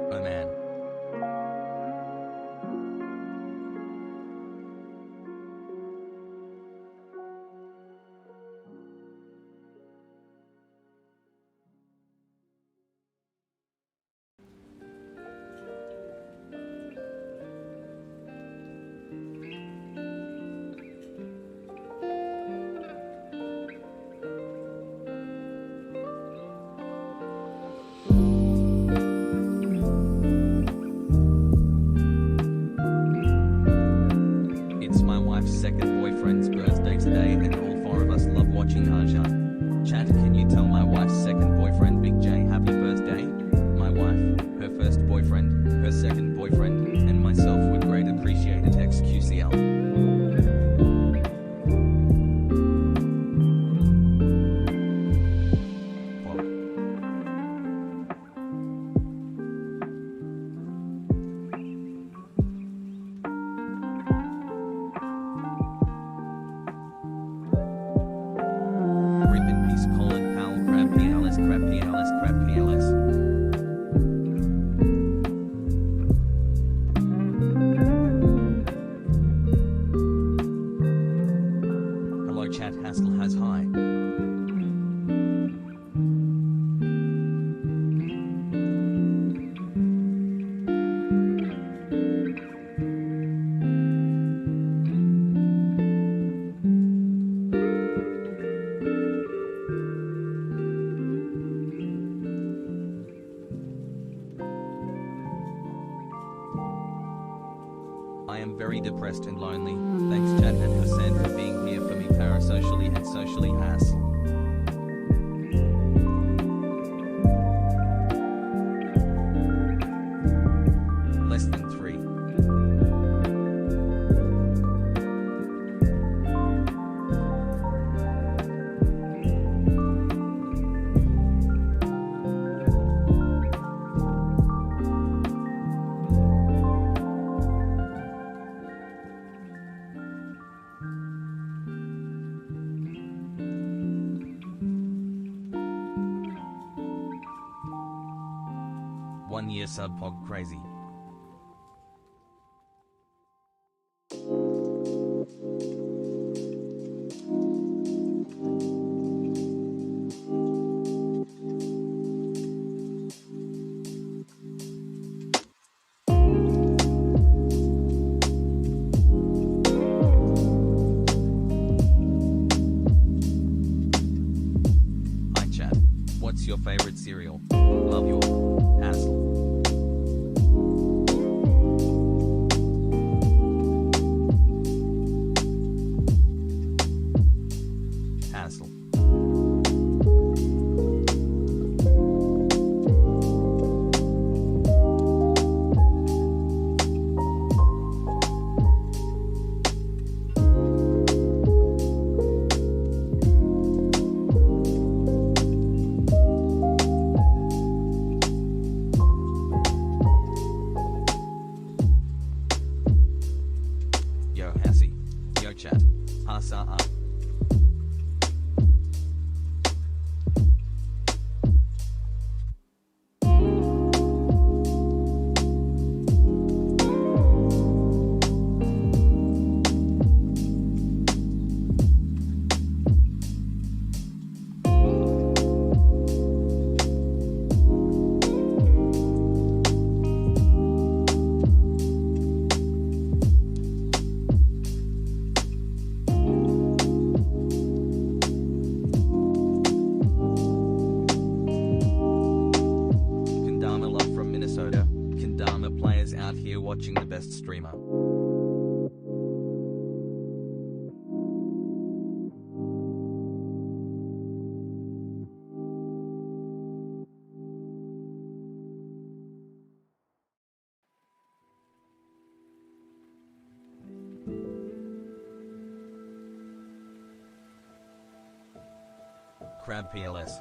Oh man. It's my wife's second boyfriend's birthday today and all four of us love watching Hasan. Chat, can you tell my wife's second boyfriend Big J happy birthday? My wife, her first boyfriend, her second boyfriend, and myself would great appreciate it. XQCL. Rip in peace, Colin Powell, crab PLS, crab PLS, crab PLS. Hello chat, Hassel has hi. I am very depressed and lonely. Thanks Chad and Hasan for being here for me parasocially and socially. Hassel. Less than 3. One year sub pog crazy. Hi chat. What's your favorite cereal? Love your Hassel. Hassel. Yo Hassie. Yo chat. HasanAbi. Kendama love from Minnesota. Kendama players out here watching the best streamer. Crab PLS.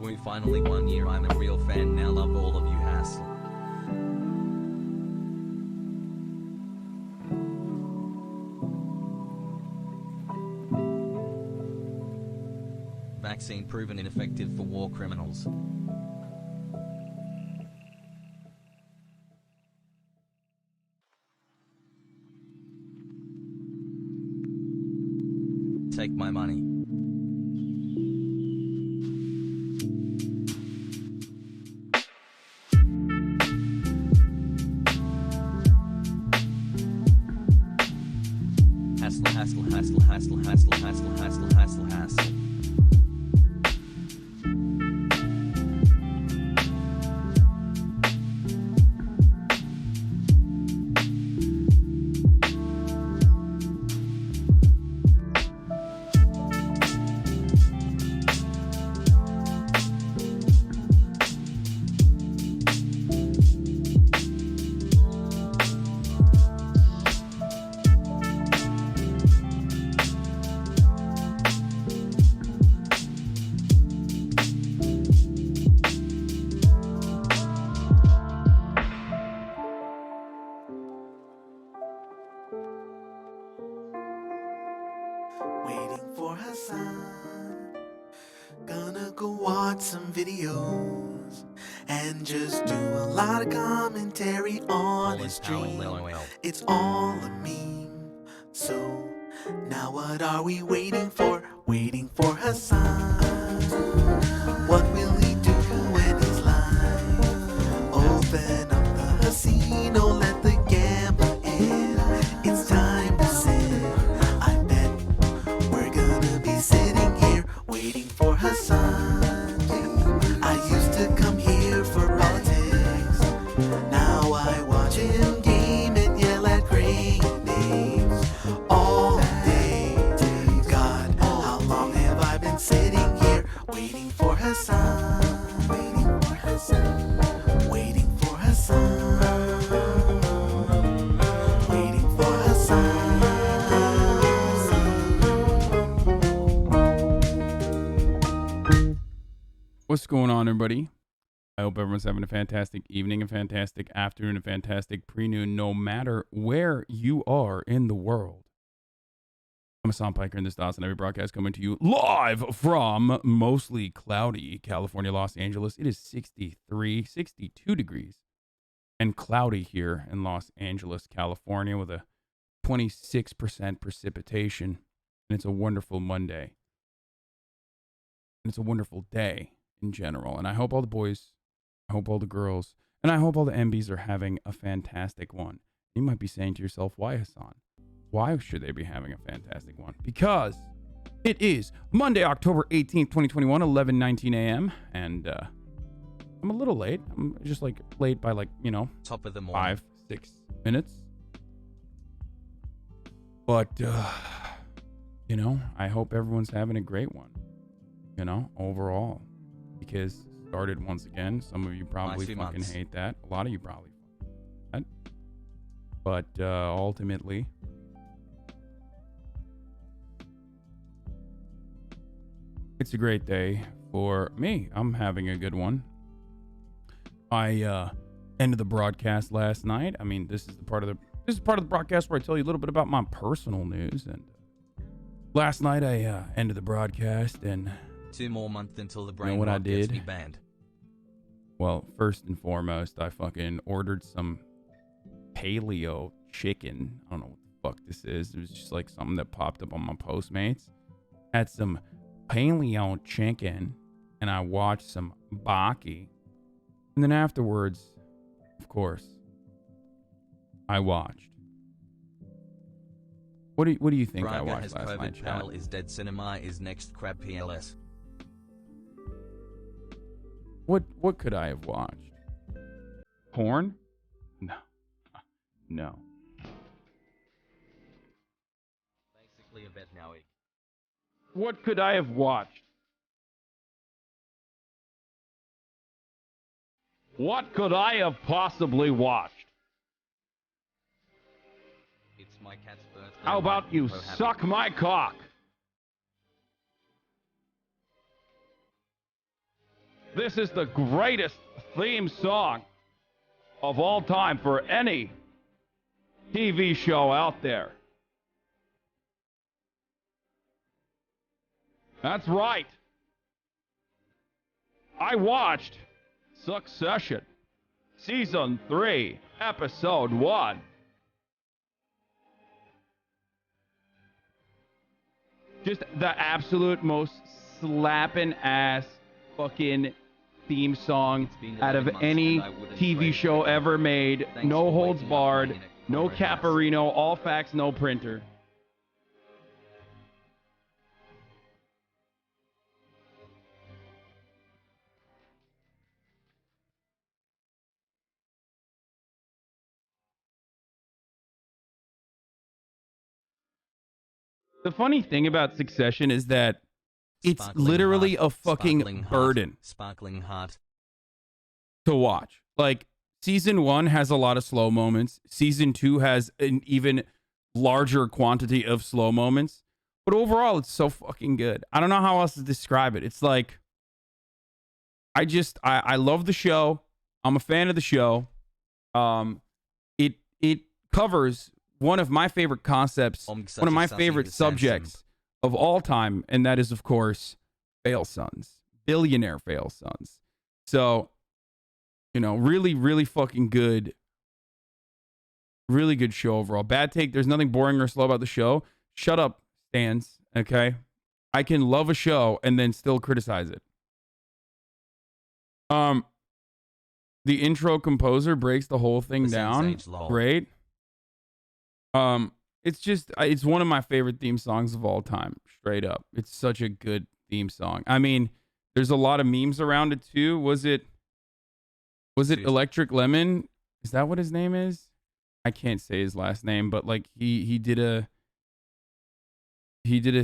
Woo, finally 1 year, I'm a real fan now, love all of you, Hasan. Vaccine proven ineffective for war criminals. Take my money. Hassle, hassle, hassle, hassle, hassle, hassle, hassle, hassle, hassle. Waiting for Hasan. Gonna go watch some videos and just do a lot of commentary on his stream. It's all a meme. So now what are we waiting for? Waiting for Hasan. What will he do when he's live? Open up the casino, let the gambler in. It's time to sit. I bet we're gonna be sitting here waiting for Hasan. I used to come here for politics. Now I watch him game and yell at great names all day. God, how long have I been sitting here waiting for Hasan? Waiting for Hasan. Waiting for Hasan. Waiting for Hasan. What's going on, everybody? I hope everyone's having a fantastic evening, a fantastic afternoon, a fantastic pre-noon, no matter where you are in the world. I'm Hasan Piker, and this is the HasanAbi broadcast coming to you live from mostly cloudy California, Los Angeles. It is 63, 62 degrees and cloudy here in Los Angeles, California, with a 26% precipitation. And it's a wonderful Monday. And it's a wonderful day in general. And I hope all the boys, I hope all the girls, and I hope all the MBs are having a fantastic one. You might be saying to yourself, why, Hasan? Why should they be having a fantastic one? Because it is Monday, October 18th, 2021, 11:19 a.m. And I'm a little late. I'm just like late by Top of the morning. 5-6 minutes. But, I hope everyone's having a great one, overall. Because started once again. Some of you probably Nice fucking months. hate that. A lot of you probably hate that. But ultimately, it's a great day for me. I'm having a good one. I ended the broadcast last night. I mean, this is part of the broadcast where I tell you a little bit about my personal news. And last night I ended the broadcast, and 2 more months until the know brain what I rot gets did? me banned. well, first and foremost, I fucking ordered some paleo chicken. I don't know what the fuck this is. It was just like something that popped up on my Postmates. Had some paleo chicken, and I watched some Baki. And then afterwards, of course, I watched. What do you think I Prager watched has last night, COVlD. chat? Powell is dead. Cinema is next. Crab PLS. What could I have watched? Porn? No. No. Basically a vet now. What could I have watched? What could I have possibly watched? It's my cat's birthday. How about you So happy. suck my cock? This is the greatest theme song of all time for any TV show out there. That's right. I watched Succession, Season 3, Episode 1. Just the absolute most slapping ass fucking theme song out of any TV show ever made. No holds barred, no Caparino, all facts, no printer. The funny thing about Succession is that it's literally a fucking burden. Sparkling heart. To watch. Like, season 1 has a lot of slow moments. Season 2 has an even larger quantity of slow moments. But overall, it's so fucking good. I don't know how else to describe it. It's like, I love the show. I'm a fan of the show. It covers one of my favorite concepts, one of my favorite subjects of all time, and that is, of course, fail sons. Billionaire fail sons. So, you know, really, really fucking good. Really good show overall. Bad take. There's nothing boring or slow about the show. Shut up, Stans. Okay? I can love a show and then still criticize it. The intro composer breaks the whole thing down. Great. It's just, it's one of my favorite theme songs of all time. Straight up. It's such a good theme song. I mean, there's a lot of memes around it too. Was it Electric Lemon? Is that what his name is? I can't say his last name, but like he did a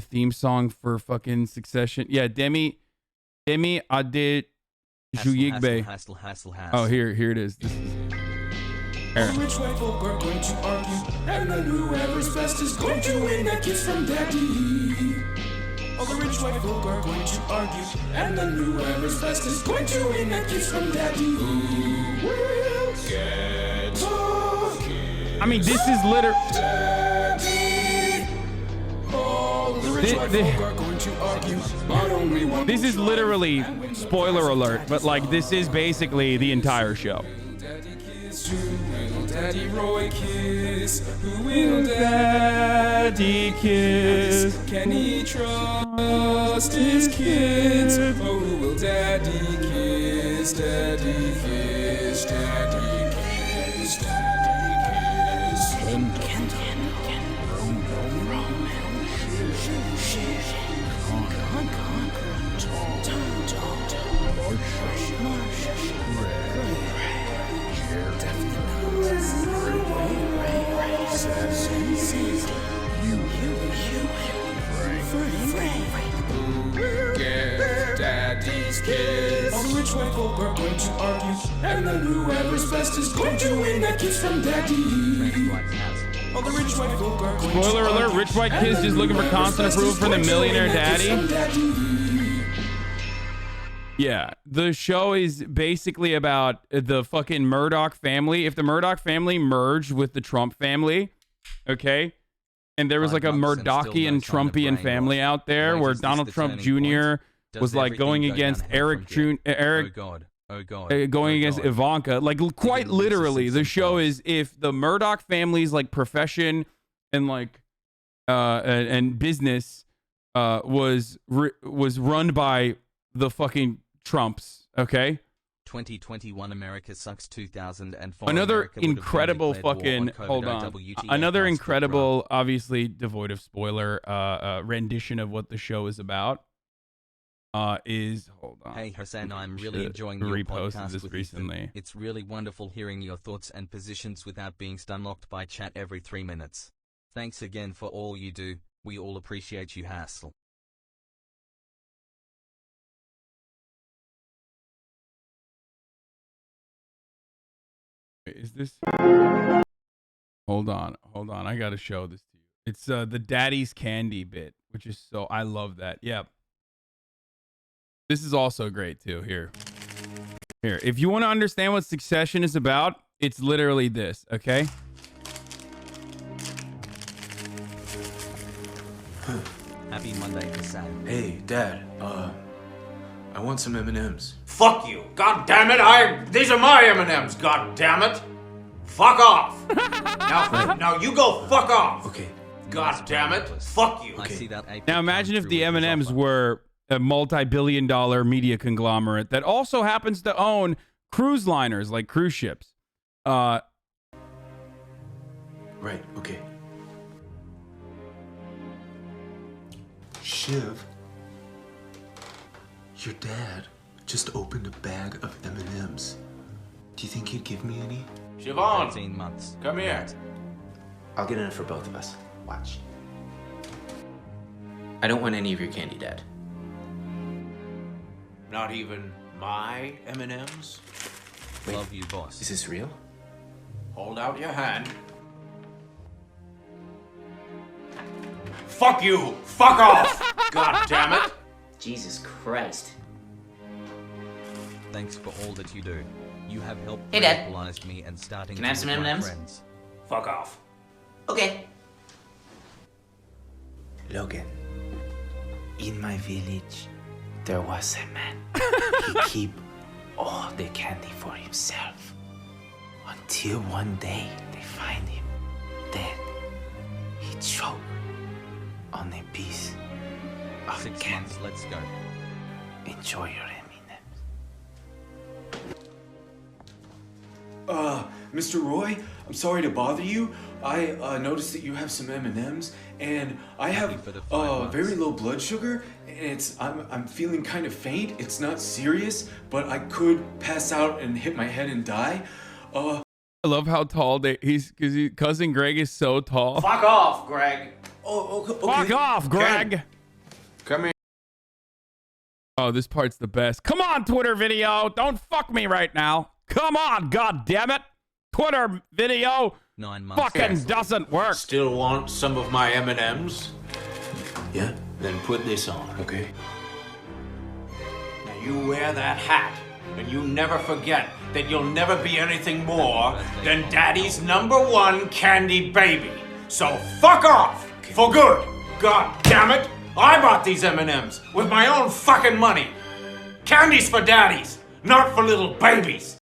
theme song for fucking Succession. Yeah, Demi Adept Juyigbe. Oh, here it is. This is Which way folk are going to argue, and then whoever's best is going to win a kiss from daddy. All the rich white folk are going to argue, and then whoever's best is going to win a kiss from daddy. Who will get I mean, this is literally. This is literally, spoiler alert, but like this is basically the entire show. Who will Daddy Roy kiss? Who will Daddy kiss? Can he trust his kids? Oh, who will Daddy kiss? Daddy kiss, Daddy kiss, Daddy kiss. Daddy's kiss. All the rich white folk are going to argue, and then whoever's best is going to win a kiss from daddy. All the rich white folk are going Spoiler alert, rich white kids just looking for constant approval for the millionaire daddy. Yeah, the show is basically about the fucking Murdoch family. If the Murdoch family merged with the Trump family, okay, and there was like a Murdochian Trumpian family out there where Donald Trump Jr. was like going against going against Ivanka. Like quite literally, the show is if the Murdoch family's like profession and like and business was run by the fucking Trumps, okay? 2021 America sucks 2004. Another incredible fucking hold on. Another incredible, obviously devoid of spoiler, rendition of what the show is about. Is hold on. Hey Hasan, I'm really enjoying your podcast this with recently. Ethan. It's really wonderful hearing your thoughts and positions without being stunlocked by chat every 3 minutes. Thanks again for all you do. We all appreciate you, Hassel. Is this? Hold on. I gotta show this to you. It's the Daddy's Candy bit, which is so I love that. Yep. This is also great too. Here. Here, if you want to understand what Succession is about, it's literally this, okay? Happy Monday, Hasan. Hey, Dad, I want some M&Ms. Fuck you. God damn it. These are my M&Ms. God damn it. Fuck off. now you go fuck off. Okay. God damn it. Fuck you. I see that. Now imagine if the M&Ms were a multi-billion-dollar media conglomerate that also happens to own cruise liners like cruise ships. Right, okay. Shiv, your dad just opened a bag of M&Ms. Do you think he'd give me any? Siobhan, 13 months. come here. I'll get enough for both of us. Watch. I don't want any of your candy, Dad. Not even my M&Ms? Wait. Love you, boss. Is this real? Hold out your hand. Fuck you. Fuck off. God damn it. Jesus Christ. Thanks for all that you do. You have helped Hey, Dad. radicalize me and starting Can I have to some meet my M&Ms? friends. Fuck off. Okay. Logan, in my village, there was a man. He keep all the candy for himself. Until one day they find him dead. He choked on a piece of 6 candy. months, let's go. Enjoy your M&Ms. Mr. Roy, I'm sorry to bother you. I noticed that you have some M&Ms, and I have for the 5 months. very low blood sugar, and I'm feeling kind of faint. It's not serious, but I could pass out and hit my head and die. I love how tall cousin Greg is so tall. Fuck off, Greg. Oh, okay. Fuck off, Greg. Come here. Oh, this part's the best. Come on, Twitter video. Don't fuck me right now. Come on, god damn it. Twitter video 9 months. fucking doesn't work. Still want some of my M&Ms? Yeah, Then put this on. okay. Now you wear that hat, and you never forget that you'll never be anything more than Daddy's #1 candy baby. So fuck off for good. God damn it! I bought these M&Ms with my own fucking money. Candy's for daddies, not for little babies.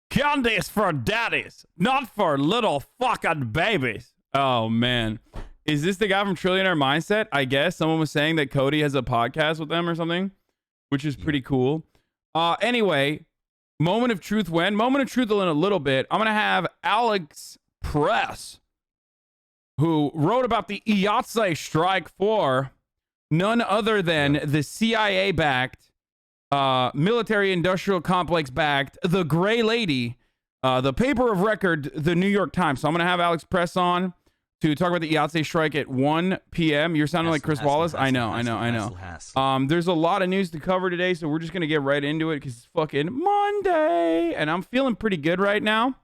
Candy's for daddies, not for little fucking babies. Oh, man. Is this the guy from Trillionaire Mindset? I guess someone was saying that Cody has a podcast with them or something, which is pretty cool. Anyway, moment of truth when? Moment of truth in a little bit. I'm going to have Alex Press, who wrote about the IATSE strike for none other than the CIA-backed, military-industrial complex-backed, the Gray Lady, the paper of record, the New York Times. So I'm going to have Alex Press on to talk about the IATSE strike at 1 p.m. You're sounding like Chris Wallace. I know. There's a lot of news to cover today, so we're just going to get right into it because it's fucking Monday, and I'm feeling pretty good right now.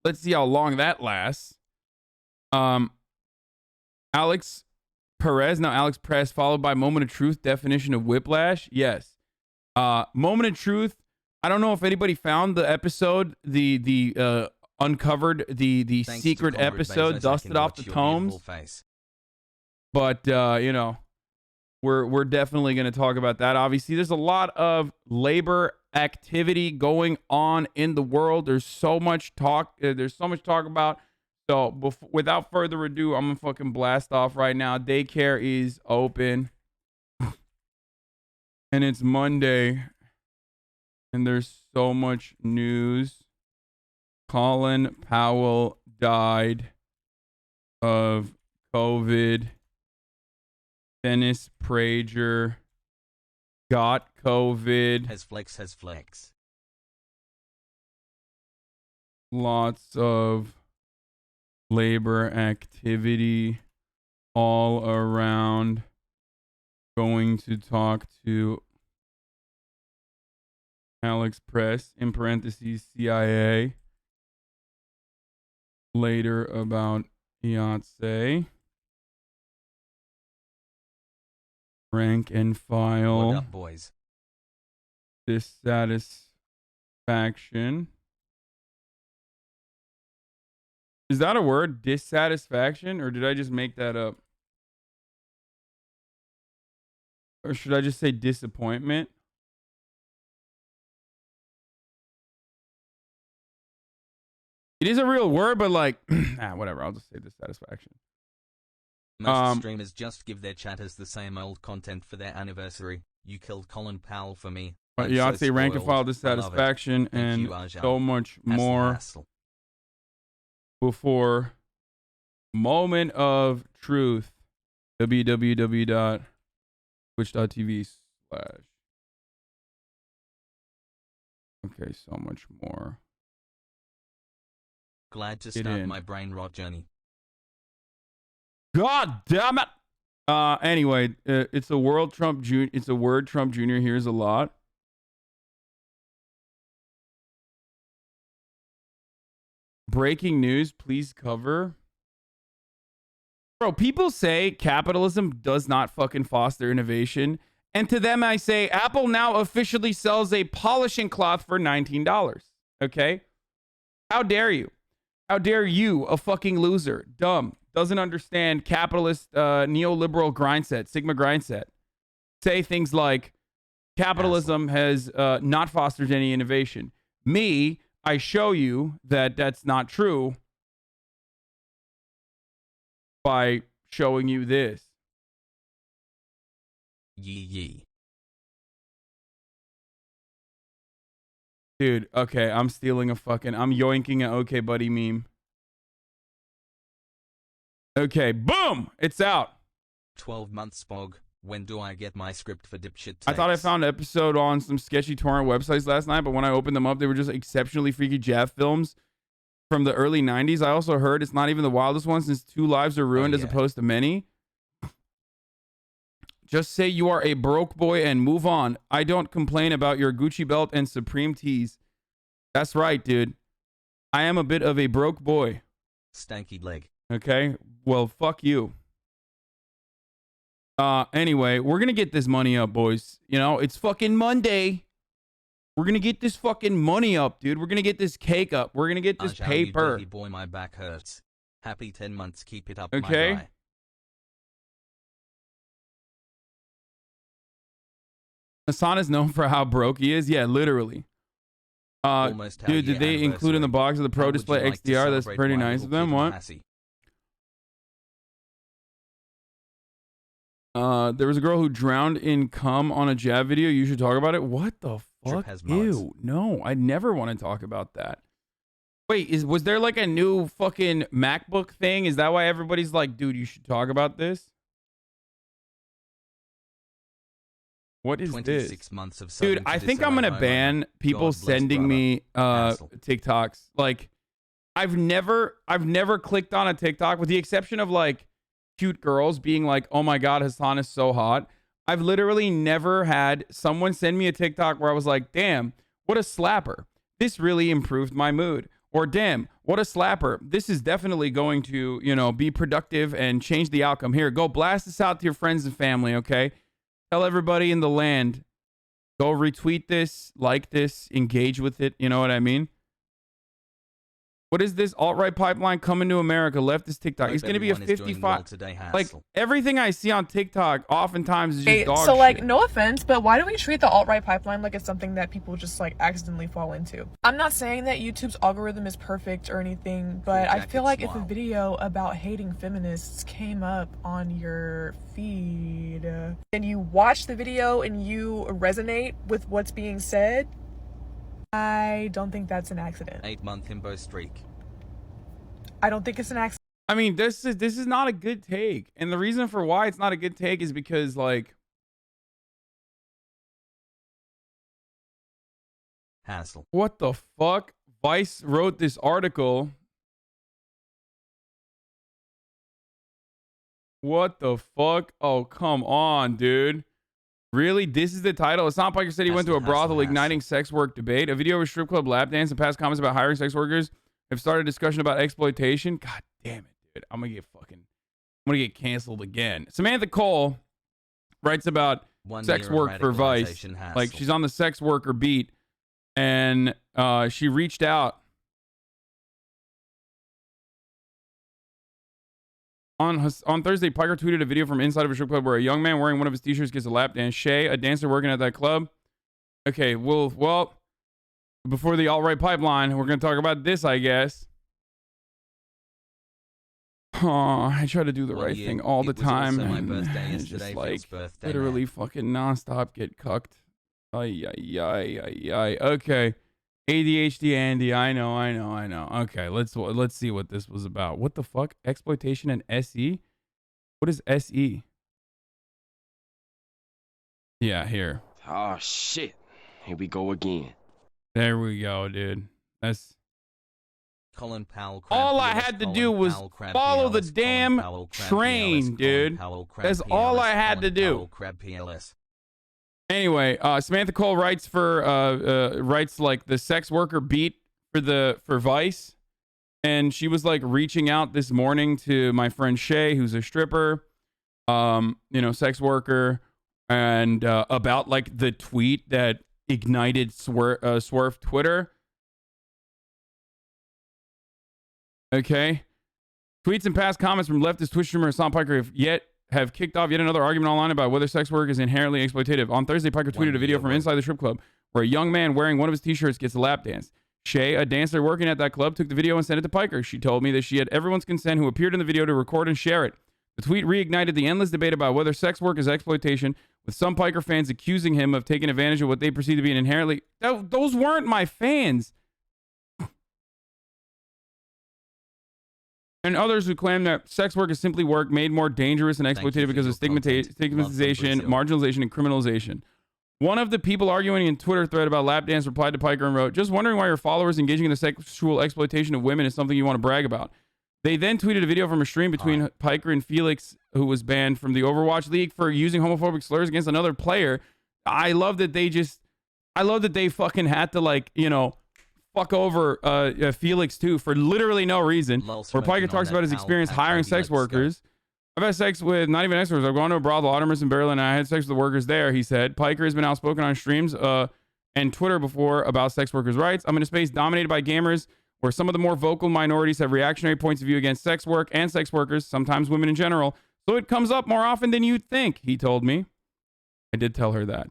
Let's see how long that lasts. Alex Press, followed by moment of truth, definition of whiplash. Yes. Moment of truth. I don't know if anybody found the episode, the uncovered the Thanks secret to Comrade episode, Bezos, I dusted can off watch the your tomes. beautiful face. But we're definitely going to talk about that. Obviously, there's a lot of labor activity going on in the world. There's so much talk. There's so much talk about. So without further ado, I'm gonna fucking blast off right now. Daycare is open, and it's Monday, and there's so much news. Colin Powell died of COVID. Dennis Prager got COVID. Has flex. Lots of labor activity all around. Going to talk to Alex Press, in parentheses CIA, later about IATSE. Rank and file. What up, boys? Dissatisfaction. Is that a word? Dissatisfaction? Or did I just make that up? Or should I just say disappointment? It is a real word, but like, whatever. I'll just say dissatisfaction. Most streamers just give their chatters the same old content for their anniversary. You killed Colin Powell for me. But I'm IATSE so rank and file spoiled. I love it. dissatisfaction Thank and you, Hasan. so much more Hassle. before moment of truth. www.twitch.tv/ Okay, so much more. Glad to Get start in. my brain rot journey. God damn it. Anyway, it's a word Trump Jr. hears a lot. Breaking news, please cover. Bro, people say capitalism does not fucking foster innovation. And to them, I say, Apple now officially sells a polishing cloth for $19. Okay? How dare you? How dare you, a fucking loser, dumb, doesn't understand capitalist neoliberal grindset, Sigma grindset, say things like capitalism has not fostered any innovation. Me, I show you that that's not true by showing you this. Yee. Dude, okay, I'm stealing I'm yoinking an okay buddy meme. Okay, boom! It's out. 12 months spog. When do I get my script for dipshit takes? I thought I found an episode on some sketchy torrent websites last night, but when I opened them up, they were just exceptionally freaky Jav films from the early 90s. I also heard it's not even the wildest one since 2 lives are ruined as opposed to many. Just say you are a broke boy and move on. I don't complain about your Gucci belt and Supreme tees. That's right, dude. I am a bit of a broke boy. Stanky leg. Okay? Well, fuck you. Anyway, we're gonna get this money up, boys. You know, it's fucking Monday. We're gonna get this fucking money up, dude. We're gonna get this cake up. We're gonna get this paper. You dirty boy, my back hurts. Happy 10 months. Keep it up, Okay? my guy. Hasan is known for how broke he is. Yeah, literally. Dude, did they include in the box of the Pro Display XDR? That's pretty nice of them. What? There was a girl who drowned in cum on a Jav video. You should talk about it. What the fuck? Ew. No, I never want to talk about that. Wait, was there like a new fucking MacBook thing? Is that why everybody's like, dude, you should talk about this? What is 26 this? months of Dude, I think I'm going to ban people sending me TikToks. Like, I've never clicked on a TikTok with the exception of like cute girls being like, oh my God, Hasan is so hot. I've literally never had someone send me a TikTok where I was like, damn, what a slapper. This really improved my mood. Or damn, what a slapper. This is definitely going to, you know, be productive and change the outcome. Here, go blast this out to your friends and family, okay? Tell everybody in the land. Go retweet this, like this, engage with it. You know what I mean? What is this alt-right pipeline coming to America? Leftist TikTok. It's going to be a 55. Like, everything I see on TikTok oftentimes is just dog so, like, shit. no offense, but why do we treat the alt-right pipeline like it's something that people just, like, accidentally fall into? I'm not saying that YouTube's algorithm is perfect or anything, but I feel like if a video about hating feminists came up on your feed and you watch the video and you resonate with what's being said, I don't think that's an accident. 8-month himbo streak. I don't think it's an accident. I mean, this is not a good take. And the reason for why it's not a good take is because, like... Hassle. What the fuck? Vice wrote this article. What the fuck? Oh, come on, dude. Really? This is the title? Hasan Piker said he went to a brothel igniting sex work debate. A video of a strip club lap dance and past comments about hiring sex workers have started a discussion about exploitation. God damn it, dude. I'm gonna get canceled again. Samantha Cole writes about sex work for Vice. Like, she's on the sex worker beat, and she reached out on Thursday. Prager tweeted a video from inside of a strip club where a young man wearing one of his t-shirts gets a lap dance. Shay, a dancer working at that club. Okay, well, before the alt-right pipeline, we're going to talk about this, I guess. Oh, I try to do the right thing all the time. My birthday and yesterday. just like Birthday, literally fucking nonstop get cucked. Ay. Okay. ADHD Andy, I know. Okay, let's see what this was about. What the fuck? Exploitation and SE? What is SE? Yeah, here. Oh shit. Here we go again. There we go, dude. That's Colin Powell. all I had to do was follow the damn train, dude. That's all I had to do. Anyway, Samantha Cole writes for writes like the sex worker beat for Vice, and she was like reaching out this morning to my friend Shay, who's a stripper, sex worker, and about like the tweet that ignited Swerve Twitter. Okay. Tweets and past comments from leftist Twitch streamer Hasan Piker have kicked off yet another argument online about whether sex work is inherently exploitative. On Thursday, Piker tweeted a video from inside the strip club where a young man wearing one of his t-shirts gets a lap dance. Shay, a dancer working at that club, took the video and sent it to Piker. She told me that she had everyone's consent who appeared in the video to record and share it. The tweet reignited the endless debate about whether sex work is exploitation, with some Piker fans accusing him of taking advantage of what they perceive to be an inherently... Those weren't my fans. And others who claim that sex work is simply work made more dangerous and exploitative because of stigmatization, marginalization, and criminalization. One of the people arguing in Twitter thread about lap dance replied to Piker and wrote, "Just wondering why your followers engaging in the sexual exploitation of women is something you want to brag about." They then tweeted a video from a stream between Piker and Felix, who was banned from the Overwatch League for using homophobic slurs against another player. I love that they fucking had to fuck over Felix too for literally no reason. Where Piker talks about his experience hiring sex workers. I've had sex with not even experts. I've gone to a brothel, Artemis in Berlin, and I had sex with the workers there, he said. Piker has been outspoken on streams and Twitter before about sex workers' rights. I'm in a space dominated by gamers where some of the more vocal minorities have reactionary points of view against sex work and sex workers, sometimes women in general. So it comes up more often than you'd think, he told me. I did tell her that.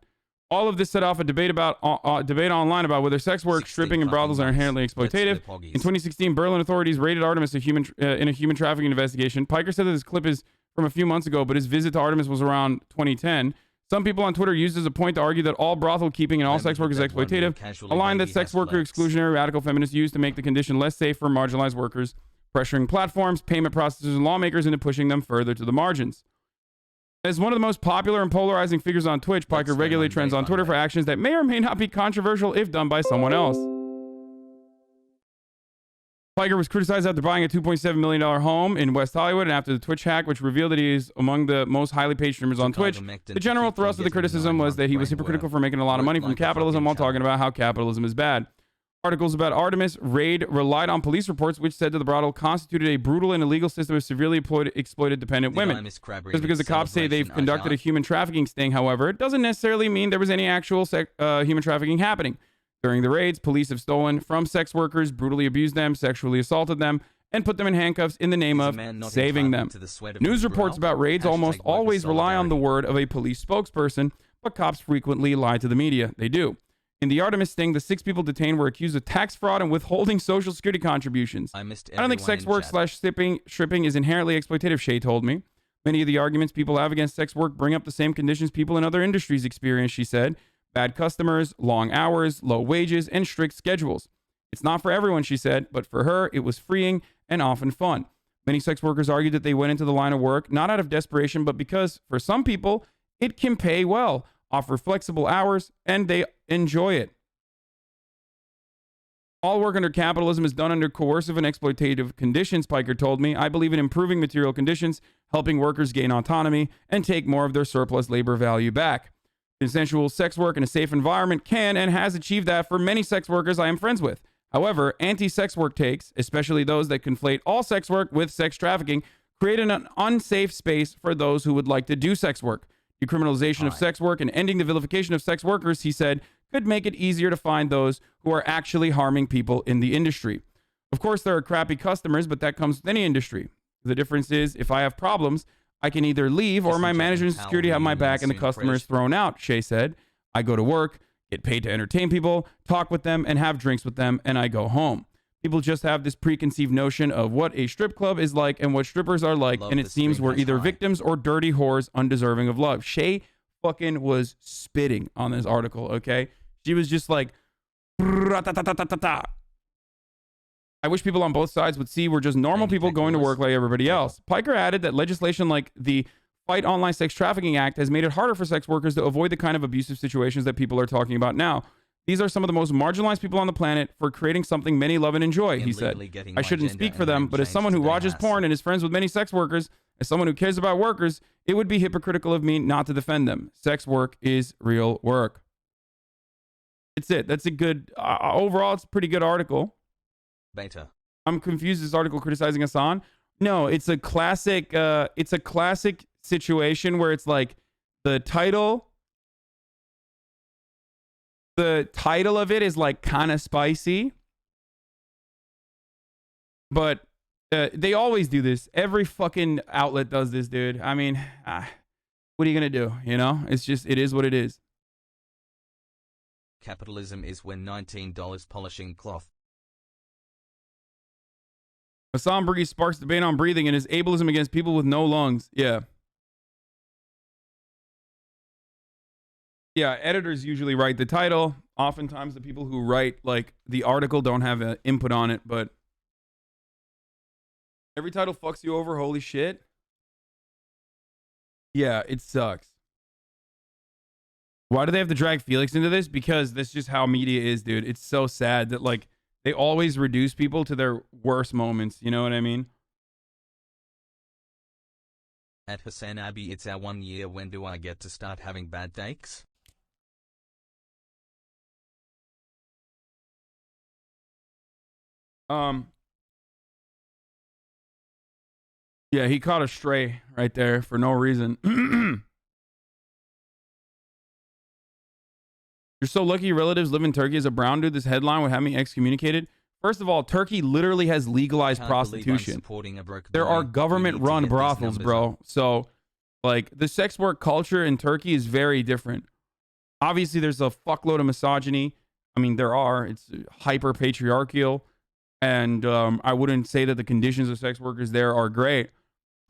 All of this set off a debate online about whether sex work, stripping, and brothels are inherently exploitative. In 2016, Berlin authorities raided Artemis in a human trafficking investigation. Piker said that this clip is from a few months ago, but his visit to Artemis was around 2010. Some people on Twitter used as a point to argue that all brothel keeping and all sex work is exploitative, a line that sex worker exclusionary radical feminists use to make the condition less safe for marginalized workers, pressuring platforms, payment processors, and lawmakers into pushing them further to the margins. As one of the most popular and polarizing figures on Twitch, Piker regularly trends on Twitter for actions that may or may not be controversial if done by someone else. Piker was criticized after buying a $2.7 million home in West Hollywood and after the Twitch hack, which revealed that he is among the most highly paid streamers on Twitch. The general thrust of the criticism was that he was hypocritical for making a lot of money from capitalism while talking about how capitalism is bad. Articles about Artemis raid relied on police reports which said that the brothel constituted a brutal and illegal system of severely exploited dependent women. Just because the cops say they've conducted a human trafficking sting, however, it doesn't necessarily mean there was any actual human trafficking happening. During the raids, police have stolen from sex workers, brutally abused them, sexually assaulted them, and put them in handcuffs in the name of saving them. News reports about raids almost always rely on the word of a police spokesperson, but cops frequently lie to the media. They do. In the Artemis sting, the 6 people detained were accused of tax fraud and withholding Social Security contributions. I don't think sex work / stripping is inherently exploitative, Shay told me. Many of the arguments people have against sex work bring up the same conditions people in other industries experience, she said. Bad customers, long hours, low wages, and strict schedules. It's not for everyone, she said, but for her, it was freeing and often fun. Many sex workers argued that they went into the line of work not out of desperation, but because, for some people, it can pay well, offer flexible hours, and they enjoy it. All work under capitalism is done under coercive and exploitative conditions, Piker told me. I believe in improving material conditions, helping workers gain autonomy, and take more of their surplus labor value back. Consensual sex work in a safe environment can and has achieved that for many sex workers I am friends with. However, anti-sex work takes, especially those that conflate all sex work with sex trafficking, create an unsafe space for those who would like to do sex work. Decriminalization of sex work and ending the vilification of sex workers, he said, could make it easier to find those who are actually harming people in the industry. Of course, there are crappy customers, but that comes with any industry. The difference is, if I have problems, I can either leave or my management and security have my back and the customer is thrown out, Shea said. I go to work, get paid to entertain people, talk with them, and have drinks with them, and I go home. People just have this preconceived notion of what a strip club is like and what strippers are like, and it seems we're either victims or dirty whores undeserving of love. Shea fucking was spitting on this article, okay? She was just like, I wish people on both sides would see we're just normal people going to work like everybody else. Piker added that legislation like the Fight Online Sex Trafficking Act has made it harder for sex workers to avoid the kind of abusive situations that people are talking about now. These are some of the most marginalized people on the planet for creating something many love and enjoy, he said. I shouldn't speak for them, but as someone who watches porn and is friends with many sex workers, as someone who cares about workers, it would be hypocritical of me not to defend them. Sex work is real work. It's it. That's a good, overall, it's a pretty good article. Beta. I'm confused. This article criticizing Hasan. No, it's a classic situation where it's like the title of it is like kind of spicy, but they always do this. Every fucking outlet does this, dude. I mean, what are you gonna do? You know, it's just, it is what it is. Capitalism is when $19 polishing cloth. Hasan Bree sparks debate on breathing and his ableism against people with no lungs. Yeah. Yeah, editors usually write the title. Oftentimes the people who write like the article don't have an input on it, but every title fucks you over, holy shit. Yeah, it sucks. Why do they have to drag Felix into this? Because that's just how media is, dude. It's so sad that like they always reduce people to their worst moments. You know what I mean? At HasanAbi, it's our 1 year. When do I get to start having bad takes? Yeah, he caught a stray right there for no reason. You're so lucky your relatives live in Turkey as a brown dude. This headline would have me excommunicated. First of all, Turkey literally has legalized prostitution. There are government-run brothels, bro. So, like, the sex work culture in Turkey is very different. Obviously, there's a fuckload of misogyny. I mean, there are. It's hyper-patriarchal. And I wouldn't say that the conditions of sex workers there are great.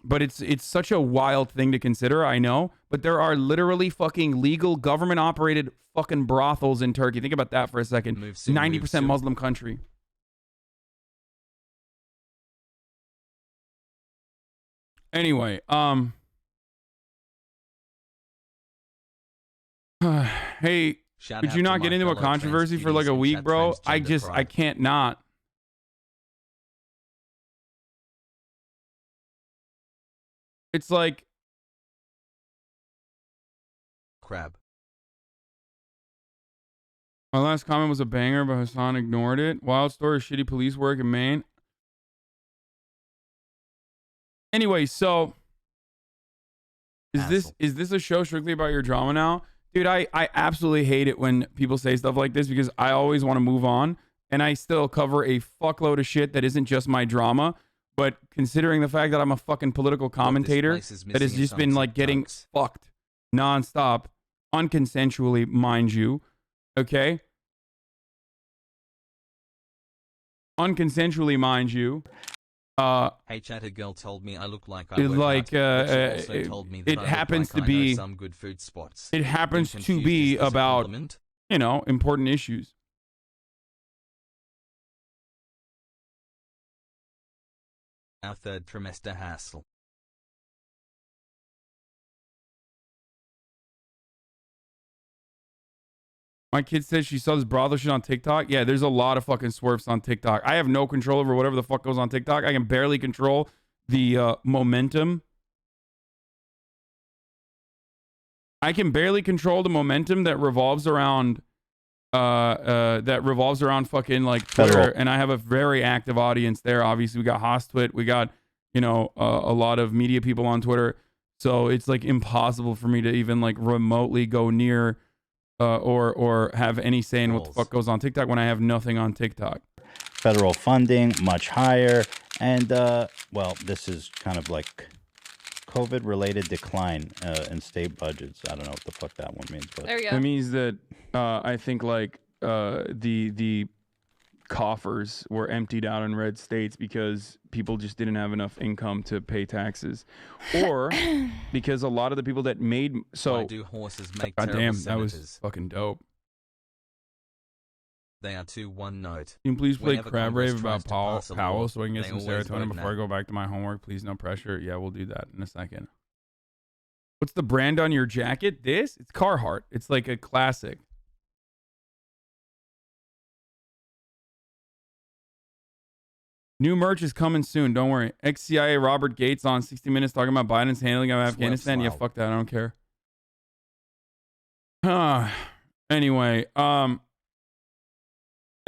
But it's such a wild thing to consider, I know. But there are literally fucking legal government-operated fucking brothels in Turkey. Think about that for a second. 90% Muslim country. Anyway, hey, could you not get into a controversy for like a week, bro? I can't not. It's like crab. My last comment was a banger, but Hasan ignored it. Wild story of shitty police work in Maine. Anyway, so is this a show strictly about your drama now? Dude, I absolutely hate it when people say stuff like this because I always want to move on and I still cover a fuckload of shit that isn't just my drama. But considering the fact that I'm a fucking political commentator that has just been like getting fucked nonstop, unconsensually, mind you, okay? Unconsensually, mind you. Hey, chat, a girl told me I look like I work like out, also told me that it I happens look like to I know be some good food spots. It happens to be about, you know, important issues. Our third trimester hassle. My kid says she saw this brothel shit on TikTok. Yeah, there's a lot of fucking swerves on TikTok. I have no control over whatever the fuck goes on TikTok. I can barely control the momentum. I can barely control the momentum that revolves around fucking like Twitter, and I have a very active audience there. Obviously, we got Hostwit, we got, you know, a lot of media people on Twitter. So it's like impossible for me to even like remotely go near or have any say in what the fuck goes on TikTok when I have nothing on TikTok. Federal funding much higher, and well, this is kind of like COVID-related decline in state budgets. I don't know what the fuck that one means, but There you go. It means that I think like the coffers were emptied out in red states because people just didn't have enough income to pay taxes, or because a lot of the people that made Why do horses make God terrible damn, that senators? was fucking dope. They are too one note. Can you please play Whenever Crab Congress Rave tries about to pass a law, Powell so I can get they some always serotonin vote before I no. go back to my homework? Please, no pressure. Yeah, we'll do that in a second. What's the brand on your jacket? This? It's Carhartt. It's like a classic. New merch is coming soon. Don't worry. Ex-CIA Robert Gates on 60 Minutes talking about Biden's handling of Afghanistan. Yeah, fuck that. I don't care. Anyway,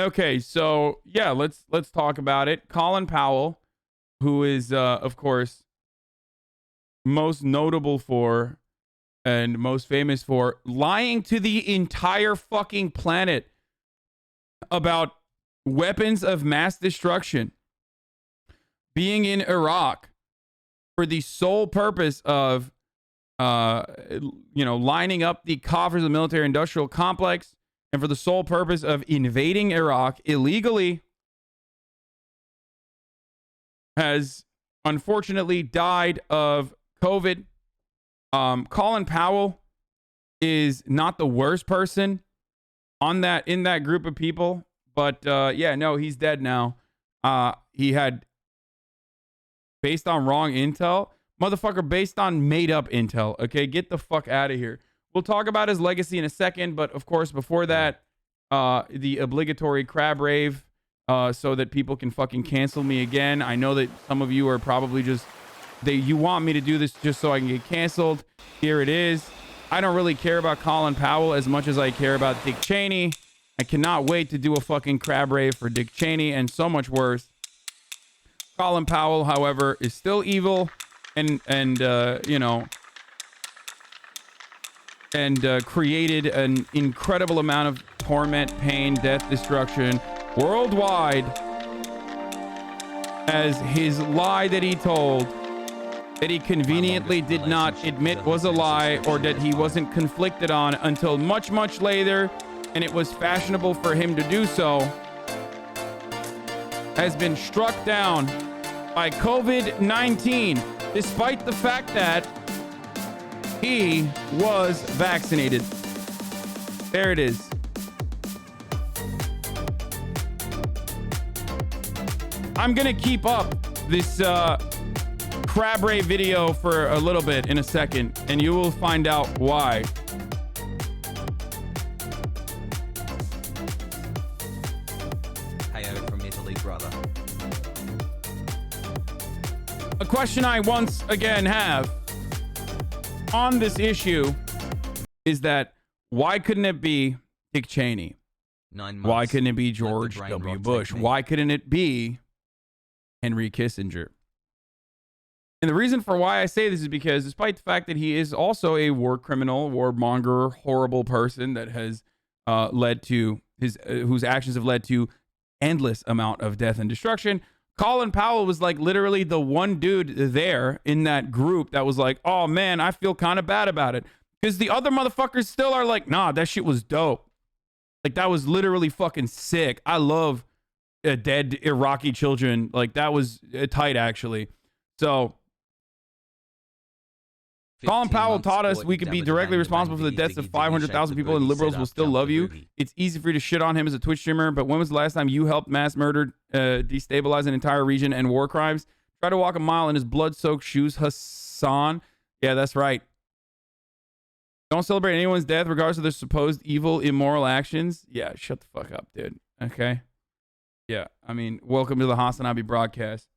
okay, so yeah, let's talk about it. Colin Powell, who is of course most notable for and most famous for lying to the entire fucking planet about weapons of mass destruction being in Iraq for the sole purpose of lining up the coffers of the military industrial complex, and for the sole purpose of invading Iraq illegally, has unfortunately died of COVID. Colin Powell is not the worst person in that group of people, but yeah, no, he's dead now. He had, based on wrong intel, motherfucker, based on made up intel. Okay, get the fuck out of here. We'll talk about his legacy in a second, but of course, before that, the obligatory crab rave, so that people can fucking cancel me again. I know that some of you are probably just, you want me to do this just so I can get canceled. Here it is. I don't really care about Colin Powell as much as I care about Dick Cheney. I cannot wait to do a fucking crab rave for Dick Cheney and so much worse. Colin Powell, however, is still evil and created an incredible amount of torment, pain, death, destruction worldwide as his lie that he told, that he conveniently did not admit was a lie, or that he wasn't conflicted on until much, much later, and it was fashionable for him to do so, has been struck down by COVID-19, despite the fact that he was vaccinated. There it is. I'm gonna keep up this crab ray video for a little bit in a second, and you will find out why. Heyo from Italy, brother. A question I once again have on this issue is that why couldn't it be Dick Cheney? 9 months. Why couldn't it be Let the George brain W. rot Bush? take me. Why couldn't it be Henry Kissinger? And the reason for why I say this is because despite the fact that he is also a war criminal, warmonger, horrible person that has led to whose actions have led to endless amount of death and destruction, Colin Powell was like literally the one dude there in that group that was like, oh man, I feel kind of bad about it. Because the other motherfuckers still are like, nah, that shit was dope. Like, that was literally fucking sick. I love dead Iraqi children. Like, that was tight, actually. So, Colin Powell taught us we could be directly responsible for the deaths of 500,000 people and liberals will still love you. It's easy for you to shit on him as a Twitch streamer, but when was the last time you helped mass murder, destabilize an entire region and war crimes? Try to walk a mile in his blood-soaked shoes, Hasan. Yeah, that's right. Don't celebrate anyone's death regardless of their supposed evil, immoral actions. Yeah, shut the fuck up, dude. Okay? Yeah, I mean, welcome to the HasanAbi broadcast.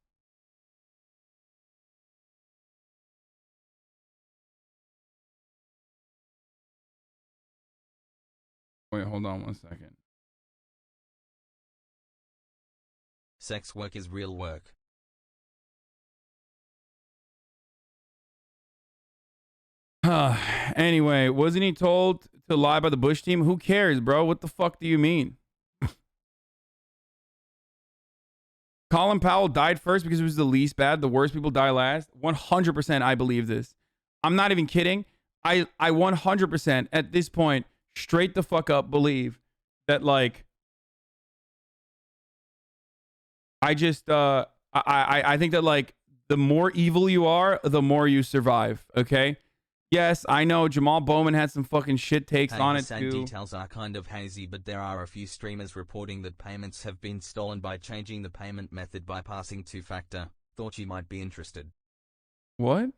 Wait, hold on one second. Sex work is real work. Anyway, wasn't he told to lie by the Bush team? Who cares, bro? What the fuck do you mean? Colin Powell died first because it was the least bad. The worst people die last. 100% I believe this. I'm not even kidding. I 100% at this point straight the fuck up believe that, like, I just I think that, like, the more evil you are, the more you survive, okay? Yes, I know Jamal Bowman had some fucking shit takes on it too. Details are kind of hazy, but there are a few streamers reporting that payments have been stolen by changing the payment method bypassing two-factor. Thought you might be interested. What?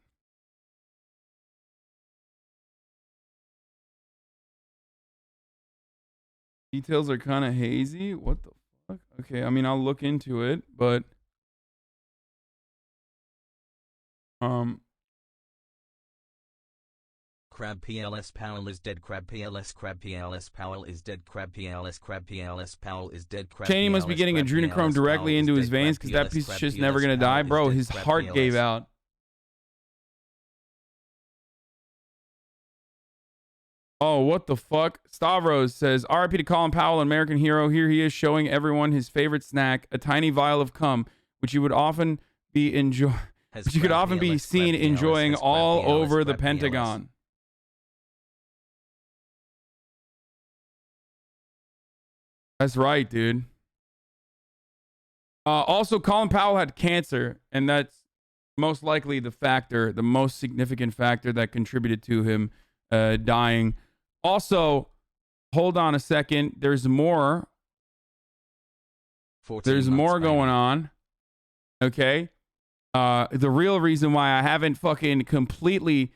Details are kind of hazy? What the fuck? Okay, I mean, I'll look into it, but Crab PLS Powell is dead. Crab PLS Powell is dead. Crab PLS Powell is dead. Cheney must be getting adrenochrome directly into his veins because that piece of shit's never gonna die, bro. His heart gave out. Oh, what the fuck? Stavros says, RIP to Colin Powell, an American hero. Here he is showing everyone his favorite snack, a tiny vial of cum, which you would often be seen enjoying all over the Pentagon. That's right, dude. Also, Colin Powell had cancer, and that's most likely the most significant factor that contributed to him dying. Also, hold on a second. There's more. There's more going on. Okay. The real reason why I haven't fucking completely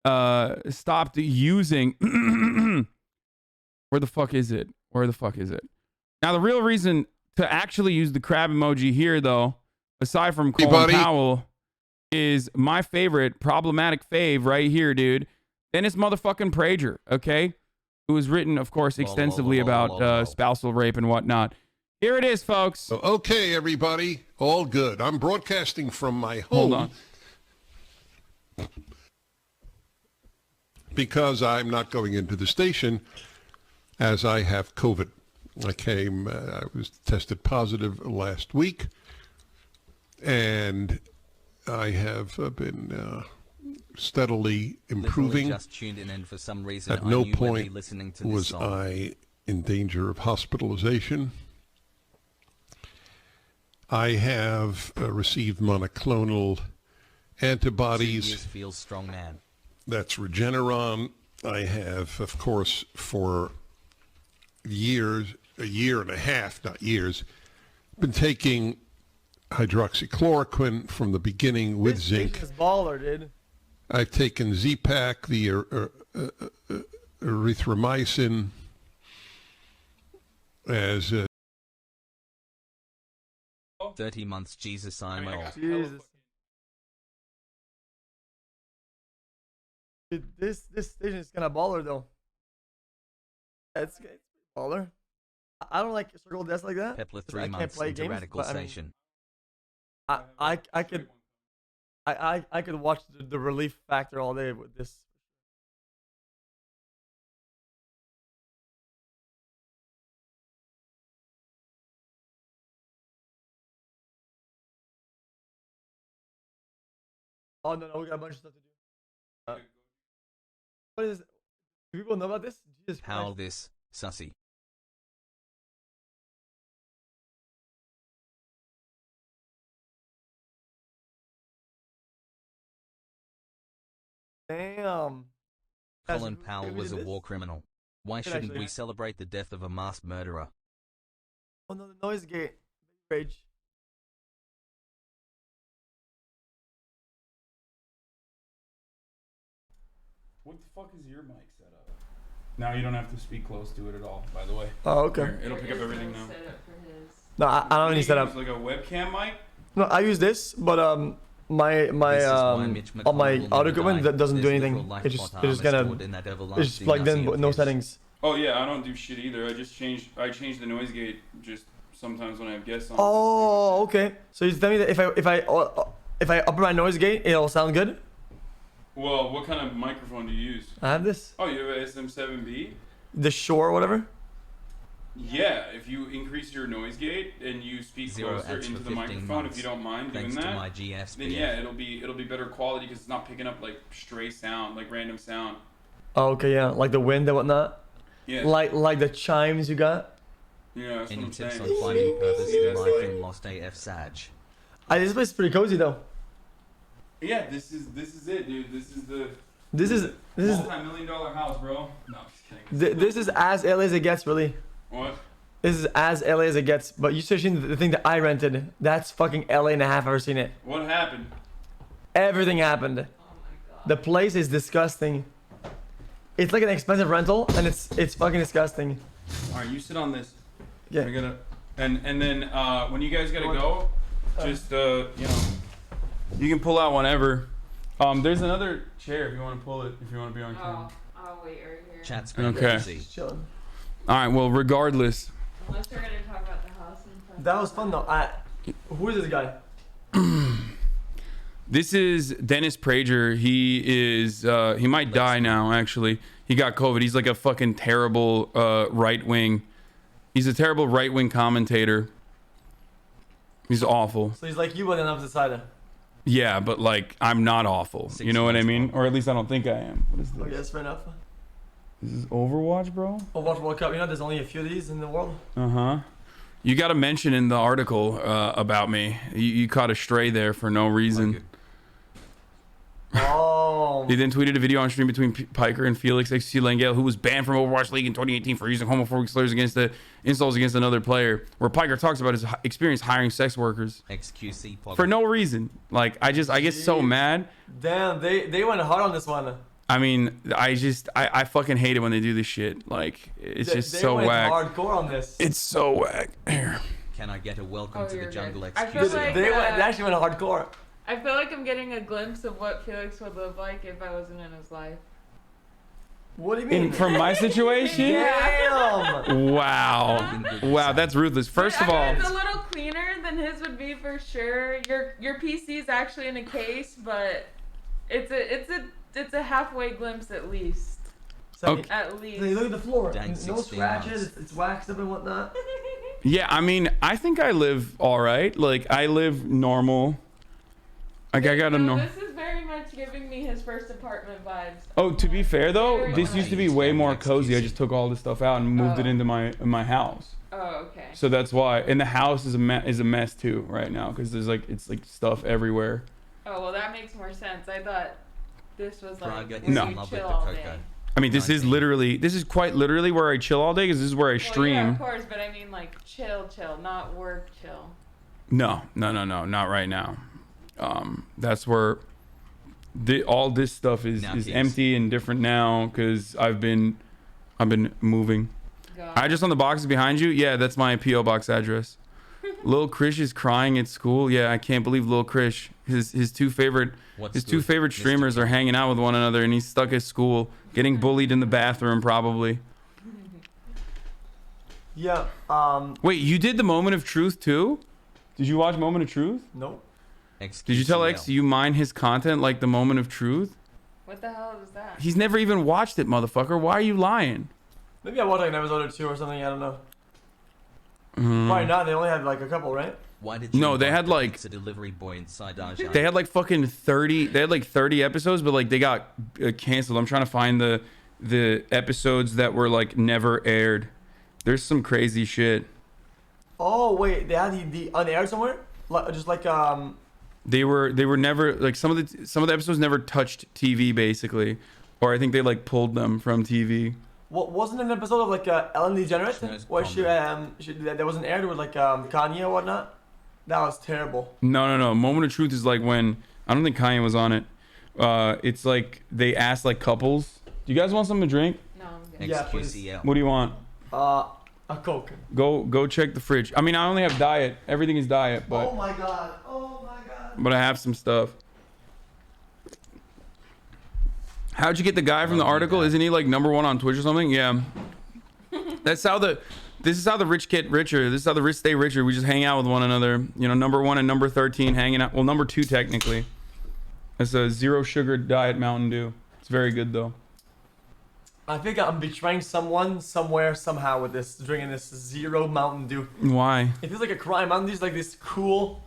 stopped using where the fuck is it? Where the fuck is it? Now, the real reason to actually use the crab emoji here, though, aside from Colin Powell, is my favorite problematic fave right here, dude. Dennis motherfucking Prager, okay? Who has written, of course, extensively about spousal rape and whatnot. Here it is, folks. Okay, everybody. All good. I'm broadcasting from my home. Hold on. Because I'm not going into the station as I have COVID. I was tested positive last week, and I have been steadily improving. Just tuned in, and for some reason, at no point was I in danger of hospitalization. I have received monoclonal antibodies. Feels strong, man. That's Regeneron. I have, of course, for years, a year and a half, not years, been taking hydroxychloroquine from the beginning with zinc. This baller, dude. I've taken Z-Pak, the erythromycin, as 30 months, Jesus, I'm old. Jesus. Dude, this station is kind of baller, though. It's baller. I don't like circle deaths like that. Pepler 3 months into Radical Station. I could watch the relief factor all day with this. Oh no, we got a bunch of stuff to do. What is? Do people know about this? Jesus Christ. How this sussy. Damn. Colin Powell was a war criminal. Why shouldn't we celebrate the death of a mass murderer? Oh no, the noise gate. Rage. What the fuck is your mic set up? Now you don't have to speak close to it at all, by the way. Oh, okay. Here, it'll pick up everything now. No, I don't have any setup. Like a webcam mic? No, I use this, but all my audio equipment that doesn't do anything. It's just plugged in, but no settings. Oh yeah, I don't do shit either. I changed the noise gate just sometimes when I have guests on. Oh, okay. So you tell me that if I upper my noise gate, it'll sound good? Well, what kind of microphone do you use? I have this. Oh, you have an SM7B? The Shure or whatever? Yeah, if you increase your noise gate and you speak closer into the microphone, if you don't mind doing that, then yeah, it'll be better quality because it's not picking up like stray sound, like random sound. Oh, okay, yeah, like the wind and whatnot. Yeah. Like the chimes you got. Yeah, that's Any what I'm tips saying. on finding purpose in life in Lost AF Sag? This place is pretty cozy though. Yeah, this is it, dude. This is multi-million-dollar house, bro. No, I'm just kidding. This is as LA as it gets, really. What? This is as LA as it gets. But you should have seen the thing that I rented. That's fucking LA and a half. I've ever seen it. What happened? Everything happened. The place is disgusting. It's like an expensive rental, and it's fucking disgusting. All right, you sit on this. Yeah. We're gonna and then when you guys gotta go, just you know, you can pull out whenever. There's another chair if you want to pull it. If you want to be on camera. I'll wait right here. Chat's Okay. Chilling. All right. Well, regardless. Unless we're gonna talk about the house and stuff. That was fun though. Who is this guy? This is Dennis Prager. He is he might die now. Actually, he got COVID. He's like a fucking terrible right wing. He's a terrible right wing commentator. He's awful. So he's like you, but on the opposite side. Yeah, but like I'm not awful. You know what I mean? Or at least I don't think I am. What is this? Okay, that's fair enough. This is Overwatch, bro? Overwatch World Cup. You know, there's only a few of these in the world. Uh-huh. You got to mention in the article about me. You caught a stray there for no reason. Oh. He then tweeted a video on stream between Piker and Felix XQC Langale, who was banned from Overwatch League in 2018 for using homophobic slurs against the insults against another player, where Piker talks about his experience hiring sex workers XQC for no reason. Like I get so mad. Damn, they went hard on this one. I mean, I fucking hate it when they do this shit. Like it's just they so went whack. hardcore on this. It's so whack. Here. Can I get a welcome to the jungle I feel XQC? like, they actually went hardcore. I feel like I'm getting a glimpse of what Felix would live like if I wasn't in his life. What do you mean? From my situation? Damn. Wow, that's ruthless. First of all, It's a little cleaner than his would be for sure. Your PC is actually in a case, but it's a halfway glimpse at least. Okay. At least. So you look at the floor. Dang, No 16 scratches. months. It's waxed up and whatnot. yeah, I mean, I think I live all right. Like I live normal. Like I got a normal. This is very much giving me his first apartment vibes. Oh, to be fair though, Very this much. used to be way more cozy. I just took all this stuff out and moved it into my house. Oh, okay. So that's why. And the house is a mess too right now because there's like it's like stuff everywhere. Oh well, that makes more sense. I thought this was like Prager is No. in love with chill the all cocoa. day. I mean, this is quite literally where I chill all day because this is where I Well, stream. yeah, of course, but I mean like chill, not work, chill. No, not right now. That's where all this stuff is empty and different now because I've been moving. God. I just on the boxes behind you. Yeah, that's my PO box address. Lil Krish is crying at school. Yeah, I can't believe Lil Krish. His two favorite streamers are hanging out with one another, and he's stuck at school, getting bullied in the bathroom probably. Yeah. Wait, you did the Moment of Truth too? Did you watch Moment of Truth? Nope. Did you tell X you mine his content like the Moment of Truth? What the hell is that? He's never even watched it, motherfucker. Why are you lying? Maybe I watched like an episode or two or something. I don't know. Probably not. They only had like a couple, right? Why did you No, they had like a delivery boy inside Aja? they had like fucking 30. They had like 30 episodes, but like they got canceled. I'm trying to find the episodes that were like never aired. There's some crazy shit. Oh wait, they had the unaired somewhere, just like They were never like some of the episodes never touched TV basically, or I think they like pulled them from TV. What wasn't an episode of like Ellen DeGeneres where she that wasn't aired with like Kanye or whatnot? That was terrible. No. Moment of Truth is like when I don't think Kanye was on it. It's like they asked like couples. Do you guys want something to drink? No, I'm good. Yeah, XQCL. What do you want? A Coke. Go check the fridge. I mean, I only have diet. Everything is diet, but Oh my god. Oh my god. but I have some stuff. How'd you get the guy from the article? Isn't he like #1 on Twitch or something? Yeah. This is how the rich get richer. This is how the rich stay richer. We just hang out with one another. You know, #1 and number 13 hanging out. Well, #2 technically. It's a 0 sugar diet Mountain Dew. It's very good though. I think I'm betraying someone somewhere somehow with this drinking this 0 Mountain Dew. Why? It feels like a crime. Mountain Dew's like this cool,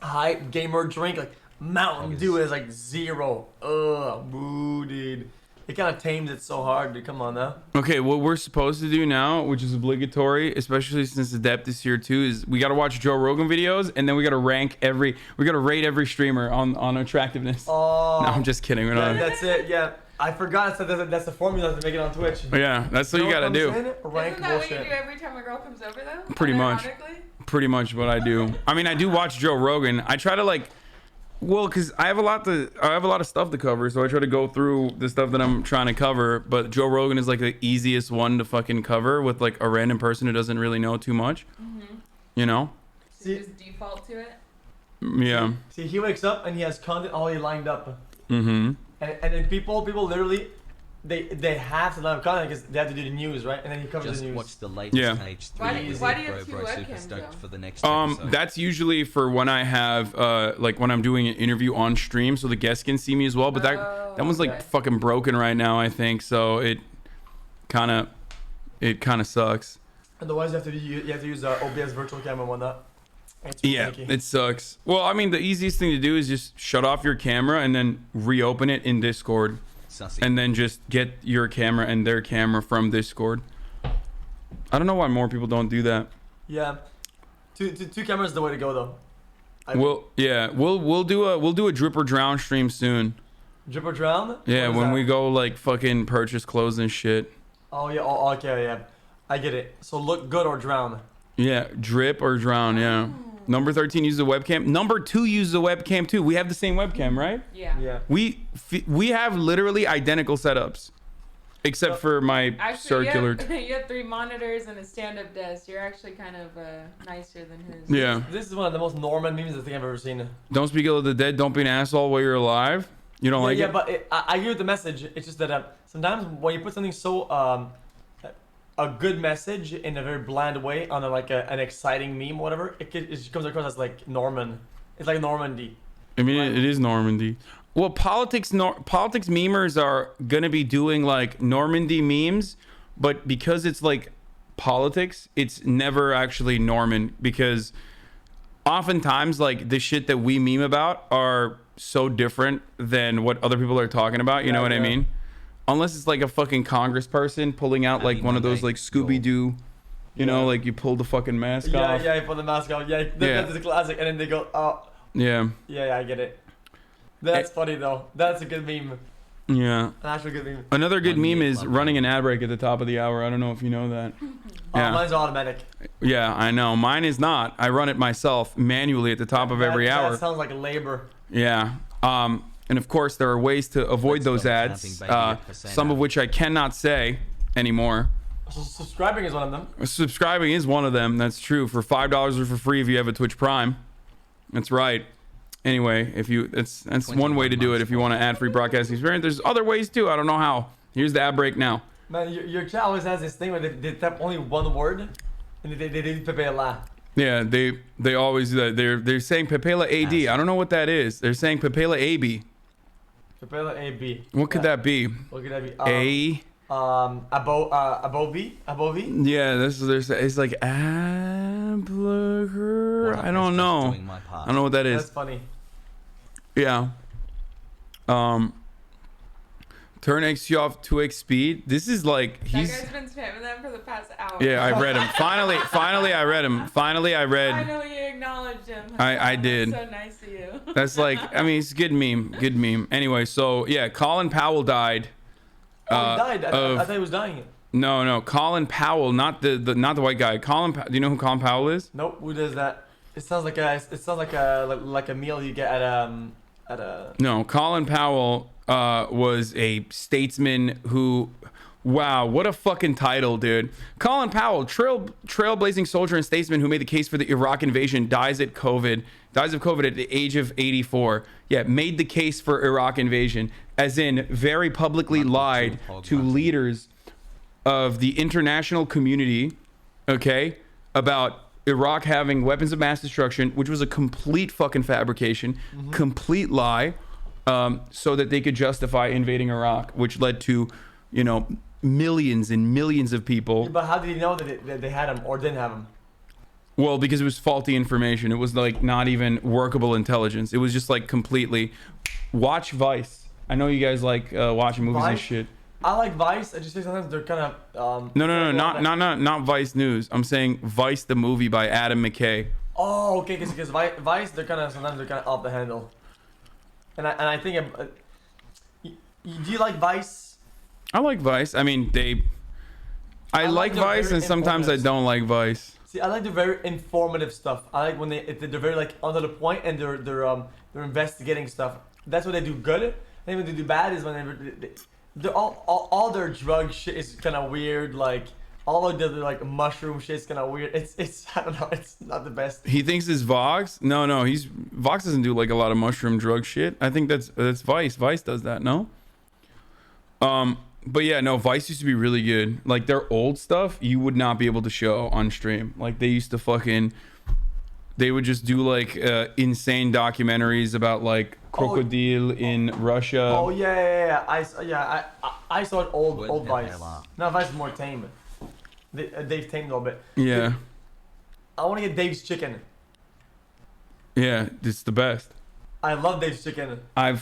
hype gamer drink. Like Mountain Dew is like 0. Ugh, boo, dude. It kind of tames it so hard, dude. Come on now. Okay, what we're supposed to do now, which is obligatory, especially since Adept is here too, is we got to watch Joe Rogan videos, and then we got to rate every streamer on attractiveness. Oh. No, I'm just kidding. We're not. That's it. Yeah, I forgot. That's the formula to make it on Twitch. Yeah, that's what you got to do. Isn't that what you do every time a girl comes over though? Pretty much. Pretty much what I do. I mean, I do watch Joe Rogan. I try to like. Well, because I have a lot of stuff to cover, so I try to go through the stuff that I'm trying to cover. But Joe Rogan is like the easiest one to fucking cover with like a random person who doesn't really know too much. You know? So you just default to it. Yeah. See, he wakes up and he has content already lined up. Mm-hmm. And then people literally they have to line up content because they have to do the news, right? And then he covers Just the news. watch the latest H3. Why do you have 2 super webcams stoked though? for the next episode. That's usually for when I have like when I'm doing an interview on stream, so the guests can see me as well. But that one's like fucking broken right now, I think. So it kind of sucks. Otherwise, you have to use OBS virtual camera and whatnot. Yeah, it sucks. Well, I mean, the easiest thing to do is just shut off your camera and then reopen it in Discord. Sussy. And then just get your camera and their camera from Discord. I don't know why more people don't do that. Yeah, two cameras is the way to go though. We'll do a drip or drown stream soon. Drip or drown? Yeah, when we go like fucking purchase clothes and shit. Oh yeah, okay, yeah, I get it. So look good or drown. Yeah, drip or drown. Yeah. Number 13 uses a webcam. Number 2 uses a webcam too. We have the same webcam, right? Yeah. Yeah. We have literally identical setups, except for my circular. You have 3 monitors and a stand-up desk. You're actually kind of nicer than his. Yeah. This is one of the most Norman memes I think I've ever seen. Don't speak ill of the dead. Don't be an asshole while you're alive. You don't like it? Yeah, but I hear the message. It's just that sometimes when you put something so a good message in a very bland way on an exciting meme, whatever, it comes across as like Norman. It's like Normandy. I mean, it is Normandy. Well, politics memers are gonna be doing like Normandy memes, but because it's like politics, it's never actually Norman, because oftentimes like the shit that we meme about are so different than what other people are talking about. You know what I mean? Unless it's like a fucking congressperson pulling out like one of those like Scooby-Doo, you know, like you pull the fucking mask off. Yeah, you pull the mask off. Yeah, that's a classic. And then they go, oh. Yeah. Yeah, I get it. That's funny though. That's a good meme. Yeah. An actual good meme. Another good meme is running an ad break at the top of the hour. I don't know if you know that. Yeah. Mine's automatic. Yeah, I know. Mine is not. I run it myself manually at the top of every hour. That sounds like labor. Yeah. And of course, there are ways to avoid those ads, some of which I cannot say anymore. So subscribing is one of them. Subscribing is one of them. That's true. For $5 or for free if you have a Twitch Prime. That's right. Anyway, that's one way to do it if you want an ad-free broadcasting experience. There's other ways too. I don't know how. Here's the ad break now. Man, your chat always has this thing where they type only one word, and they do Pepe La. Yeah, they always do that. They're saying Pepela AD. I don't know what that is. They're saying Pepela AB. Pepela AB. What could that be? What could that be? Abovi? Yeah, it's like Ablager. I don't know. I don't know what that is. That's funny. Yeah. Turn XQ off 2x speed. This is like That guy's been spamming them for the past hour. Yeah, I read him. Finally I read him. Finally I read. I know you acknowledged him. I did. That's so nice of you. That's like, I mean, it's a good meme. Anyway, so yeah, Colin Powell died. He died. I thought he was dying. No, Colin Powell, not the white guy. Do you know who Colin Powell is? Nope. Who does that? It sounds like a meal you get at a. No, Colin Powell was a statesman who, wow, what a fucking title, dude. Colin Powell, trailblazing soldier and statesman who made the case for the Iraq invasion, dies of COVID at the age of 84. Yeah, made the case for Iraq invasion, as in very publicly lied to leaders of the international community, okay, about Iraq having weapons of mass destruction, which was a complete fucking fabrication, complete lie. so that they could justify invading Iraq, which led to, you know, millions and millions of people. But how did he know that they had him or didn't have him? Well, because it was faulty information. It was like not even workable intelligence. It was just like completely. Watch Vice. I know you guys like watching movies and shit. I like Vice. I just think sometimes they're kind of. No, not Vice News. I'm saying Vice the movie by Adam McKay. Oh, okay, because Vice, sometimes they're kind of off the handle. And I think, do you like Vice? I like Vice. I mean, I like Vice, and sometimes I don't like Vice. See, I like the very informative stuff. I like when they're very like under the point and they're investigating stuff. That's what they do good. And when they do bad is when they're all their drug shit is kind of weird. Like all of the like mushroom shit is kind of weird. It's I don't know. It's not the best. He thinks it's Vox. No, Vox doesn't do like a lot of mushroom drug shit. I think that's Vice. Vice does that. No. But yeah, no, Vice used to be really good. Like their old stuff, you would not be able to show on stream. Like they used to they would just do like insane documentaries about like crocodile in Russia. Oh yeah. I saw it old Vice. Now Vice is more tame. They've tamed a little bit. Yeah. I want to get Dave's chicken. Yeah, it's the best. I love Dave's chicken. I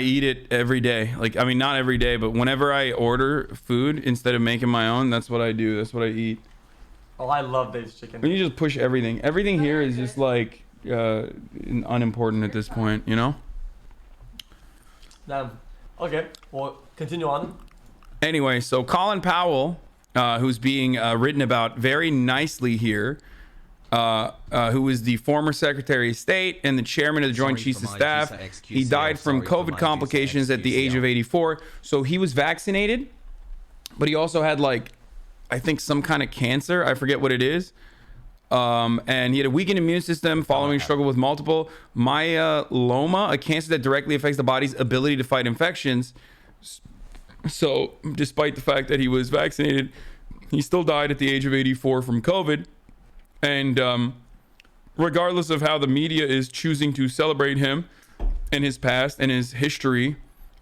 eat it every day. Like, I mean, not every day, but whenever I order food instead of making my own, that's what I do. That's what I eat. Oh, I love Dave's chicken. When you just push everything. Everything here is just like unimportant at this point, you know? Damn. Okay, well, continue on. Anyway, so Colin Powell, who's being written about very nicely here, who was the former Secretary of State and the chairman of the Joint Chiefs of Staff. He died from COVID complications at the age of 84. So he was vaccinated, but he also had like, I think some kind of cancer. I forget what it is. And he had a weakened immune system following a struggle with multiple myeloma, a cancer that directly affects the body's ability to fight infections. So despite the fact that he was vaccinated, he still died at the age of 84 from COVID. And regardless of how the media is choosing to celebrate him and his past and his history,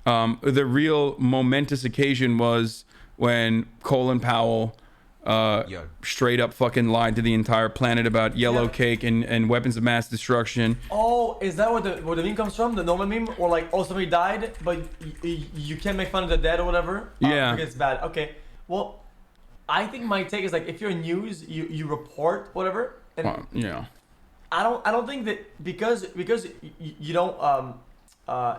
the real momentous occasion was when Colin Powell straight up fucking lied to the entire planet about yellow cake and weapons of mass destruction. Oh, is that where the meme comes from? The Norman meme? Or like, oh, somebody died, but you can't make fun of the dead or whatever? Yeah. Because it's bad. Okay. Well, I think my take is like, if you're news, you report whatever. And yeah. I don't think that because you don't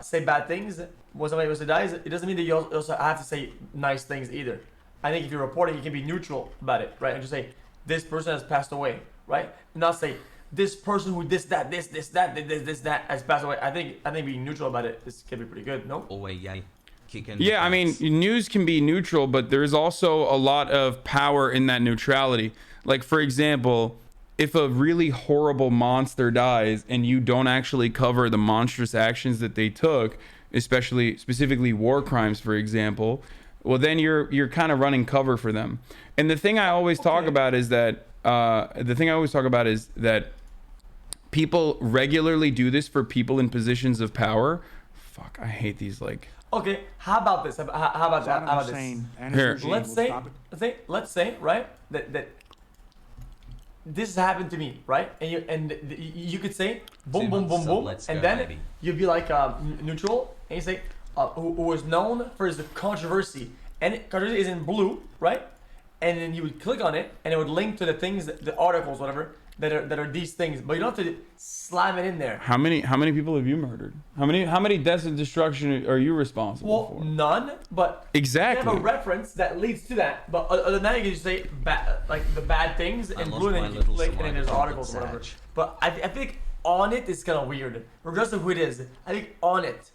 say bad things when somebody was to die, it doesn't mean that you also have to say nice things either. I think if you're reporting, you can be neutral about it, right? And just say this person has passed away, right? And not say this person who this that has passed away. I think being neutral about it can be pretty good. No. Always yay. Yeah, I mean, news can be neutral, but there's also a lot of power in that neutrality. Like, for example, if a really horrible monster dies and you don't actually cover the monstrous actions that they took, specifically war crimes, for example, well, then you're kind of running cover for them. And the thing I always talk about is that people regularly do this for people in positions of power. Fuck, I hate these like. Okay, how about this? How about that? How about this? Here. Let's say, right, that this has happened to me, right? And you could say boom, boom, boom, boom, and then you'd be like neutral, and you say who was known for his controversy, and controversy is in blue, right? And then you would click on it, and it would link to the things, the articles, whatever, that are these things. But you don't have to slam it in there. How many people have you murdered? How many deaths and destruction are you responsible for? Well, none. But exactly. You have a reference that leads to that. But other than that, you can just say like the bad things and blue, and then you click, and then there's articles or whatever. But I think on it is kind of weird, regardless of who it is. I think on it,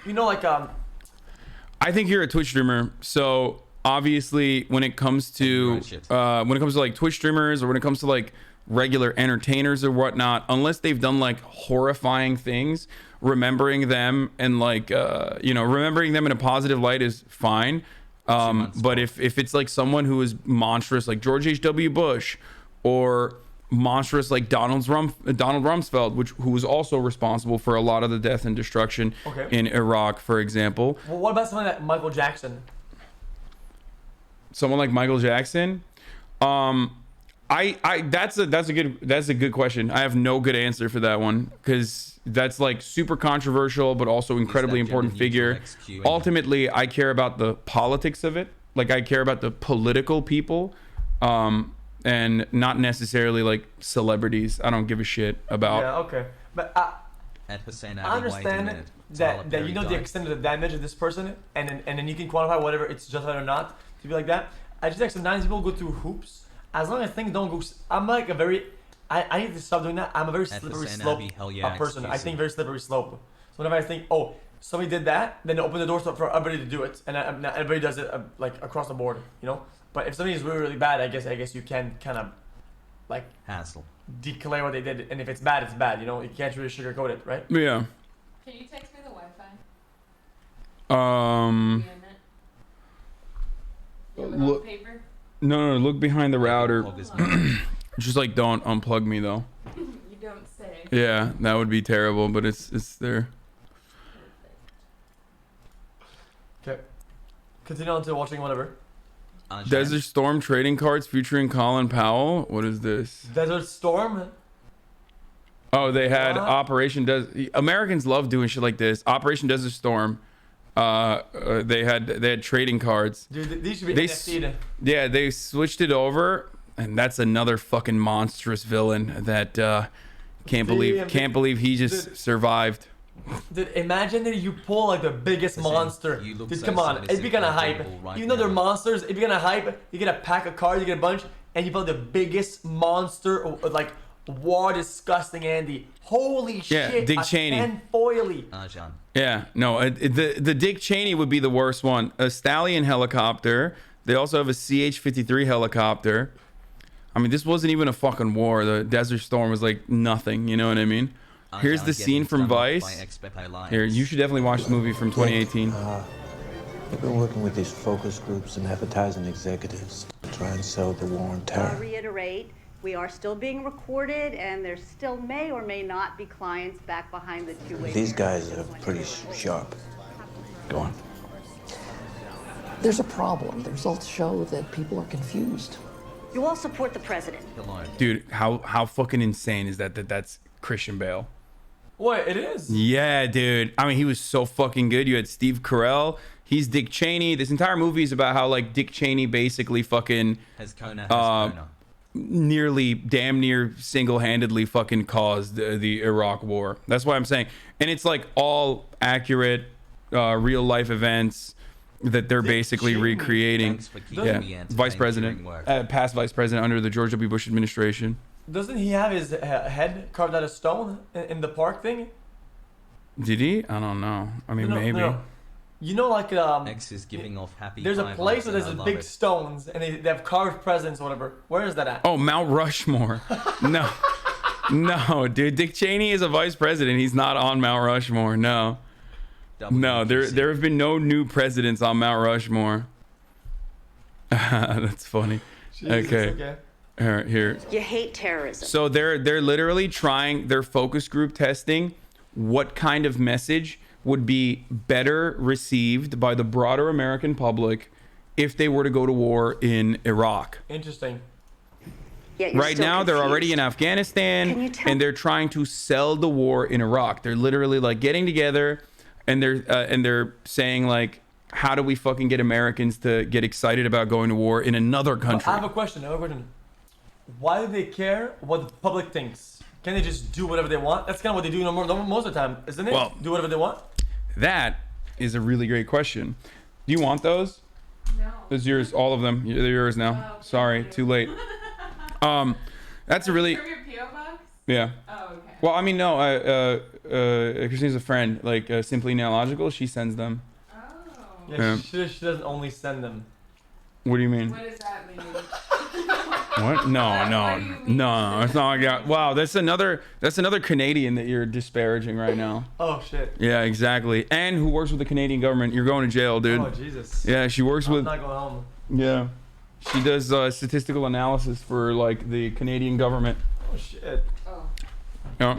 you know, like I think you're a Twitch streamer, so obviously when it comes to like Twitch streamers, or when it comes to like regular entertainers or whatnot, unless they've done like horrifying things, remembering them and like remembering them in a positive light is fine. But if it's like someone who is monstrous, like George H.W. Bush or monstrous like Donald Rumsfeld, who was also responsible for a lot of the death and destruction in Iraq, for example. Well, what about someone like Michael Jackson? Someone like Michael Jackson? That's a good question. I have no good answer for that one because that's like super controversial, but also incredibly important figure. Ultimately, I care about the politics of it. Like I care about the political people, and not necessarily like celebrities. I don't give a shit about. Yeah, okay, but I understand that you know the extent of the damage of this person, and then you can quantify whatever it's justified or not to be like that. I just like sometimes people go through hoops. As long as things don't go, I'm like a very, I need to stop doing that. I'm a very slippery slope person. I think very slippery slope. So whenever I think, oh, somebody did that, then they open the doors for everybody to do it, and not everybody does it like across the board, you know. But if something is really, really bad, I guess you can kind of like declare what they did, and if it's bad, it's bad. You know, you can't really sugarcoat it, right? Yeah. Can you text me the Wi-Fi? Look, no, look behind the router. Just like don't unplug me though. You don't say. Yeah, that would be terrible, but it's there. Okay. Continue on to watching whatever. Desert Storm trading cards featuring Colin Powell. What is this? Desert Storm. Oh, they had Operation Americans love doing shit like this. Operation Desert Storm. They had trading cards. Dude, these should be NFT'd. Yeah, they switched it over, and that's another fucking monstrous villain that can't believe he just survived. Dude, imagine that you pull like the biggest monster. Dude, come on, it'd be kind of hype. You know they're monsters. If you're gonna hype, you get a pack of cards, you get a bunch, and you pull the biggest monster, like war disgusting Andy. Holy shit! Dick Cheney. And foily. Yeah, no, the Dick Cheney would be the worst one. A Stallion helicopter. They also have a CH-53 helicopter. I mean, this wasn't even a fucking war. The Desert Storm was like nothing. You know what I mean? Here's the scene from Vice. Here, you should definitely watch the movie from 2018. We've been working with these focus groups and advertising executives to try and sell the war on terror. I'll reiterate, we are still being recorded, and there still may or may not be clients back behind the two-way. These guys are pretty sharp. Go on. There's a problem. The results show that people are confused. You all support the president. Dude, how fucking insane is that that's Christian Bale? What, it is? Yeah, dude. I mean, he was so fucking good. You had Steve Carell. He's Dick Cheney. This entire movie is about how like Dick Cheney basically fucking nearly damn near single-handedly fucking caused the Iraq war. That's why I'm saying. And it's like all accurate real life events that they're basically recreating. Yeah, vice president, past vice president under the George W. Bush administration. Doesn't he have his head carved out of stone in the park thing? Did he? I don't know. I mean, maybe. No. You know, like X is giving off happy. There's a place where there's big stones and they have carved presidents or whatever. Where is that at? Oh, Mount Rushmore. No, dude. Dick Cheney is a vice president. He's not on Mount Rushmore. No. No, there have been no new presidents on Mount Rushmore. That's funny. Jesus, okay. Here. You hate terrorism. So they're literally trying, they're focus group testing what kind of message would be better received by the broader American public if they were to go to war in Iraq. Interesting. Right now, they're already in Afghanistan, and they're trying to sell the war in Iraq. They're literally like getting together, and they're saying like, how do we fucking get Americans to get excited about going to war in another country? I have a question. Why do they care what the public thinks? Can they just do whatever they want? That's kind of what they do most of the time, isn't it? Well, do whatever they want? That is a really great question. Do you want those? No. Those yours, all of them. They're yours now. Oh, sorry, too late. That's a really. From your PO box? Yeah. Oh, okay. Well, I mean, no. Christine's a friend. Like Simply Neological, she sends them. Oh. Yeah, she doesn't only send them. What do you mean? What does that mean? What? No. It's not like that. Wow, that's another Canadian that you're disparaging right now. Oh shit. Yeah, exactly. And who works with the Canadian government? You're going to jail, dude. Oh Jesus. Yeah, she works with. I'm not going home. Yeah, she does statistical analysis for like the Canadian government. Oh shit. Oh. Yep.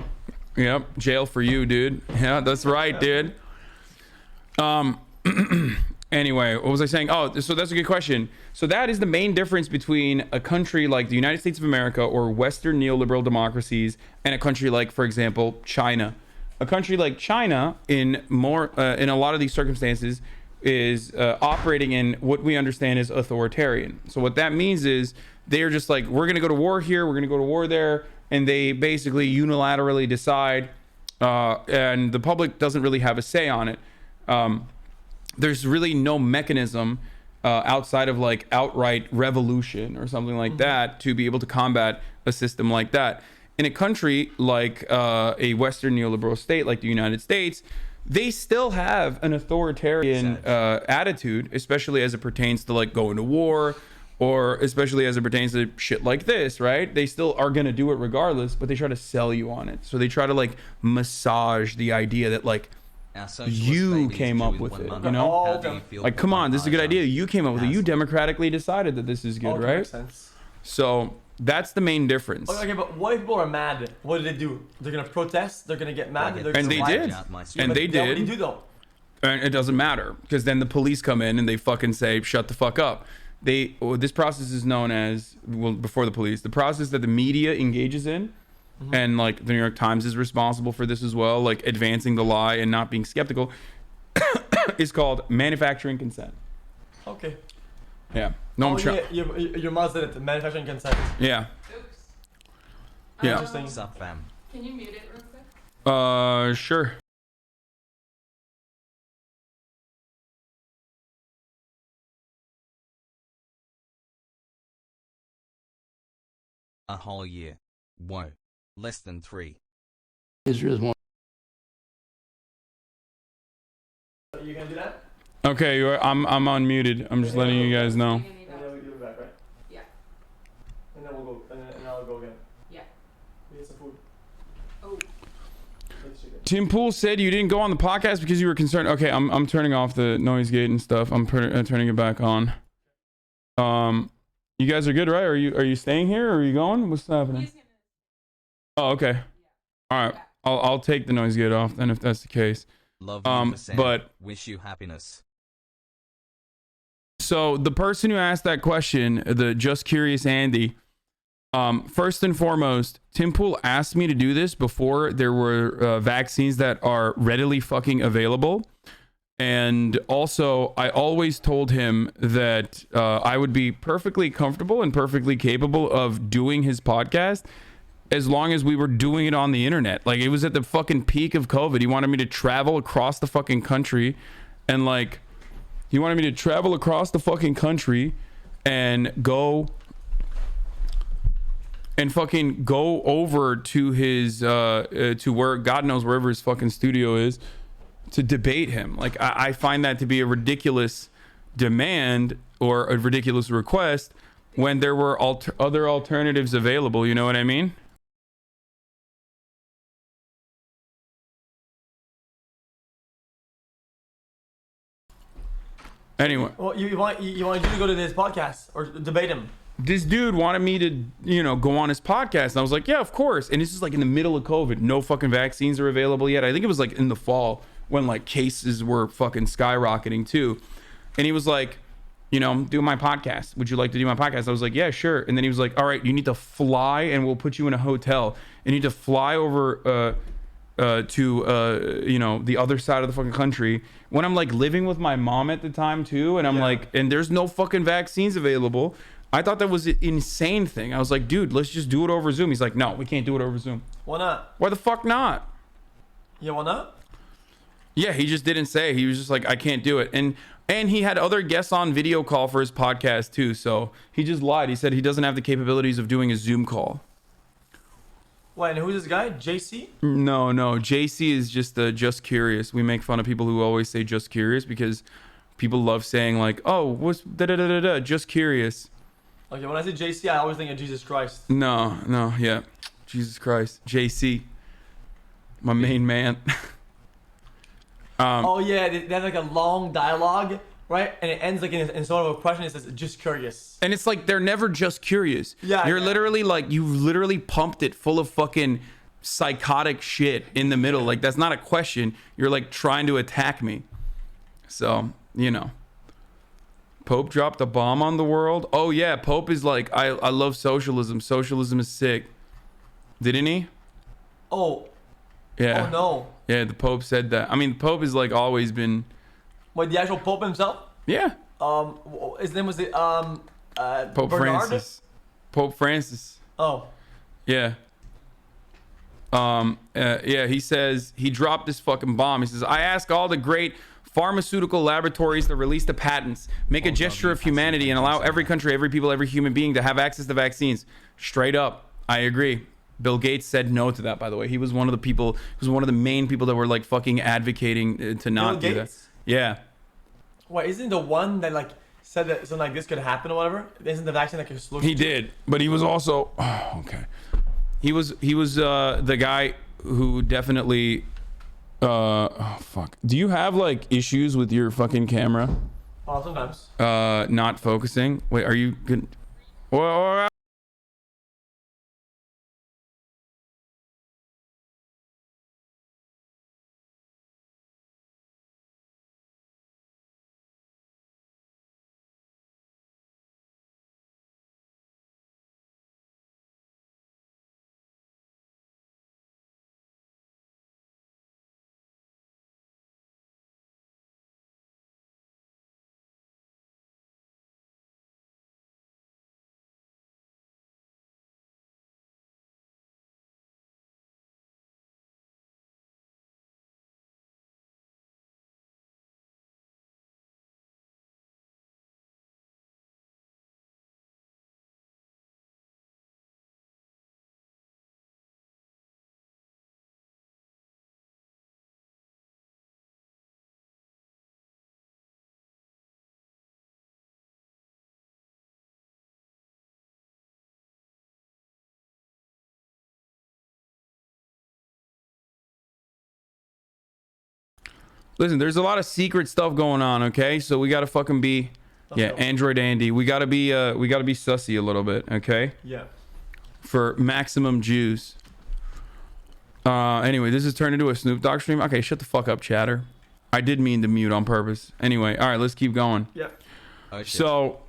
Yep. Jail for you, dude. Yeah, that's right, dude. Anyway, what was I saying? Oh, so that's a good question. So that is the main difference between a country like the United States of America or Western neoliberal democracies and a country like, for example, China. A country like China, in a lot of these circumstances, is operating in what we understand as authoritarian. So what that means is they're just like, we're going to go to war here, we're going to go to war there, and they basically unilaterally decide, and the public doesn't really have a say on it. There's really no mechanism outside of like outright revolution or something like that to be able to combat a system like that. In a country like a Western neoliberal state like the United States, they still have an authoritarian attitude, especially as it pertains to like going to war, or especially as it pertains to shit like this, right? They still are going to do it regardless, but they try to sell you on it. So they try to like massage the idea that like, you came up with it, you know? Like, come on, this is a good idea. You came up with it. You democratically decided that this is good, right? Makes sense. So that's the main difference. Okay, but what if people are mad? What do they do? They're gonna protest. They're gonna get mad. And they did. And they did. What do you do though? And it doesn't matter, because then the police come in and they fucking say, shut the fuck up. This process is known as, well, before the police, the process that the media engages in. And like the New York Times is responsible for this as well, like advancing the lie and not being skeptical, is called manufacturing consent. Okay. Yeah. No, I'm trying. Your mom said it. Manufacturing consent. Yeah. Oops. Yeah. Interesting. What's up, fam? Can you mute it real quick? Sure. A whole year. Whoa. Less than 3. Israel's one. You gonna do that? Okay, I'm unmuted. I'm just letting you guys know. And then we'll give it back, right? Yeah. And then we'll go. And I'll go again. Yeah. We get some food. Oh. Tim Pool said you didn't go on the podcast because you were concerned. Okay, I'm turning off the noise gate and stuff. I'm turning it back on. You guys are good, right? Are you staying here or are you going? What's happening? Oh, okay. All right. I'll take the noise gate off then if that's the case. Love you, Sam. But wish you happiness. So the person who asked that question, the Just Curious Andy, first and foremost, Tim Pool asked me to do this before there were vaccines that are readily fucking available. And also, I always told him that I would be perfectly comfortable and perfectly capable of doing his podcast as long as we were doing it on the internet. Like, it was at the fucking peak of COVID. He wanted me to travel across the fucking country and like, he wanted me to travel across the fucking country and go and fucking go over to his, to where God knows wherever his fucking studio is to debate him. Like, I find that to be a ridiculous demand or a ridiculous request when there were other alternatives available. You know what I mean? Anyway, well, you want to go to this podcast or debate him? This dude wanted me to, go on his podcast, and I was like, yeah, of course. And this is like in the middle of COVID. No fucking vaccines are available yet. I think it was like in the fall when like cases were fucking skyrocketing too. And he was like, do my podcast. Would you like to do my podcast? I was like, yeah, sure. And then he was like, all right, you need to fly and we'll put you in a hotel. And you need to fly over to the other side of the fucking country, when I'm like living with my mom at the time too, and I'm like, and there's no fucking vaccines available. I thought that was an insane thing. I was like, dude, let's just do it over Zoom. He's like, no, we can't do it over Zoom. Why not? Why the fuck not? Yeah, why not? Yeah, he just didn't say. He was just like, I can't do it. And he had other guests on video call for his podcast too, so he just lied. He said he doesn't have the capabilities of doing a Zoom call. Wait, and who's this guy? JC? No. JC is just curious. We make fun of people who always say just curious because people love saying like, oh, what's da-da-da-da-da, just curious. Okay, when I say JC, I always think of Jesus Christ. No, yeah. Jesus Christ. JC. My main man. Oh, yeah, they have like a long dialogue right? And it ends like in sort of a question. It says, just curious. And it's like, they're never just curious. Yeah. You're literally like, you literally pumped it full of fucking psychotic shit in the middle. Like, that's not a question. You're like trying to attack me. So, you know. Pope dropped a bomb on the world. Oh yeah, Pope is like, I love socialism. Socialism is sick. Didn't he? Oh. Yeah. Oh no. Yeah, the Pope said that. I mean, the Pope has like always been. Wait, the actual Pope himself? Yeah. His name was Pope Bernard? Francis. Pope Francis. Oh. Yeah. Yeah, he says he dropped this fucking bomb. He says, I ask all the great pharmaceutical laboratories to release the patents, make a gesture of humanity, and allow every country, every people, every human being to have access to vaccines. Straight up, I agree. Bill Gates said no to that, by the way. He was one of the people, he was one of the main people that were like fucking advocating to not do that. Yeah. Wait, isn't the one that like said that something like this could happen or whatever? Isn't the vaccine like a solution? He did, but he was also, okay. He was the guy who definitely, oh fuck. Do you have like issues with your fucking camera? Oh, sometimes. Not focusing. Wait, are you good? Well, listen, there's a lot of secret stuff going on, okay? So we gotta fucking be, Android Andy. We gotta be sussy a little bit, okay? Yeah. For maximum juice. Anyway, this has turned into a Snoop Dogg stream. Okay, shut the fuck up, chatter. I did mean to mute on purpose. Anyway, all right, let's keep going. Yeah. So,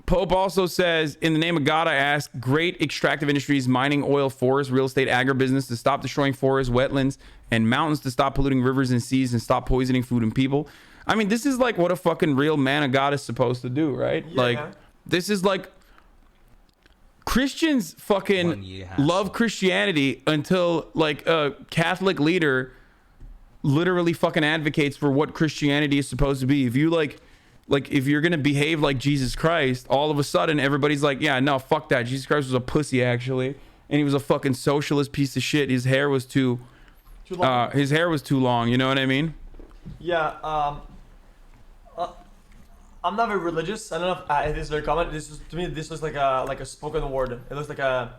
Pope also says, in the name of God, I ask great extractive industries, mining, oil, forest, real estate, agribusiness to stop destroying forests, wetlands, and mountains, to stop polluting rivers and seas, and stop poisoning food and people. I mean, this is like what a fucking real man of God is supposed to do, right? Yeah. Like, this is like, Christians fucking love Christianity until like a Catholic leader literally fucking advocates for what Christianity is supposed to be. If you like if you're gonna behave like Jesus Christ, all of a sudden everybody's like, yeah, no, fuck that. Jesus Christ was a pussy actually, and he was a fucking socialist piece of shit. His hair was too long. His hair was too long. You know what I mean? Yeah. I'm not very religious. I don't know if it is very common. To me, this looks like a spoken word. It looks like a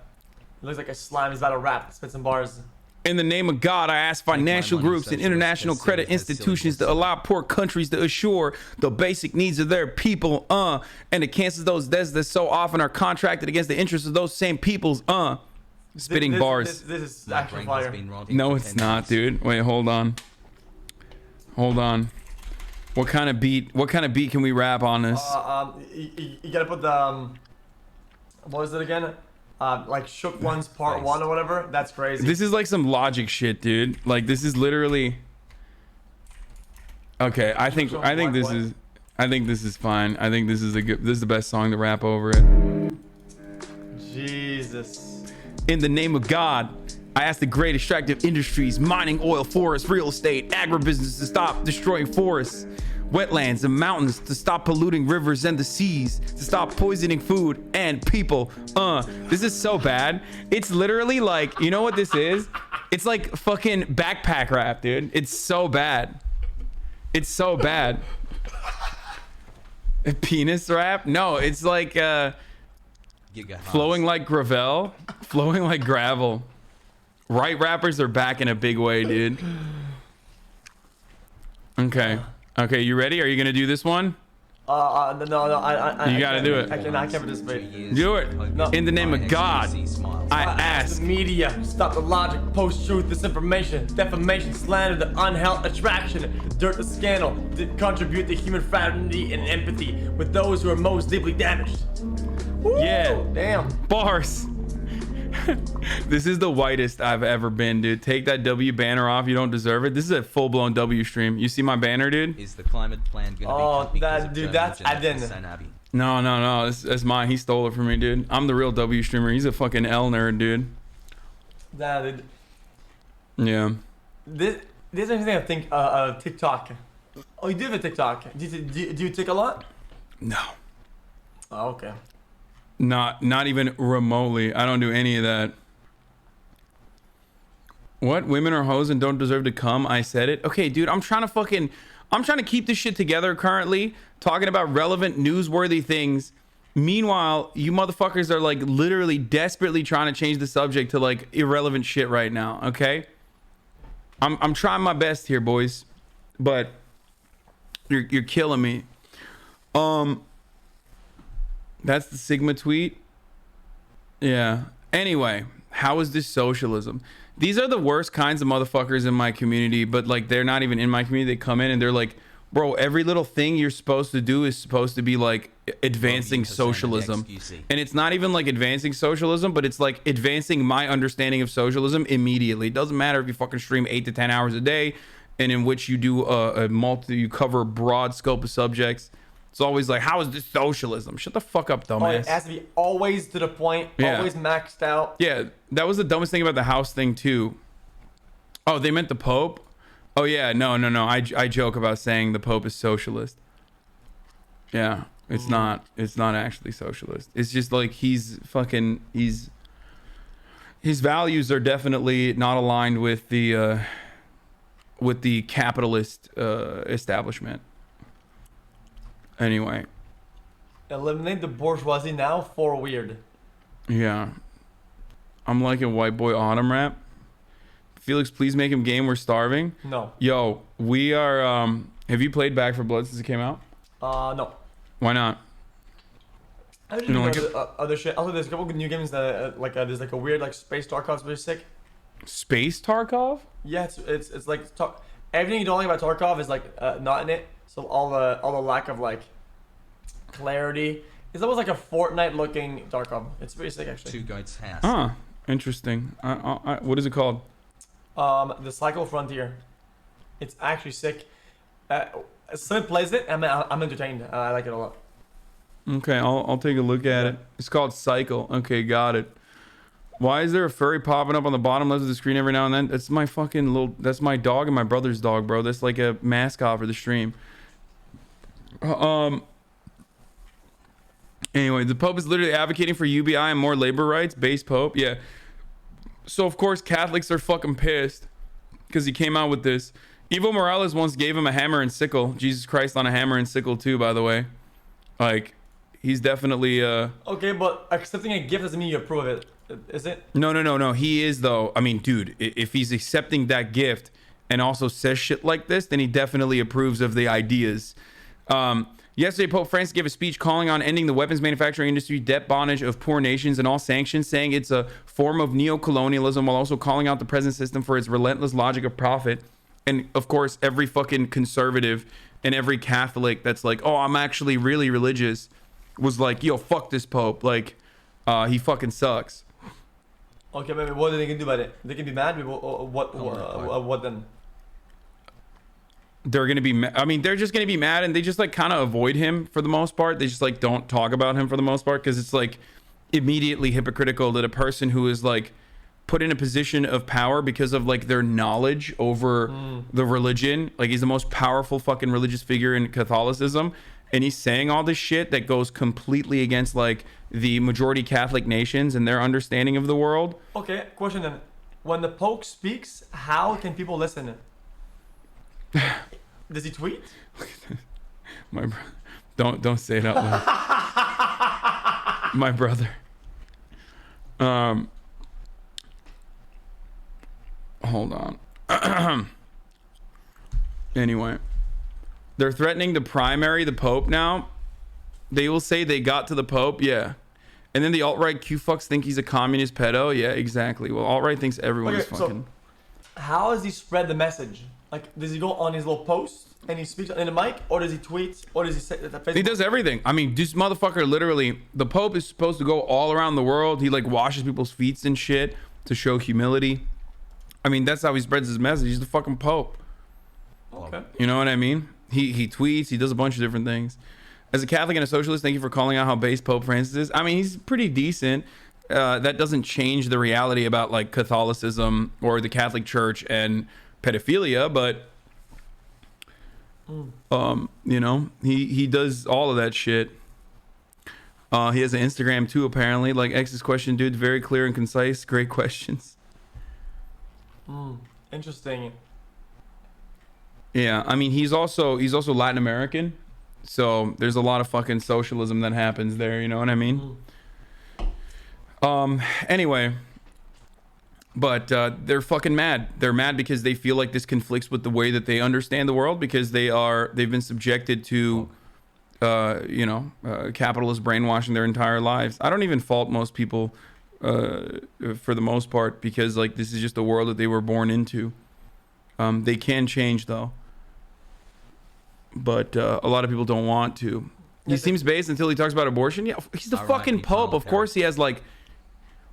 slam. He's about to rap, spit some bars. In the name of God, I ask financial groups and international credit institutions to allow poor countries to assure the basic needs of their people, and to cancel those debts that so often are contracted against the interests of those same peoples, Spitting bars. This is actual fire. No, it's not, dude. Wait, hold on. Hold on. What kind of beat can we rap on this? You gotta put the what was it again? Like Shook Ones Part 1 or whatever. That's crazy. This is like some Logic shit, dude. Like this is literally. Okay, I think this is fine. I think this is the best song to rap over it. Jesus. In the name of God, I ask the great extractive industries, mining, oil, forests, real estate, agribusiness to stop destroying forests, wetlands, and mountains, to stop polluting rivers and the seas, to stop poisoning food and people. This is so bad. It's literally like, you know what this is? It's like fucking backpack rap, dude. It's so bad. It's so bad. Penis rap? No, it's like flowing like gravel, flowing like gravel. Right rappers are back in a big way, dude. Okay. Okay, you ready? Are you gonna do this one? You gotta do it. I can't participate. Do it. No. In the name of God, I ask. The media, stop the logic, post-truth, disinformation, defamation, slander, the unhealth, attraction, the dirt, the scandal, to contribute to human fraternity and empathy with those who are most deeply damaged. Woo! Yeah. Damn. Bars. This is the whitest I've ever been, dude. Take that W banner off. You don't deserve it. This is a full-blown W stream. You see my banner, dude? Is the climate plan gonna be cut because of that's Judge Aden. No. That's mine. He stole it from me, dude. I'm the real W streamer. He's a fucking L nerd, dude. That dude. Yeah. This is anything I think TikTok. Oh, you do have a TikTok. Do you tick a lot? No. Oh, okay. Not even remotely. I don't do any of that. What? Women are hoes and don't deserve to come? I said it. Okay, dude, I'm trying to keep this shit together currently, talking about relevant, newsworthy things. Meanwhile, you motherfuckers are like literally desperately trying to change the subject to like irrelevant shit right now, okay? I'm trying my best here, boys. But you're killing me. That's the Sigma tweet. Yeah. Anyway, how is this socialism? These are the worst kinds of motherfuckers in my community, but like they're not even in my community. They come in and they're like, bro, every little thing you're supposed to do is supposed to be like advancing socialism. And it's not even like advancing socialism, but it's like advancing my understanding of socialism immediately. It doesn't matter if you fucking stream 8 to 10 hours a day and in which you do you cover a broad scope of subjects. It's always like, how is this socialism? Shut the fuck up, dumbass. Oh, it has to be always to the point, always maxed out. Yeah, that was the dumbest thing about the house thing too. Oh, they meant the Pope? Oh yeah, no. I joke about saying the Pope is socialist. Yeah, it's not. It's not actually socialist. It's just like his values are definitely not aligned with the capitalist establishment. Anyway. Eliminate the bourgeoisie now for weird. Yeah. I'm like a white boy autumn rap. Felix, please make him game. We're starving. No. Yo, we are. Have you played Back 4 Blood since it came out? No. Why not? I didn't like other shit. Also, there's a couple of new games that there's like a weird like Space Tarkov's really sick. Space Tarkov? Yeah, it's like everything you don't like about Tarkov is like not in it. So all the lack of like clarity. It's almost like a Fortnite looking Tarkov. It's pretty sick actually. Two Goats House. Ah, interesting. What is it called? The Cycle Frontier. It's actually sick. Someone plays it, I'm entertained. I like it a lot. Okay, I'll take a look at it. It's called Cycle. Okay, got it. Why is there a furry popping up on the bottom left of the screen every now and then? That's my fucking that's my dog and my brother's dog, bro. That's like a mascot for the stream. Anyway, the Pope is literally advocating for UBI and more labor rights. Base Pope, yeah. So of course Catholics are fucking pissed because he came out with this. Evo Morales once gave him a hammer and sickle. Jesus Christ on a hammer and sickle too, by the way. Like, he's definitely Okay, but accepting a gift doesn't mean you approve of it, is it? No. He is though. I mean, dude, if he's accepting that gift and also says shit like this, then he definitely approves of the ideas. Yesterday, Pope Francis gave a speech calling on ending the weapons manufacturing industry, debt bondage of poor nations, and all sanctions, saying it's a form of neo-colonialism, while also calling out the present system for its relentless logic of profit. And of course, every fucking conservative and every Catholic that's like, oh, I'm actually really religious, was like, yo, fuck this Pope. Like, he fucking sucks. Okay, maybe what are they gonna do about it? They can be mad. What then? They're gonna be I mean, they're just gonna be mad, and they just like kind of avoid him for the most part. They just like don't talk about him for the most part, because it's like immediately hypocritical that a person who is like put in a position of power because of like their knowledge over the religion, like he's the most powerful fucking religious figure in Catholicism, and he's saying all this shit that goes completely against like the majority Catholic nations and their understanding of the world. Okay, question then. When the Pope speaks, how can people listen? Does he tweet? My don't say it out loud. My brother. Hold on. Anyway, they're threatening to primary the Pope now. They will say they got to the Pope, yeah. And then the alt-right Q-fucks think he's a communist pedo. Yeah, exactly. Well, alt-right thinks everyone is fucking... So how does he spread the message? Like, does he go on his little post and he speaks in the mic, or does he tweet, or does he say that Facebook? He does everything. I mean, this motherfucker literally, the Pope is supposed to go all around the world. He like washes people's feet and shit to show humility. I mean, that's how he spreads his message. He's the fucking Pope. Okay. You know what I mean? He tweets, he does a bunch of different things. As a Catholic and a socialist, thank you for calling out how base Pope Francis is. I mean, he's pretty decent. That doesn't change the reality about like Catholicism or the Catholic Church and pedophilia, but you know, he does all of that shit. He has an Instagram too, apparently. Like X's question, dude, very clear and concise. Great questions. Interesting. Yeah, I mean, he's also Latin American, so there's a lot of fucking socialism that happens there. You know what I mean? Anyway, but they're fucking mad. They're mad because they feel like this conflicts with the way that they understand the world, because they've been subjected to capitalist brainwashing their entire lives. I don't even fault most people for the most part, because like this is just the world that they were born into. They can change though, but a lot of people don't want to. He seems based until he talks about abortion. Yeah, he's the fucking Pope. Of course he has like,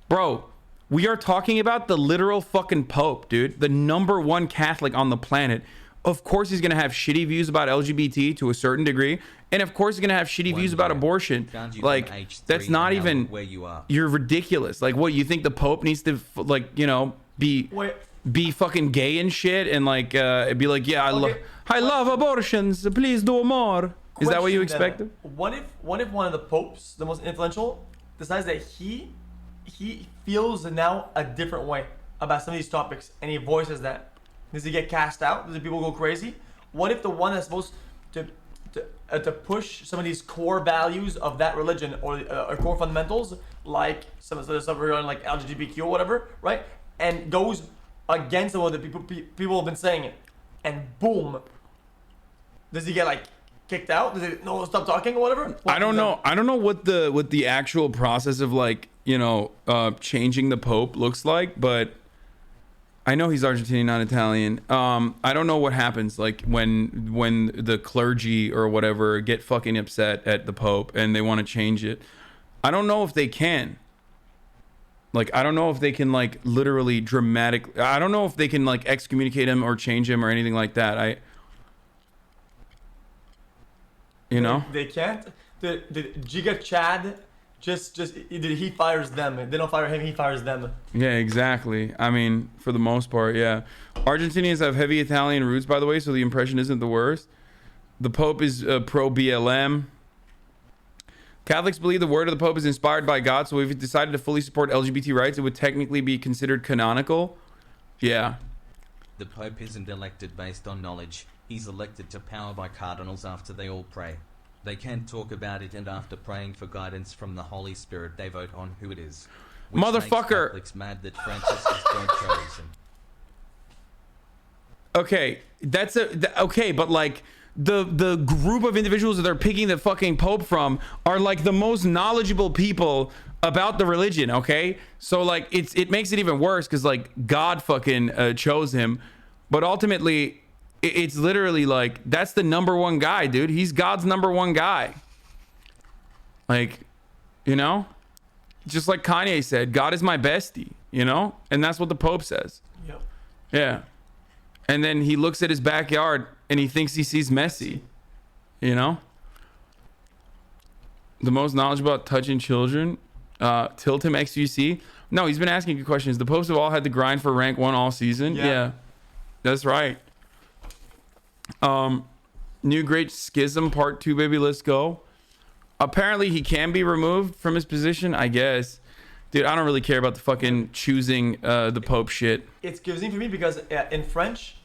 bro, we are talking about the literal fucking Pope, dude. The #1 Catholic on the planet. Of course he's gonna have shitty views about LGBT to a certain degree, and of course he's gonna have shitty views about abortion. Like that's not even where you are. You're ridiculous. Like what, you think the Pope needs to like, you know, be fucking gay and shit and like be like, yeah, I love abortions, please do more. Is that what you expected? What if one of the popes, the most influential, decides that he feels now a different way about some of these topics, and he voices that? Does he get cast out? Does the people go crazy? What if the one that's supposed to push some of these core values of that religion or core fundamentals, like some of the stuff regarding like LGBTQ or whatever, right, and goes against what the people have been saying, and boom, does he get like kicked out? Does he stop talking or whatever? I don't know. I don't know what the actual process of like, you know, changing the Pope looks like, but I know he's Argentinian, not Italian. I don't know what happens like when the clergy or whatever get fucking upset at the Pope and they want to change it. I don't know if they can. Like, I don't know if they can like literally I don't know if they can like excommunicate him or change him or anything like that. They can't. The Giga Chad just he fires them. They don't fire him, he fires them. Yeah, exactly. I mean, for the most part, yeah. Argentinians have heavy Italian roots, by the way, so the impression isn't the worst. The Pope is pro BLM. Catholics believe the word of the Pope is inspired by God, so if he decided to fully support LGBT rights, it would technically be considered canonical. Yeah. The Pope isn't elected based on knowledge. He's elected to power by cardinals after they all pray. They can't talk about it, and after praying for guidance from the Holy Spirit, they vote on who it is. Which Motherfucker! Makes Catholics mad that Francis is God chosen. Okay, okay, but like the group of individuals that they're picking the fucking Pope from are like the most knowledgeable people about the religion. Okay, so like it makes it even worse because like God fucking chose him, but ultimately it's literally like that's the #1 guy, dude. He's God's #1 guy. Like, you know, just like Kanye said, God is my bestie, you know, and that's what the Pope says. Yep. Yeah. And then he looks at his backyard and he thinks he sees Messi, you know? The most knowledgeable about touching children, tilt him XQC. No, he's been asking good questions. The Popes have all had to grind for rank 1 all season. Yeah. That's right. New Great Schism Part 2, baby. Let's go. Apparently he can be removed from his position, I guess. Dude, I don't really care about the fucking choosing the Pope shit. It's confusing for me because in French,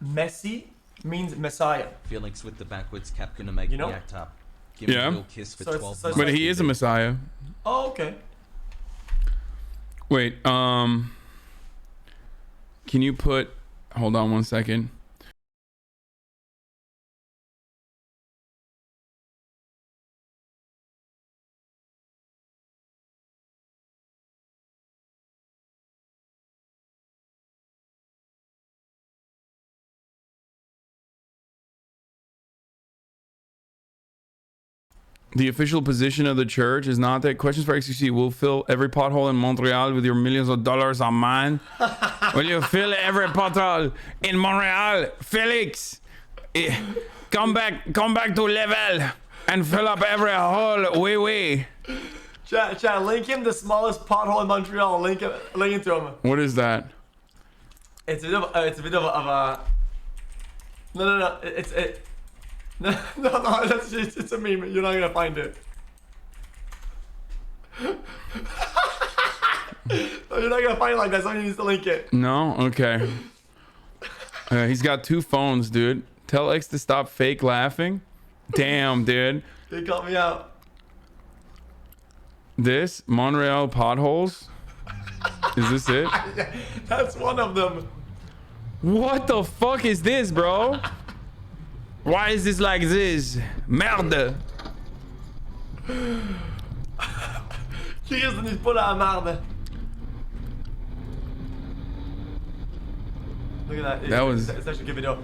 Messi means Messiah. Felix with the backwards cap gonna make me act up. Give me a little kiss for So 12 it's But he is a Messiah. Oh, okay. Wait, can you put... Hold on 1 second. The official position of the church is not that. Questions for XQC. Will fill every pothole in Montreal with your millions of dollars on mine? Will you fill every pothole in Montreal? Felix, come back to level and fill up every hole. Oui. Chat, link him the smallest pothole in Montreal. Link it to him. What is that? It's a video of a. No. No. It's a meme. You're not gonna find it. No, you're not gonna find it like that. Someone needs to link it. No? Okay. He's got 2 phones, dude. Tell X to stop fake laughing. Damn, dude. He called me out. This Montreal potholes. Is this it? That's one of them. What the fuck is this, bro? Why is this like this? Merde. Chris n'est pas la merde. Look at that. It's actually a good video.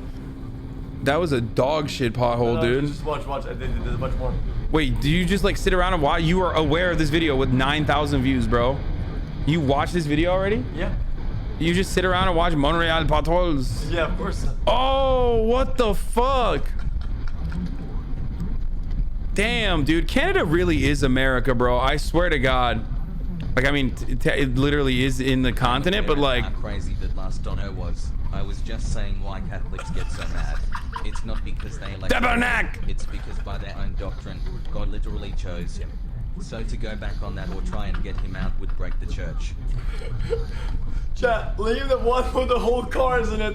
That was a dog shit pothole, dude. Just watch. There's a bunch more. Wait, do you just like sit around and watch? You are aware of this video with 9,000 views, bro. You watched this video already? Yeah. You just sit around and watch Montreal Potholes? Yeah, of course. Oh, what the fuck? Damn, dude. Canada really is America, bro. I swear to God. Like, I mean, it literally is in the continent, but like... How crazy that last dono was. I was just saying why Catholics get so mad. It's not because they like... Tabernacle! It's because by their own doctrine, God literally chose him. So to go back on that or try and get him out would break the church. Chat, leave the one with the whole cars in it.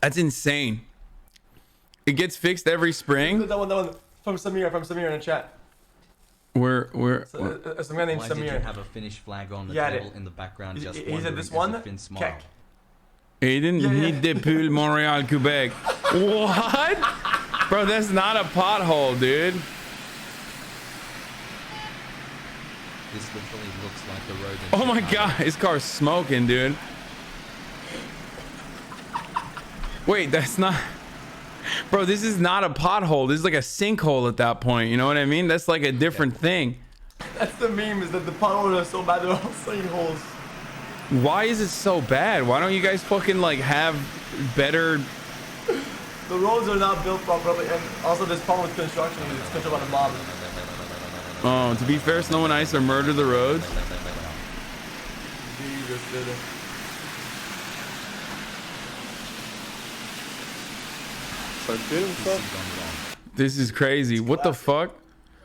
That's insane. It gets fixed every spring. That one. From Samir in the chat. Where Some guy named Why Samir. did you have a Finnish flag on the table in the background? Just He said this one. Finn smile. Aiden, need de Pool, Montreal, Quebec. What? Bro, that's not a pothole, dude. This literally looks like the road. Oh my god, his car's smoking, dude. Wait, that's not... Bro, this is not a pothole. This is like a sinkhole at that point. You know what I mean? That's like a different thing. That's the meme, is that the potholes are so bad they're all sinkholes. Why is it so bad? Why don't you guys fucking like have better... The roads are not built properly, and also this problem with construction is it's controlled by the mob. Oh, to be fair, snow and ice are murder the roads. Jesus, dude. This is crazy. What the fuck?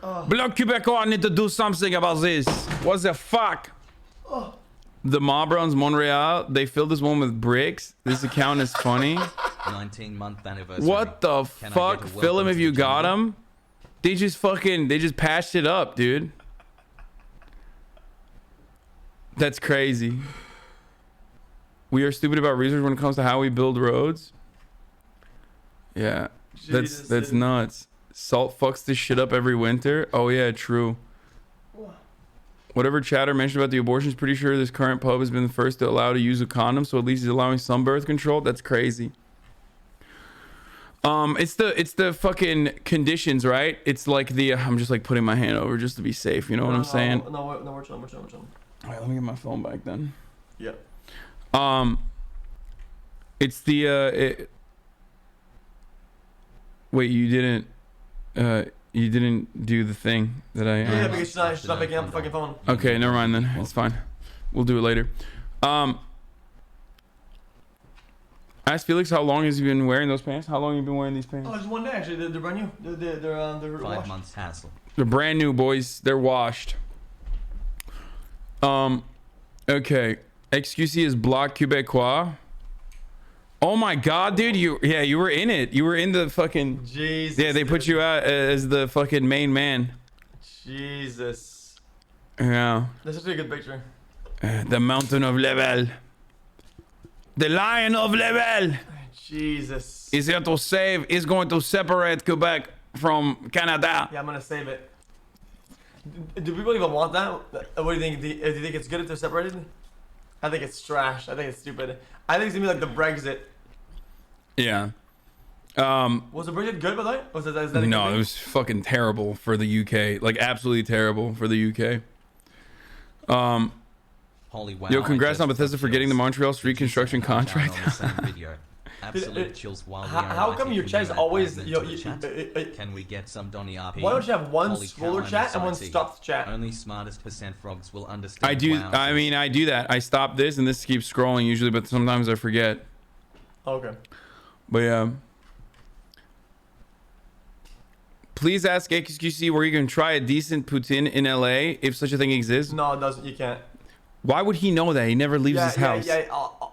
Bloc Québécois need to do something about this. What the fuck? The mob runs Montreal. They filled this one with bricks. This account is funny. 19-month anniversary. What the fuck? Fill him if you got him. They just patched it up, dude. That's crazy. We are stupid about research when it comes to how we build roads. Yeah, that's nuts. Salt fucks this shit up every winter. Oh yeah, true. Whatever chatter mentioned about the abortions, pretty sure this current pub has been the first to allow to use a condom, so at least he's allowing some birth control. That's crazy. It's the fucking conditions, right? It's like the I'm just like putting my hand over just to be safe. You know what I'm saying? No, we're chilling. All right, let me get my phone back then. Yep. It's the wait, you didn't do the thing that I Yeah, because she's not picking up the fucking phone. Okay, never mind then. It's fine. We'll do it later. Ask Felix how long has he been wearing those pants? How long have you been wearing these pants? Oh, just one day actually. They're brand new. They're 5 washed. months hassle. They're brand new, boys. They're washed. Okay. XQC is Bloc Québécois. Oh my god, dude, you were in it. You were in the fucking... Jesus. Yeah, they put you out as the fucking main man. Jesus. Yeah. That's such a good picture. The mountain of level. The lion of level. Jesus. Is here to save. Is going to separate Quebec from Canada. Yeah, I'm gonna save it. Do people even want that? What do you think? Do you think it's good if they're separated? I think it's trash. I think it's stupid. I think it's gonna be like the Brexit. Yeah. Was the Brexit good, by the way? Was it, is that a No, good it thing? was fucking terrible for the UK. Like absolutely terrible for the UK. Holy wow. Yo, congrats I on just Bethesda got for getting the chills. Montreal street construction Hasan on contract. the same video. Absolute chills while we are How come writing your for chat is you always... at Yo, chat? Can we get some Donny RP? Why don't you have one Holy scroller cow, I'm chat and one excited. stopped chat? Only smartest percent frogs will understand. I do. Wow. I mean, I do that. I stop this and this keeps scrolling usually, but sometimes I forget. Okay. But yeah. Please ask XQC where you can try a decent poutine in LA if such a thing exists. No, it doesn't. You can't. Why would he know that? He never leaves his house.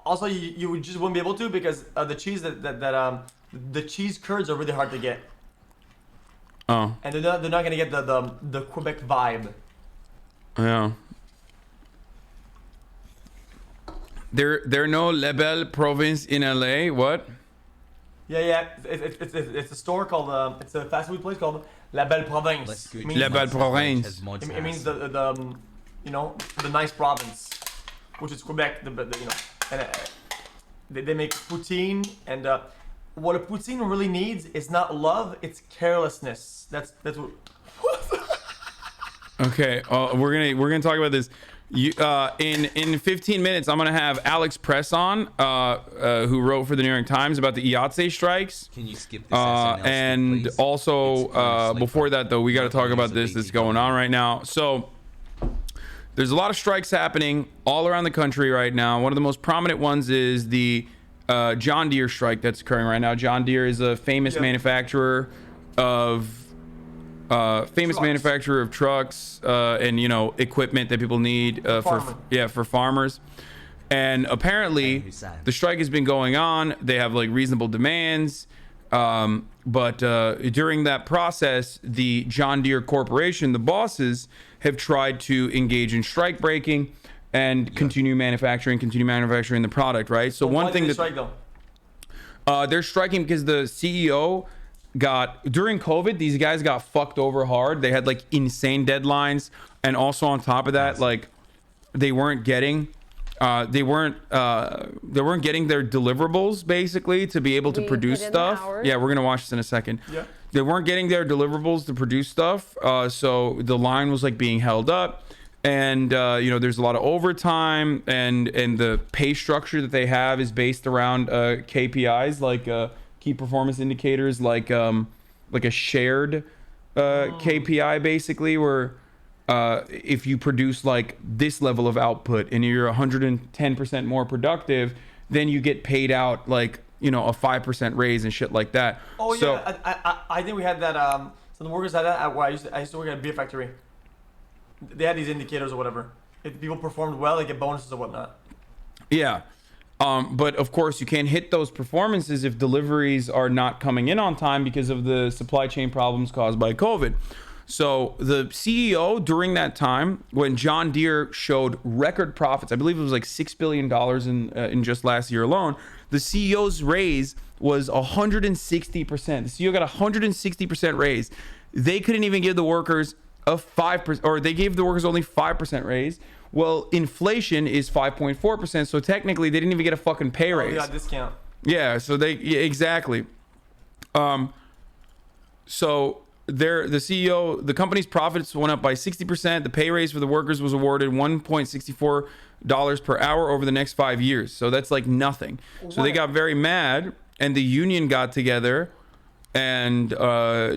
Also, you just wouldn't be able to because the cheese the cheese curds are really hard to get, Oh, and they're not gonna get the Quebec vibe. yeah. There are no label province in LA. What? Yeah. It's a store called it's a fast food place called La Belle Province. It means- La Belle Province. It means the you know, the nice province, which is Quebec. The you know, and they make poutine, and what a poutine really needs is not love, it's carelessness. That's what. Okay, we're gonna talk about this. You in 15 minutes, I'm gonna have Alex Press on, who wrote for the New York Times about the IATSE strikes. Can you skip this SNL And skip, please? also before that though, we got to talk about this that's going on right now. So there's a lot of strikes happening all around the country right now. One of the most prominent ones is the John Deere strike that's occurring right now. John Deere is a famous manufacturer of trucks and equipment that people need for farmers. And apparently the strike has been going on. They have like reasonable demands, but during that process, the John Deere Corporation, the bosses, have tried to engage in strike breaking and continue manufacturing the product, right? So one thing they that strike though? they're striking because the CEO during COVID, these guys got fucked over hard. They had like insane deadlines, and also on top of that, like they weren't getting their deliverables basically to be able to produce stuff. Yeah, we're gonna watch this in a second. Yeah. They weren't getting their deliverables to produce stuff, so the line was like being held up, and there's a lot of overtime, and the pay structure that they have is based around KPIs like key performance indicators, like a shared KPI basically, where if you produce like this level of output and you're 110% more productive, then you get paid out like a 5% raise and shit like that. Oh So- yeah, I think we had that. Some of the workers had that at where I used to work at a beer factory. They had these indicators or whatever. If people performed well, they get bonuses or whatnot. Yeah. But of course, you can't hit those performances if deliveries are not coming in on time because of the supply chain problems caused by COVID. So the CEO during that time, when John Deere showed record profits, I believe it was like $6 billion in just last year alone, the CEO's raise was 160%. The CEO got 160% raise. They couldn't even give the workers a 5%, or they gave the workers only 5% raise. Well, inflation is 5.4%, so technically they didn't even get a fucking pay raise. Yeah, discount. Yeah, so exactly. So the CEO, the company's profits went up by 60%. The pay raise for the workers was awarded $1.64 per hour over the next 5 years. So that's like nothing. So they got very mad, and the union got together and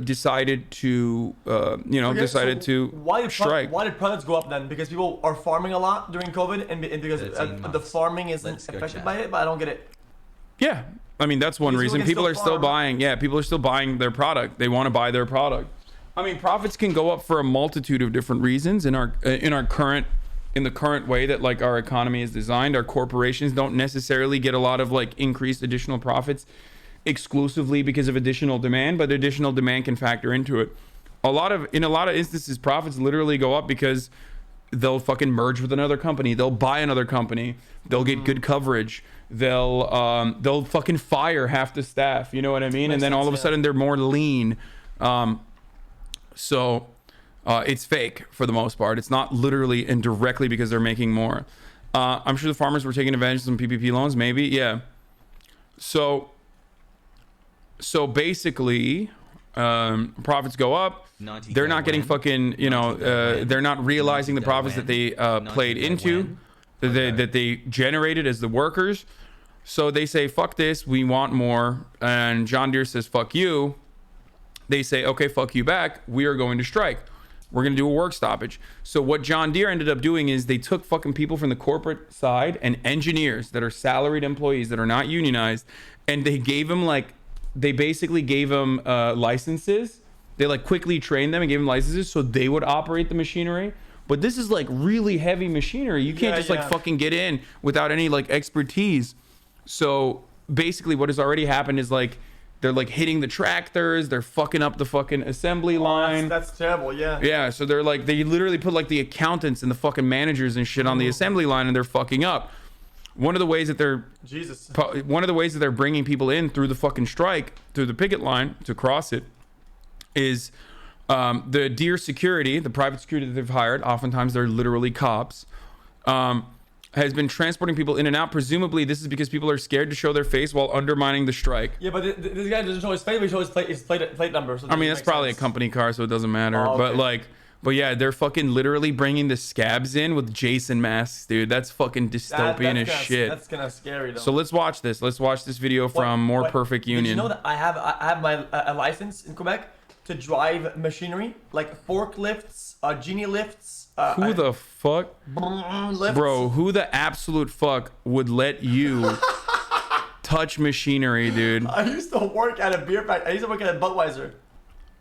decided to Why did strike. Why did products go up then? Because people are farming a lot during COVID, and because 13 the months. farming isn't Let's go affected chat. by it. But I don't get it. Yeah, I mean that's one Because reason. people People can are still still farm. buying. Yeah, people are still buying their product. They want to buy their product. I mean, profits can go up for a multitude of different reasons in the current way that like our economy is designed. Our corporations don't necessarily get a lot of like increased additional profits exclusively because of additional demand, but additional demand can factor into it. In a lot of instances, profits literally go up because they'll fucking merge with another company. They'll buy another company. They'll get good coverage. They'll fucking fire half the staff. You know what I mean? And then all of a sudden they're more lean. So it's fake for the most part. It's not literally and directly because they're making more. I'm sure the farmers were taking advantage of some PPP loans, maybe. Yeah. So So basically, profits go up. They're not getting fucking, you know, they're not realizing the profits that they played into, that they generated as the workers. So they say, fuck this, we want more. And John Deere says, fuck you. They say, okay, fuck you back. We are going to strike. We're going to do a work stoppage. So what John Deere ended up doing is they took fucking people from the corporate side and engineers that are salaried employees that are not unionized. And they gave them they basically gave them licenses. They like quickly trained them and gave them licenses so they would operate the machinery. But this is like really heavy machinery. You can't just like fucking get in without any like expertise. So basically what has already happened is like they're like hitting the tractors, they're fucking up the fucking assembly line. That's terrible, yeah. Yeah, so they're like, they literally put like the accountants and the fucking managers and shit on the assembly line and they're fucking up. One of the ways that they're bringing people in through the fucking strike, through the picket line to cross it, is the Deere security, the private security that they've hired. Oftentimes they're literally cops. Has been transporting people in and out. Presumably, this is because people are scared to show their face while undermining the strike. Yeah, but this guy doesn't show his face, but he shows his plate number. So I mean, that's probably a company car, so it doesn't matter. Oh, okay. But yeah, they're fucking literally bringing the scabs in with Jason masks, dude. That's fucking dystopian as shit. That's kind of scary, though. So let's watch this. Let's watch this video from More Perfect Union. Did you know that I have my a license in Quebec to drive machinery, like forklifts, genie lifts. Who the fuck? Bro, who the absolute fuck would let you touch machinery, dude? I used to work at a beer factory. I used to work at a Budweiser.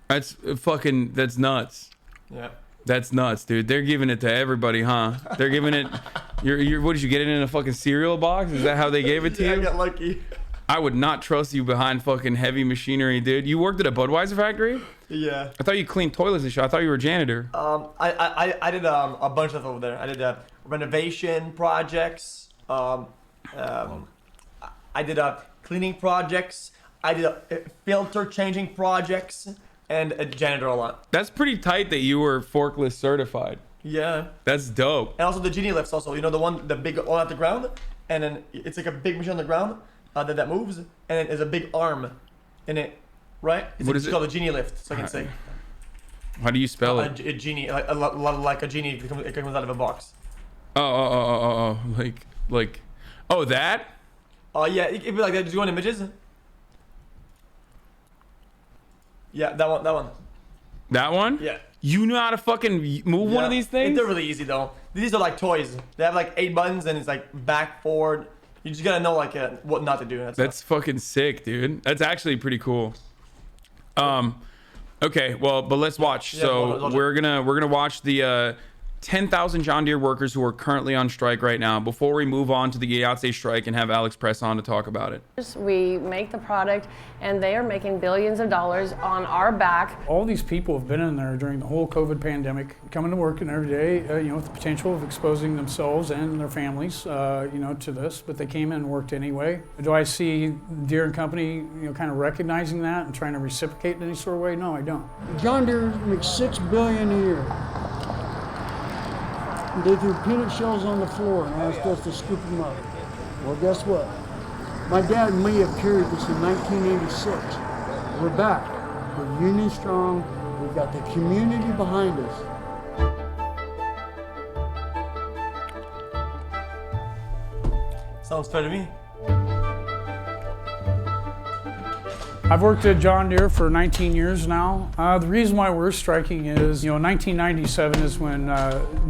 That's nuts. Yeah. That's nuts, dude. They're giving it to everybody, huh? They're giving it. What did you get it in a fucking cereal box? Is that how they gave it to you? I got lucky. I would not trust you behind fucking heavy machinery, dude. You worked at a Budweiser factory? Yeah. I thought you cleaned toilets and shit. I thought you were a janitor. I did a bunch of stuff over there. I did renovation projects. I did cleaning projects. I did filter changing projects and a janitor a lot. That's pretty tight that you were forklift certified. Yeah. That's dope. And also the genie lifts also. You know the big one at the ground, and then it's like a big machine on the ground that moves, and then there's a big arm in it. Right? It's called a genie lift, so I can say. How do you spell it? A genie, like a genie. It comes out of a box. Oh, oh, that? Oh yeah, it'd be like that. Did you want images? Yeah, that one. That one? Yeah. You know how to fucking move one of these things? They're really easy though. These are like toys. They have like 8 buttons and it's like back, forward. You just gotta know like what not to do. That's fucking sick, dude. That's actually pretty cool. Okay, well, but let's watch. Yeah, so we're gonna watch the 10,000 John Deere workers who are currently on strike right now before we move on to the IATSE strike and have Alex press on to talk about it. We make the product and they are making billions of dollars on our back. All these people have been in there during the whole COVID pandemic, coming to work and every day, with the potential of exposing themselves and their families, to this, but they came in and worked anyway. Do I see Deere and Company, kind of recognizing that and trying to reciprocate in any sort of way? No, I don't. John Deere makes $6 billion a year. They threw peanut shells on the floor and I was supposed to scoop them up. Well, guess what? My dad and me have carried this in 1986. We're back. We're union strong. We've got the community behind us. Sounds fair to me. I've worked at John Deere for 19 years now. The reason why we're striking is, 1997 is when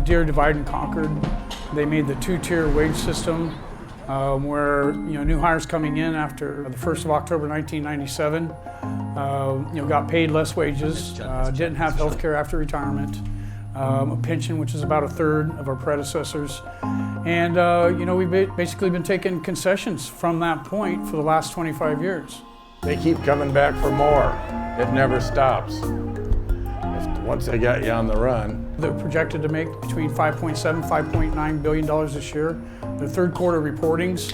Deere divide and conquered. They made the 2-tier wage system where, new hires coming in after the 1st of October 1997, got paid less wages, didn't have health care after retirement, a pension, which is about 1/3 of our predecessors. And, we've basically been taking concessions from that point for the last 25 years. They keep coming back for more. It never stops. Once they got you on the run. They're projected to make between $5.7, $5.9 billion this year. Their third quarter reportings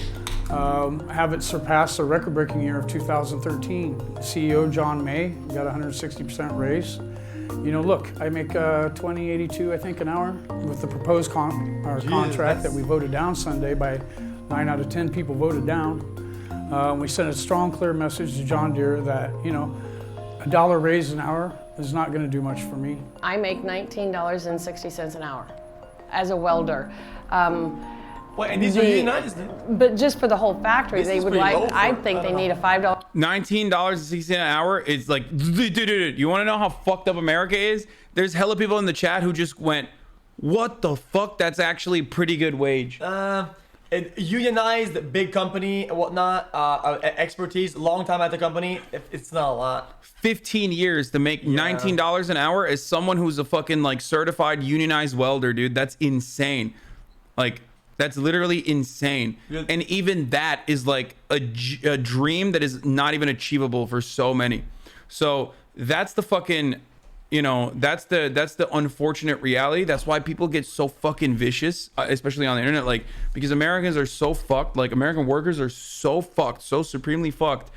have it surpass the record-breaking year of 2013. CEO John May got a 160% raise. Look, I make $20.82, I think, an hour with the proposed contract that we voted down Sunday by 9 out of 10 people voted down. We sent a strong, clear message to John Deere that, you know, $1 raise an hour is not going to do much for me. I make $19.60 an hour as a welder. Wait, and these are unionized? But just for the whole factory, This they is would pretty like, low for- I think they need a $5. $19.60 an hour is like, dude, you want to know how fucked up America is? There's hella people in the chat who just went, what the fuck? That's actually a pretty good wage. Unionized, big company, whatnot, expertise, long time at the company, it's not a lot. 15 years to make $19 an hour as someone who's a fucking like certified unionized welder, dude. That's insane. Like, that's literally insane. And even that is like a dream that is not even achievable for so many. So that's the fucking, you know, that's the unfortunate reality. That's why people get so fucking vicious, especially on the internet, like, because Americans are so fucked, like American workers are so fucked, so supremely fucked,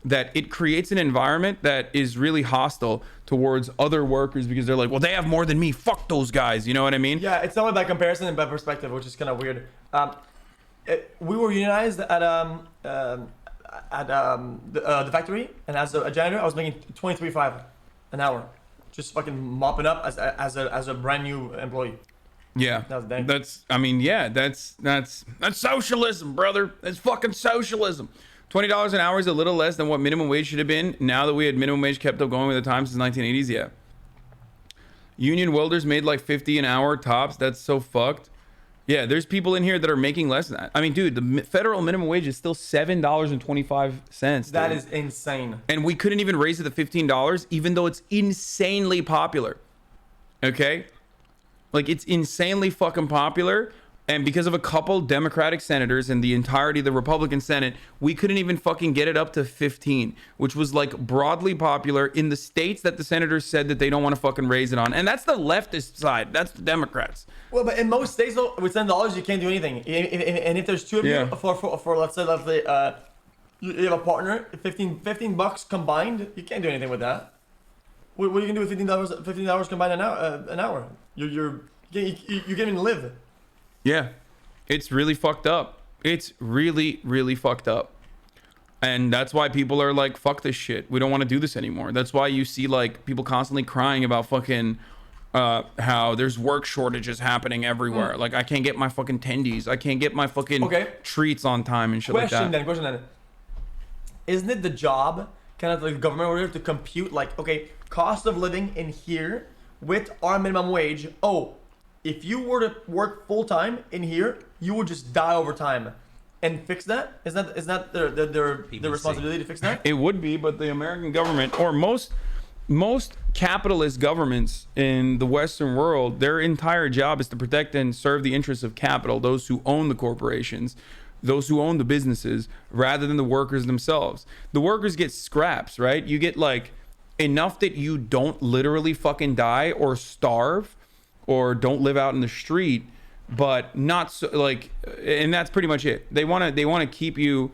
that it creates an environment that is really hostile towards other workers because they're like, well, they have more than me. Fuck those guys. You know what I mean? Yeah, it's not by comparison and by perspective, which is kind of weird. We were unionized at the factory, and as a janitor, I was making $23.5 an hour, just fucking mopping up as a brand new employee. Yeah, that's socialism, brother. That's fucking socialism. $20 an hour is a little less than what minimum wage should have been. Now that we had minimum wage kept up going with the times since 1980s, yeah. Union welders made like 50 an hour tops. That's so fucked. Yeah, there's people in here that are making less than that. I mean, dude, the federal minimum wage is still $7.25. That is insane. And we couldn't even raise it to $15, even though it's insanely popular. Okay? Like, it's insanely fucking popular. And because of a couple Democratic senators and the entirety of the Republican Senate, we couldn't even fucking get it up to 15, which was like broadly popular in the states that the senators said that they don't want to fucking raise it on. And that's the leftist side. That's the Democrats. Well, but in most states, though, with $10, you can't do anything. And if there's two of you, for let's say, you have a partner, 15 bucks combined, you can't do anything with that. What are you gonna do with $15 combined an hour? You can't even live. Yeah, it's really fucked up. It's really, really fucked up. And that's why people are like, fuck this shit. We don't want to do this anymore. That's why you see like people constantly crying about fucking how there's work shortages happening everywhere. Like, I can't get my fucking tendies. I can't get my fucking treats on time and shit like that. Question then. Isn't it the job, kind of like the government order, to compute like, okay, cost of living in here with our minimum wage? Oh, if you were to work full time in here, you would just die over time, and fix that. Is that their responsibility to fix that? It would be, but the American government, or most capitalist governments in the Western world, their entire job is to protect and serve the interests of capital, those who own the corporations, those who own the businesses, rather than the workers themselves. The workers get scraps, right? You get like enough that you don't literally fucking die or starve, or don't live out in the street, but not so like, and that's pretty much it. They want to keep you,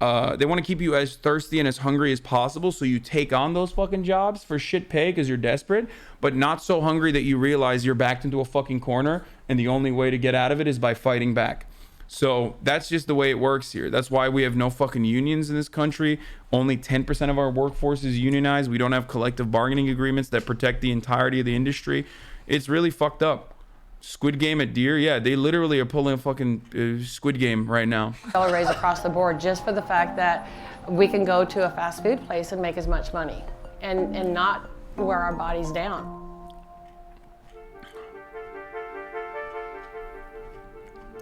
as thirsty and as hungry as possible, so you take on those fucking jobs for shit pay because you're desperate, but not so hungry that you realize you're backed into a fucking corner, and the only way to get out of it is by fighting back. So that's just the way it works here. That's why we have no fucking unions in this country. Only 10% of our workforce is unionized. We don't have collective bargaining agreements that protect the entirety of the industry. It's really fucked up. Squid Game at Deere, yeah, they literally are pulling a fucking Squid Game right now. $1 raise across the board just for the fact that we can go to a fast food place and make as much money and not wear our bodies down.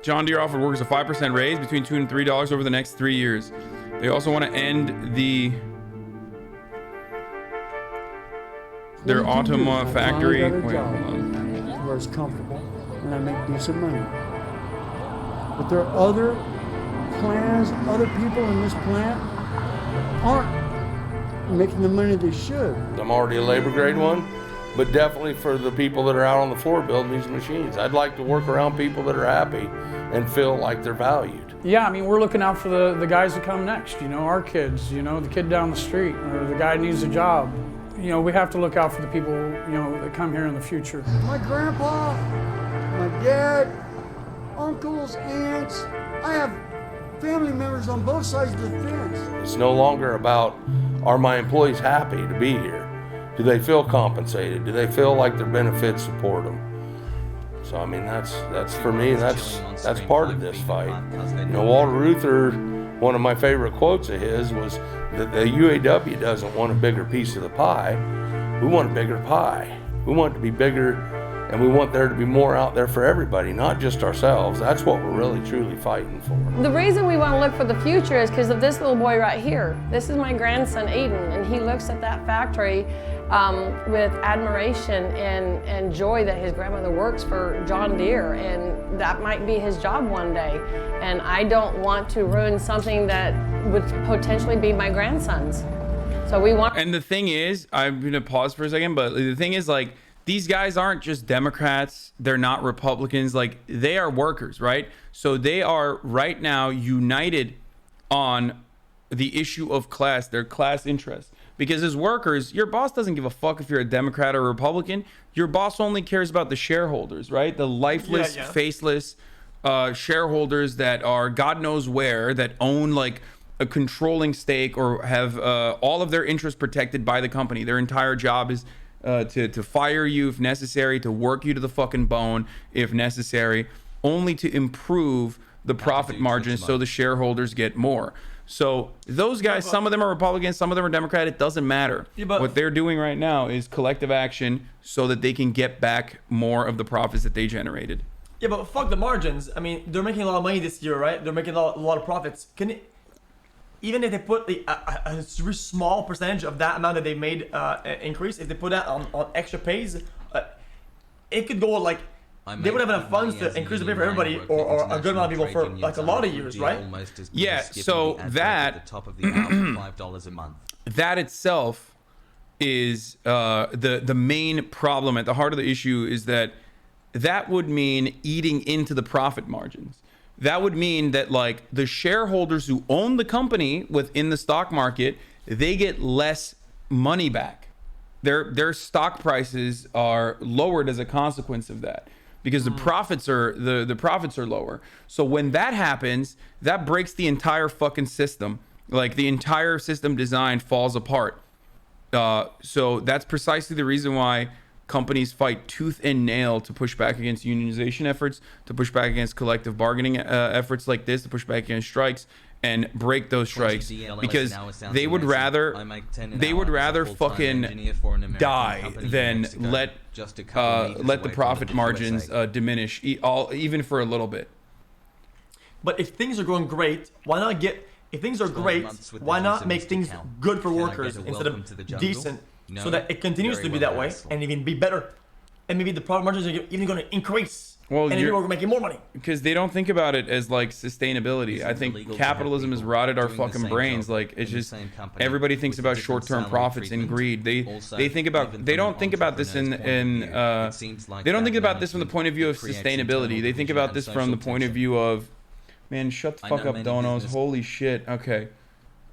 John Deere offered workers a 5% raise between $2 and $3 over the next 3 years. They also want to end their autumn factory. Wait, hold on. Where it's comfortable and I make decent money. But there are other plans, other people in this plant aren't making the money they should. I'm already a labor grade one, but definitely for the people that are out on the floor building these machines. I'd like to work around people that are happy and feel like they're valued. Yeah, I mean, we're looking out for the guys that come next, you know, our kids, you know, the kid down the street, or the guy needs a job. You know, we have to look out for the people, you know, that come here in the future. My grandpa, my dad, uncles, aunts, I have family members on both sides of the fence. It's no longer about, are my employees happy to be here? Do they feel compensated? Do they feel like their benefits support them? So I mean, that's for me, that's part of this fight. You know, Walter Reuther, one of my favorite quotes of his was that the UAW doesn't want a bigger piece of the pie. We want a bigger pie. We want it to be bigger, and we want there to be more out there for everybody, not just ourselves. That's what we're really truly fighting for. The reason we want to look for the future is because of this little boy right here. This is my grandson, Aiden, and he looks at that factory with admiration and joy that his grandmother works for John Deere, and that might be his job one day. And I don't want to ruin something that would potentially be my grandson's. So we want. And the thing is, I'm gonna pause for a second, but the thing is, like, these guys aren't just Democrats, they're not Republicans, like, they are workers, right? So they are right now united on the issue of class, their class interests. Because as workers, your boss doesn't give a fuck if you're a Democrat or a Republican. Your boss only cares about the shareholders, right? The lifeless, faceless shareholders that are God knows where, that own like a controlling stake or have all of their interests protected by the company. Their entire job is to fire you if necessary, to work you to the fucking bone if necessary, only to improve the profit margins so the shareholders get more. So those guys, some of them are Republicans, some of them are Democrat, it doesn't matter. What they're doing right now is collective action so that they can get back more of the profits that they generated. Yeah, but fuck the margins. I mean, they're making a lot of money this year, right? They're making a lot of profits. Even if they put a very small percentage of that amount that they made increase, if they put that on extra pays, it could go like, they would have enough funds to increase the pay for everybody, or a good amount of people for like a lot of years, right? Yeah, so that $5 a month. That itself is the main problem. At the heart of the issue is that would mean eating into the profit margins. That would mean that like the shareholders who own the company within the stock market, they get less money back. Their stock prices are lowered as a consequence of that, because the profits are the profits are lower. So when that happens, that breaks the entire fucking system. Like the entire system design falls apart. So that's precisely the reason why companies fight tooth and nail to push back against unionization efforts, to push back against collective bargaining efforts like this, to push back against strikes and break those strikes, because they would rather fucking die than let the profit margins diminish even for a little bit. But if things are going great, why not if things are great, why not make things good for workers instead of decent, so that it continues to be that way and even be better, and maybe the profit margins are even going to increase. Well, and people are making more money because they don't think about it as like sustainability. I think capitalism has rotted our fucking brains. Like it's just everybody thinks about short-term profits and greed. They think about they don't think about this in they don't think about this from the point of view of sustainability. They think about this from the point of view of, man, shut the fuck up, donos. Holy shit. Okay.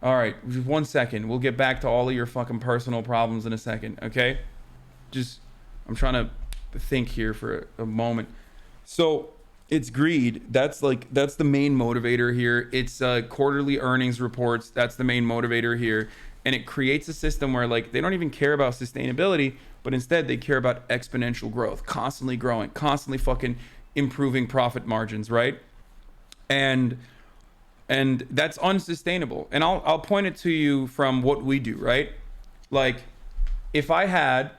All right, just 1 second. We'll get back to all of your fucking personal problems in a second, okay? I'm trying to think here for a moment. So it's greed. That's the main motivator here. It's quarterly earnings reports. That's the main motivator here. And it creates a system where like they don't even care about sustainability, but instead they care about exponential growth, constantly growing, constantly fucking improving profit margins, right? And that's unsustainable. And I'll point it to you from what we do, right? Like if I had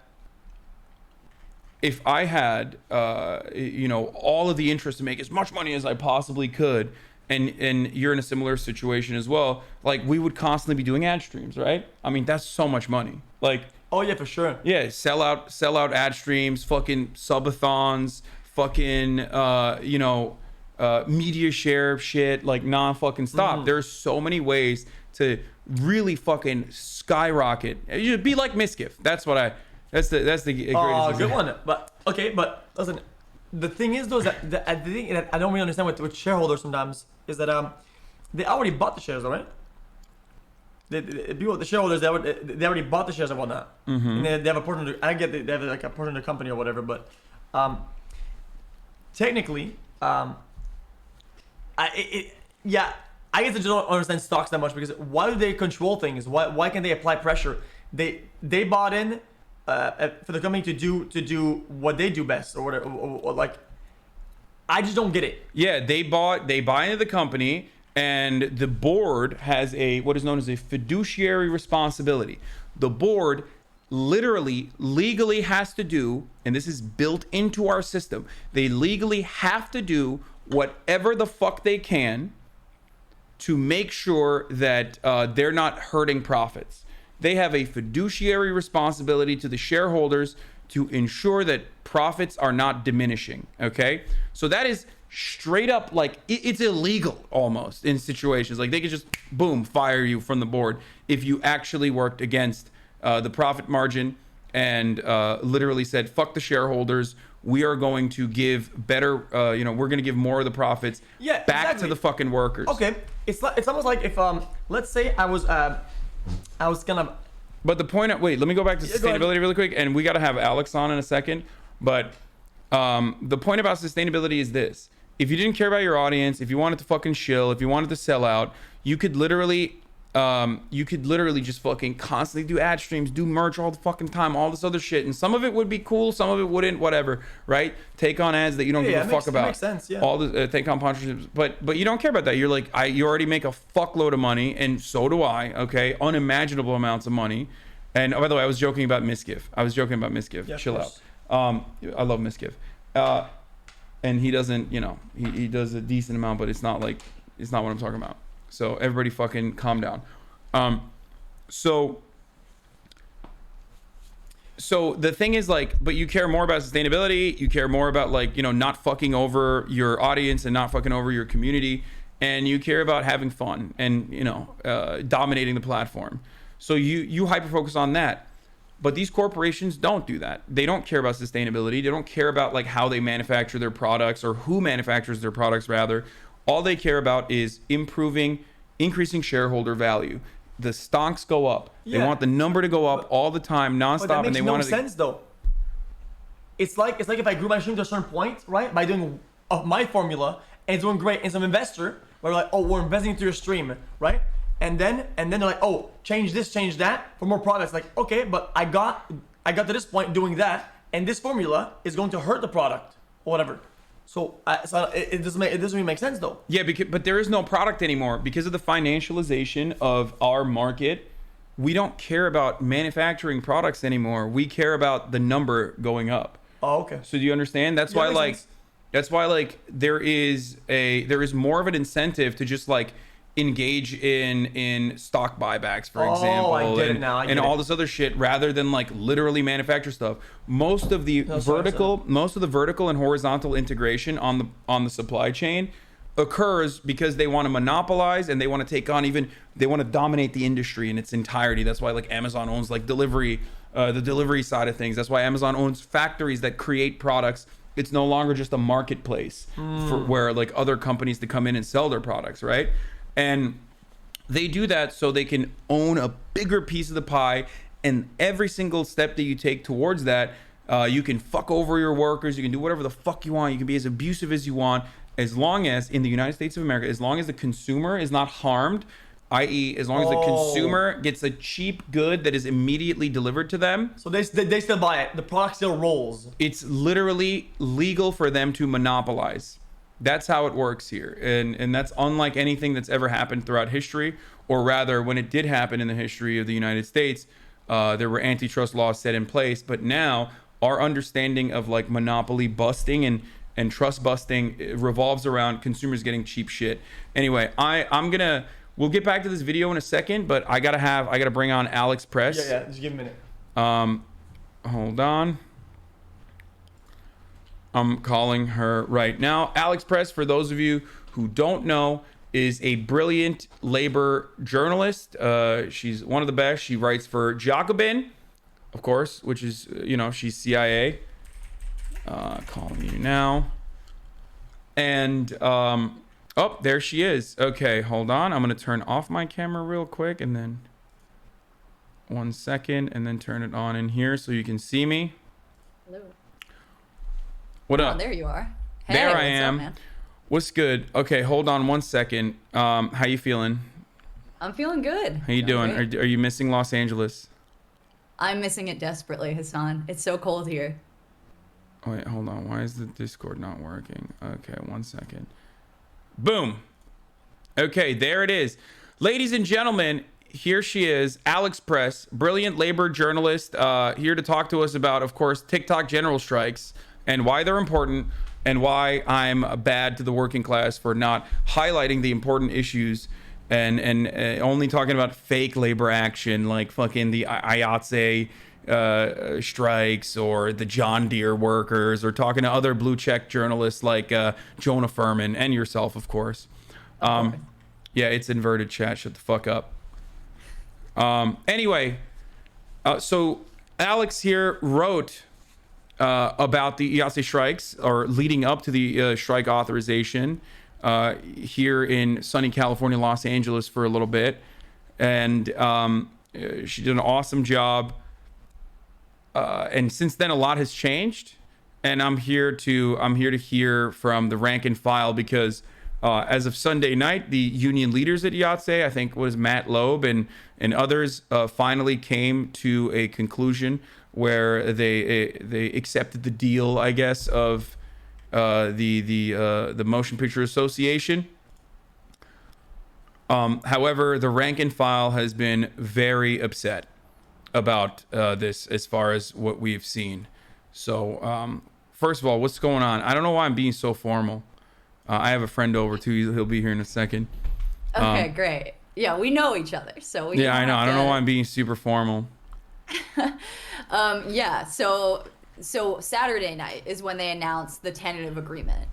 you know, all of the interest to make as much money as I possibly could, and you're in a similar situation as well, like we would constantly be doing ad streams, right? I mean, that's so much money. Like, oh yeah, for sure. Yeah, sell out ad streams, fucking subathons, fucking you know, media share shit, like non-fucking stop. There's so many ways to really fucking skyrocket. You be like Miskiff. That's the greatest. Good one. But okay, but listen, the thing is though, is that the thing that I don't really understand with shareholders sometimes is that they already bought the shares, right? The shareholders, they already bought the shares and whatnot, and they have a portion. I get they have like a portion of the company or whatever, but technically, I guess I just don't understand stocks that much, because why do they control things? Why can they apply pressure? They bought in for the company to do what they do best, or whatever. Or like, I just don't get it. Yeah, they buy into the company, and the board has what is known as a fiduciary responsibility. The board literally legally has to do, and this is built into our system, they legally have to do whatever the fuck they can to make sure that they're not hurting profits. They have a fiduciary responsibility to the shareholders to ensure that profits are not diminishing. Okay, so that is straight up, like, it's illegal almost in situations. Like, they could just boom fire you from the board if you actually worked against the profit margin and literally said, fuck the shareholders, we are going to give better, we're going to give more of the profits back to the fucking workers. Okay, it's almost like if let's say I was gonna. But the point wait, let me go back to sustainability really quick, and we got to have Alex on in a second. But the point about sustainability is this: if you didn't care about your audience, if you wanted to fucking shill, if you wanted to sell out, you could literally just fucking constantly do ad streams, do merch all the fucking time, all this other shit, and some of it would be cool, some of it wouldn't, whatever, right? Take on ads that you don't give a fuck about. Makes sense, yeah. All the take on sponsorships, but you don't care about that. You're like, you already make a fuckload of money, and so do I. Okay, unimaginable amounts of money. And by the way, I was joking about Misgift. Yeah, chill out. I love Misgift. And he doesn't, he does a decent amount, but it's not what I'm talking about. So everybody fucking calm down. So the thing is, like, but you care more about sustainability. You care more about, like, not fucking over your audience and not fucking over your community. And you care about having fun and, dominating the platform. So you hyper focus on that. But these corporations don't do that. They don't care about sustainability. They don't care about, like, how they manufacture their products, or who manufactures their products, rather. All they care about is increasing shareholder value. The stocks go up. They want the number to go up all the time, nonstop, But that makes and they no want sense, though. It's like if I grew my stream to a certain point, right, by doing my formula, and it's doing great, and some investor, where like, oh, we're investing into your stream, right? And then they're like, oh, change this, change that for more products. Like, okay, but I got to this point doing that, and this formula is going to hurt the product or whatever. So it doesn't really make sense, though. Yeah, but there is no product anymore because of the financialization of our market. We don't care about manufacturing products anymore. We care about the number going up. Oh, okay. So do you understand? That's why there is more of an incentive to just, like, engage in stock buybacks, for example, I get it now. and all this other shit, rather than, like, literally manufacture stuff. Most of the vertical and horizontal integration on the supply chain occurs because they want to monopolize, and they want to take on they want to dominate the industry in its entirety. That's why, like, Amazon owns, like, delivery, the delivery side of things. That's why Amazon owns factories that create products. It's no longer just a marketplace for where, like, other companies to come in and sell their products, right? And they do that so they can own a bigger piece of the pie, and every single step that you take towards that, you can fuck over your workers, you can do whatever the fuck you want, you can be as abusive as you want, as long as, in the United States of America, as long as the consumer is not harmed, i.e. as long as the consumer gets a cheap good that is immediately delivered to them. So they still buy it, the product still rolls. It's literally legal for them to monopolize. That's how it works here, and that's unlike anything that's ever happened throughout history, or rather, when it did happen in the history of the United States, there were antitrust laws set in place. But now our understanding of, like, monopoly busting and trust busting revolves around consumers getting cheap shit. Anyway, we'll get back to this video in a second, but I gotta bring on Alex Press. Yeah, just give a minute. Hold on. I'm calling her right now. Alex Press, for those of you who don't know, is a brilliant labor journalist. She's one of the best. She writes for Jacobin, of course, which is, she's CIA. Calling you now. And, there she is. Okay, hold on. I'm going to turn off my camera real quick, and then 1 second, and then turn it on in here so you can see me. Hello. What up? Oh, there you are. Hey, there I what's am. up, man? What's good? Okay, hold on 1 second. How you feeling? I'm feeling good. How you doing? Are you missing Los Angeles? I'm missing it desperately, Hasan. It's so cold here. Oh, wait, hold on. Why is the Discord not working? Okay, 1 second. Boom. Okay, there it is. Ladies and gentlemen, here she is, Alex Press, brilliant labor journalist, here to talk to us about, of course, TikTok general strikes and why they're important and why I'm bad to the working class for not highlighting the important issues and only talking about fake labor action like fucking the IATSE strikes or the John Deere workers, or talking to other blue check journalists like Jonah Furman and yourself, of course. Yeah, it's inverted chat. Shut the fuck up. Anyway, so Alex here wrote about the IATSE strikes, or leading up to the strike authorization here in sunny California, Los Angeles for a little bit. And she did an awesome job. And since then, a lot has changed. And I'm here to hear from the rank and file, because as of Sunday night, the union leaders at IATSE, I think was Matt Loeb and others, finally came to a conclusion where they accepted the deal, I guess, of the Motion Picture Association. However, the rank and file has been very upset about this, as far as what we've seen. So first of all, what's going on? I don't know why I'm being so formal. I have a friend over too. He'll be here in a second. Okay, great. Yeah, we know each other, so we yeah, I know. I don't know why I'm being super formal. Yeah, so Saturday night is when they announced the tentative agreement.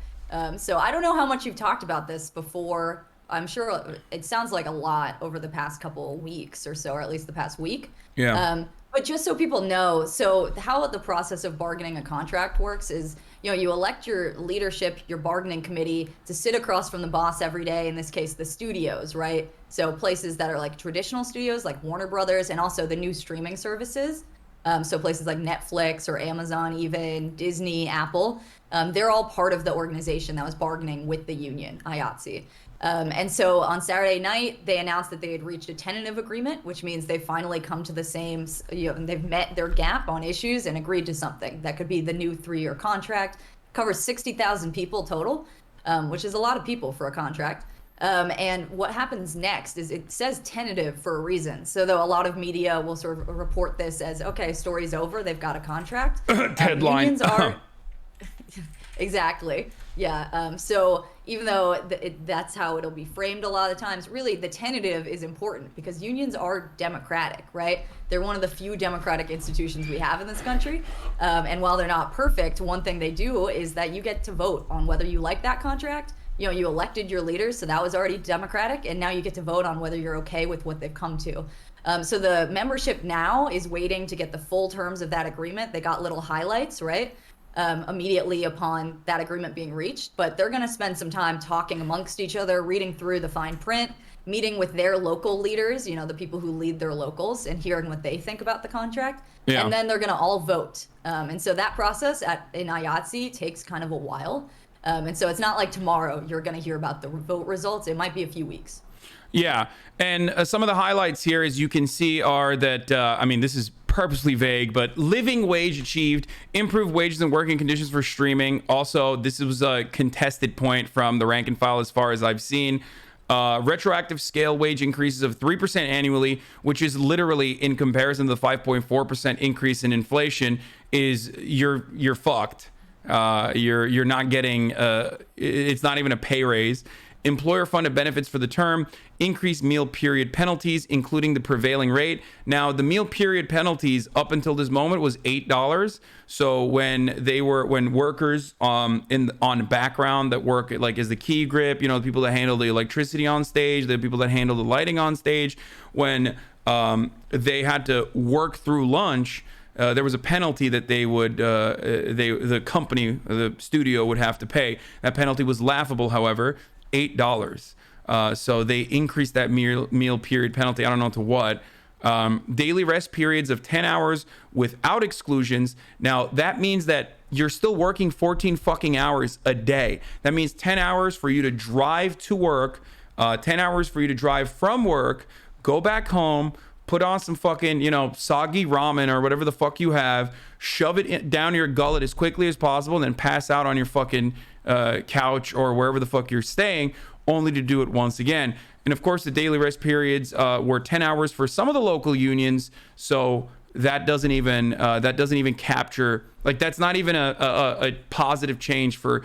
So I don't know how much you've talked about this before. I'm sure it sounds like a lot over the past couple of weeks or so, or at least the past week. Yeah. But just so people know, so how the process of bargaining a contract works is, you elect your leadership, your bargaining committee, to sit across from the boss every day, in this case, the studios, right? So places that are like traditional studios, like Warner Brothers, and also the new streaming services. So places like Netflix or Amazon, even Disney, Apple, they're all part of the organization that was bargaining with the union, IATSE. And so on Saturday night, they announced that they had reached a tentative agreement, which means they've finally come to the same, they've met their gap on issues and agreed to something. That could be the new 3-year contract, covers 60,000 people total, which is a lot of people for a contract. And what happens next is, it says tentative for a reason. So though a lot of media will sort of report this as, okay, story's over, they've got a contract. Deadline. Unions are... Exactly. Yeah. So even though that's how it'll be framed a lot of the times, really the tentative is important because unions are democratic, right? They're one of the few democratic institutions we have in this country. And while they're not perfect, one thing they do is that you get to vote on whether you like that contract. You elected your leaders, so that was already democratic, and now you get to vote on whether you're okay with what they've come to. So the membership now is waiting to get the full terms of that agreement. They got little highlights, right? Immediately upon that agreement being reached, but they're going to spend some time talking amongst each other, reading through the fine print, meeting with their local leaders, the people who lead their locals, and hearing what they think about the contract. Yeah. And then they're going to all vote. And so that process in IATSE takes kind of a while. And so it's not like tomorrow you're going to hear about the vote results. It might be a few weeks. Yeah, and some of the highlights here, as you can see, are that, this is purposely vague, but living wage achieved, improved wages and working conditions for streaming. Also, this was a contested point from the rank and file as far as I've seen. Retroactive scale wage increases of 3% annually, which is literally, in comparison to the 5.4% increase in inflation, is you're fucked. You're not getting, it's not even a pay raise. Employer-funded benefits for the term, increased meal period penalties, including the prevailing rate. Now, the meal period penalties up until this moment was $8. So when workers on background that work like as the key grip, the people that handle the electricity on stage, the people that handle the lighting on stage, when they had to work through lunch, there was a penalty that they would, the company, the studio would have to pay. That penalty was laughable, however, $8. So they increased that meal period penalty. I don't know to what. Daily rest periods of 10 hours without exclusions. Now, that means that you're still working 14 fucking hours a day. That means 10 hours for you to drive to work, 10 hours for you to drive from work, go back home, put on some fucking, you know, soggy ramen or whatever the fuck you have, shove it down your gullet as quickly as possible, and then pass out on your fucking couch or wherever the fuck you're staying, only to do it once again. And of course, the daily rest periods were 10 hours for some of the local unions. So that doesn't even capture, like, that's not even a positive change for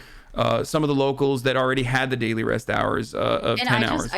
some of the locals that already had the daily rest hours of 10 hours.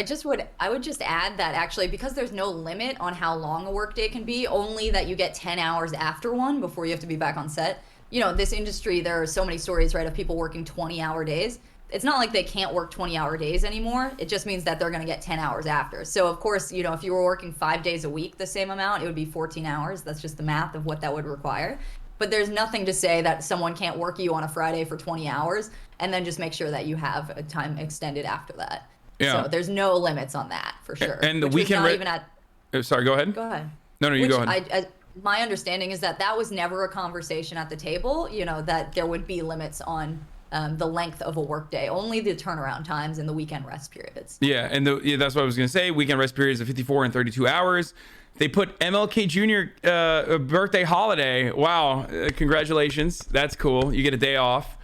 I would just add that actually, because there's no limit on how long a workday can be, only that you get 10 hours after one before you have to be back on set. You know, this industry, there are so many stories, right, of people working 20-hour days. It's not like they can't work 20-hour days anymore. It just means that they're going to get 10 hours after. So of course, you know, if you were working 5 days a week, the same amount, it would be 14 hours. That's just the math of what that would require. But there's nothing to say that someone can't work you on a Friday for 20 hours and then just make sure that you have a time extended after that. Yeah. So there's no limits on that for sure. And the Which was weekend not even at. Sorry, go ahead. Go ahead. No, you go ahead. My understanding is that that was never a conversation at the table, you know, that there would be limits on the length of a workday, only the turnaround times and the weekend rest periods. Yeah, and that's what I was going to say. Weekend rest periods of 54 and 32 hours. They put MLK Jr. Birthday holiday. Wow, congratulations. That's cool. You get a day off.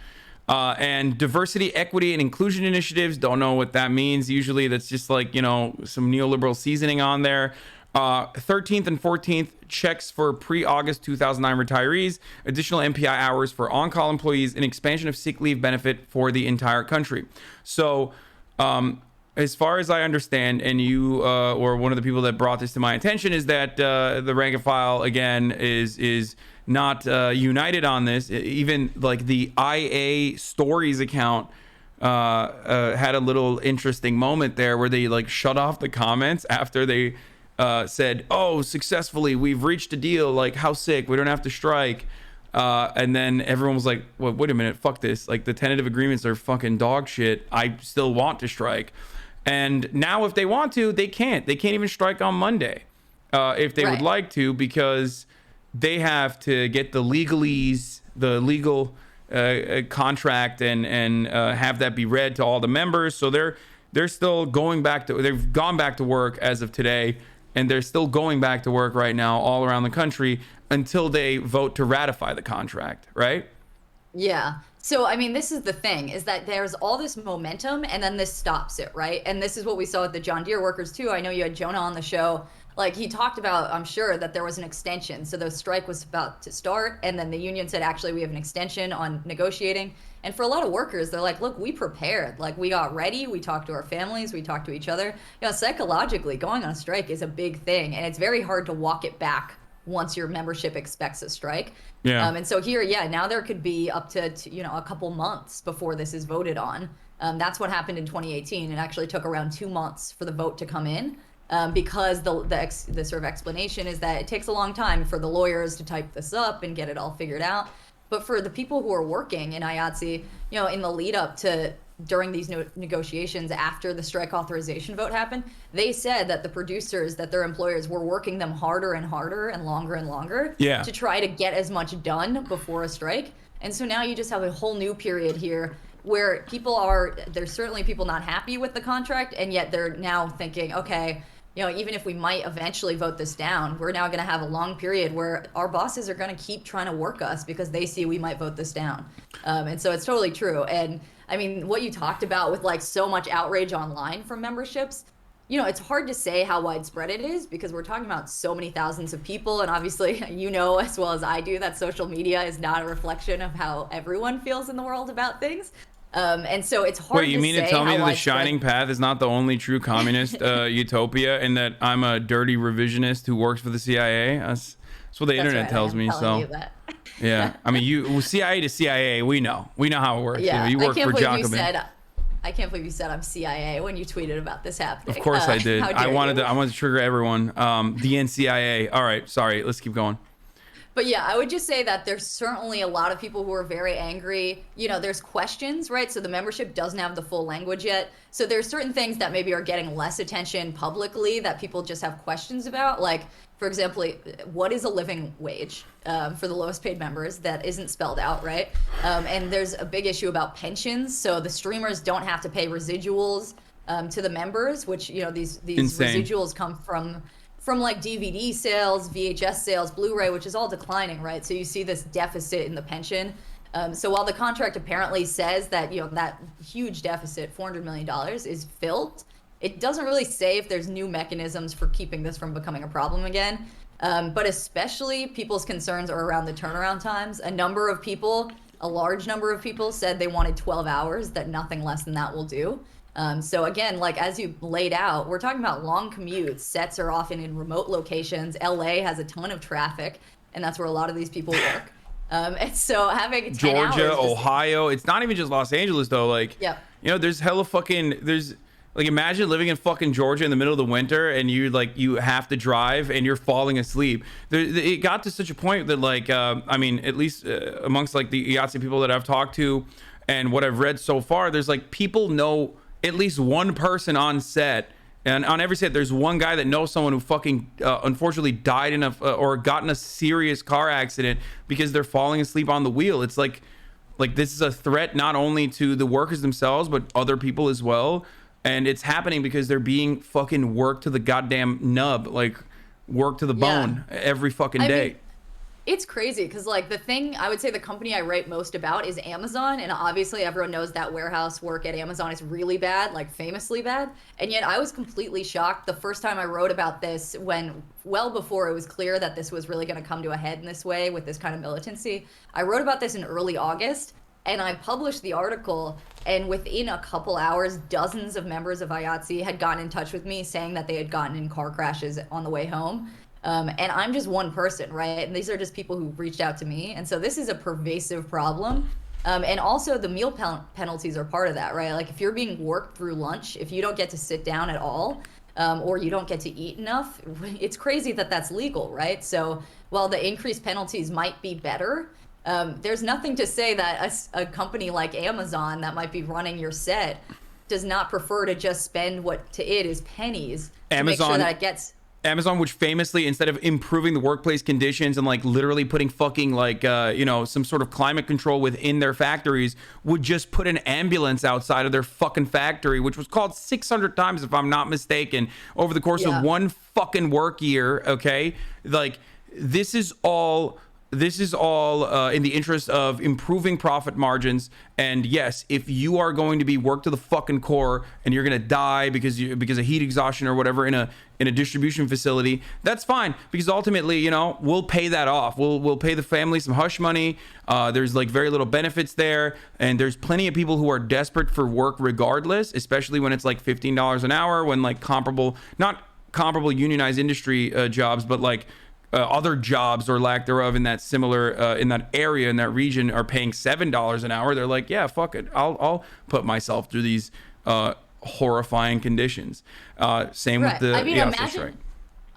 And diversity, equity, and inclusion initiatives. Don't know what that means. Usually that's just like, you know, some neoliberal seasoning on there. 13th and 14th checks for pre-August 2009 retirees, additional MPI hours for on-call employees, and expansion of sick leave benefit for the entire country. So, as far as I understand, and you were one of the people that brought this to my attention, is that the rank and file again is not united on this. Even like the IA Stories account had a little interesting moment there where they like shut off the comments after they said, "Oh, successfully, we've reached a deal. Like, how sick? We don't have to strike." And then everyone was like, "Well, wait a minute, fuck this. Like, the tentative agreements are fucking dog shit. I still want to strike." And now, if they want to, they can't. They can't even strike on Monday if they would like to, because they have to get the legalese, the legal contract, and have that be read to all the members. So they're still going back to. They've gone back to work as of today. And they're still going back to work right now all around the country until they vote to ratify the contract, right? Yeah. So, I mean, this is the thing, is that there's all this momentum and then this stops it, right? And this is what we saw with the John Deere workers, too. I know you had Jonah on the show. Like, he talked about, I'm sure, that there was an extension. So the strike was about to start, and then the union said, actually, we have an extension on negotiating. And for a lot of workers, they're like, look, we prepared. Like, we got ready. We talked to our families. We talked to each other. You know, psychologically, going on a strike is a big thing, and it's very hard to walk it back once your membership expects a strike. Yeah. And so here, now there could be up to, you know, a couple months before this is voted on. That's what happened in 2018. It actually took around 2 months for the vote to come in. Because the sort of explanation is that it takes a long time for the lawyers to type this up and get it all figured out. But for the people who are working in IATSE, you know, in the lead up to during these negotiations after the strike authorization vote happened, they said that the producers, that their employers were working them harder and harder and longer to try to get as much done before a strike. And so now you just have a whole new period here where there's certainly people not happy with the contract, and yet they're now thinking, okay, you know, even if we might eventually vote this down, we're now going to have a long period where our bosses are going to keep trying to work us because they see we might vote this down. And so it's totally true. And I mean, what you talked about with like so much outrage online from memberships, you know, it's hard to say how widespread it is because we're talking about so many thousands of people. And obviously, you know, as well as I do, that social media is not a reflection of how everyone feels in the world about things. And so it's hard to say. Wait, you mean to tell me that the Shining Path is not the only true communist utopia, and that I'm a dirty revisionist who works for the CIA? That's what the internet tells me. So, yeah, I mean, CIA to CIA, we know how it works. Yeah, you work for Jacobin. I can't believe you said I'm CIA when you tweeted about this happening. Of course I did. I wanted to trigger everyone. The NCIA. All right, sorry. Let's keep going. But yeah, I would just say that there's certainly a lot of people who are very angry. You know, there's questions, right? So the membership doesn't have the full language yet. So there's certain things that maybe are getting less attention publicly that people just have questions about. Like, for example, what is a living wage for the lowest paid members? That isn't spelled out, right? And there's a big issue about pensions. So the streamers don't have to pay residuals to the members, which, you know, these Insane. residuals come from like DVD sales, VHS sales, Blu-ray, which is all declining, right? So you see this deficit in the pension. So while the contract apparently says that, you know, that huge deficit, $400 million, is filled, it doesn't really say if there's new mechanisms for keeping this from becoming a problem again. But especially people's concerns are around the turnaround times. A large number of people said they wanted 12 hours, that nothing less than that will do. So again, like as you laid out, we're talking about long commutes. Sets are often in remote locations. LA has a ton of traffic, and that's where a lot of these people work. And so having 10 Georgia, hours Ohio, it's not even just Los Angeles though. Like, Yep. you know, there's like, imagine living in fucking Georgia in the middle of the winter and you have to drive and you're falling asleep. It got to such a point that like, I mean, at least amongst like the IATSE people that I've talked to and what I've read so far, there's like people know at least one person on set, and on every set there's one guy that knows someone who fucking unfortunately died in or got in a serious car accident because they're falling asleep on the wheel. It's like this is a threat not only to the workers themselves but other people as well, and it's happening because they're being fucking worked to the goddamn nub, like worked to the bone every fucking day. mean, it's crazy because like the thing I would say the company I write most about is Amazon, and obviously everyone knows that warehouse work at Amazon is really bad, like famously bad. And yet I was completely shocked the first time I wrote about this, when well before it was clear that this was really going to come to a head in this way with this kind of militancy. I wrote about this in early August, and I published the article, and within a couple hours dozens of members of IATSE had gotten in touch with me saying that they had gotten in car crashes on the way home. And I'm just one person, right? And these are just people who reached out to me. And so this is a pervasive problem. And also the meal penalties are part of that, right? Like if you're being worked through lunch, if you don't get to sit down at all, or you don't get to eat enough, it's crazy that that's legal, right? So while the increased penalties might be better, there's nothing to say that a company like Amazon that might be running your set does not prefer to just spend what to it is pennies to make sure that it gets... Amazon, which famously, instead of improving the workplace conditions and like literally putting fucking like, you know, some sort of climate control within their factories, would just put an ambulance outside of their fucking factory, which was called 600 times, if I'm not mistaken, over the course of one fucking work year. Okay. Like this is all in the interest of improving profit margins. And yes, if you are going to be worked to the fucking core and you're going to die because of heat exhaustion or whatever in a distribution facility, that's fine, because ultimately, you know, we'll pay that off. We'll pay the family some hush money. There's like very little benefits there, and there's plenty of people who are desperate for work regardless, especially when it's like $15 an hour, when like not comparable unionized industry jobs, but like other jobs or lack thereof in that similar in that area, in that region, are paying $7 an hour. They're like, yeah, fuck it, I'll put myself through these horrifying conditions. Same with the IATSE strike.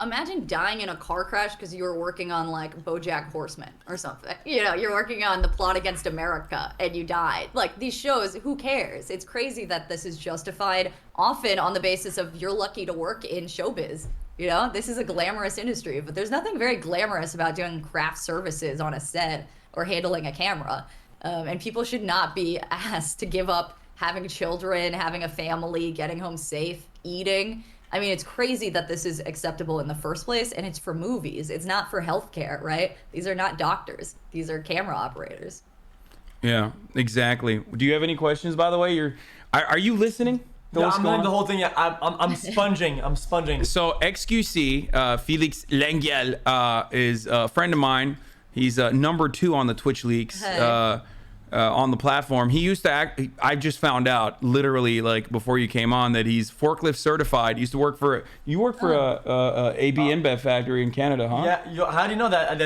Imagine dying in a car crash because you were working on like BoJack Horseman or something. You know, you're working on The Plot Against America and you died. Like these shows, who cares? It's crazy that this is justified often on the basis of you're lucky to work in showbiz. You know, this is a glamorous industry, but there's nothing very glamorous about doing craft services on a set or handling a camera. And people should not be asked to give up having children, having a family, getting home safe, eating. I mean, it's crazy that this is acceptable in the first place, and it's for movies. It's not for healthcare, right? These are not doctors. These are camera operators. Yeah, exactly. Do you have any questions, by the way? Are you listening? Yeah, I'm doing the whole thing. Yeah, I'm sponging. I'm sponging. So XQC, Felix Lengyel, is a friend of mine. He's number 2 on the Twitch leaks on the platform. He used to act. I just found out literally like before you came on that he's forklift certified. He used to work for. You work for a AB InBev factory in Canada, huh? Yeah. How do you know that?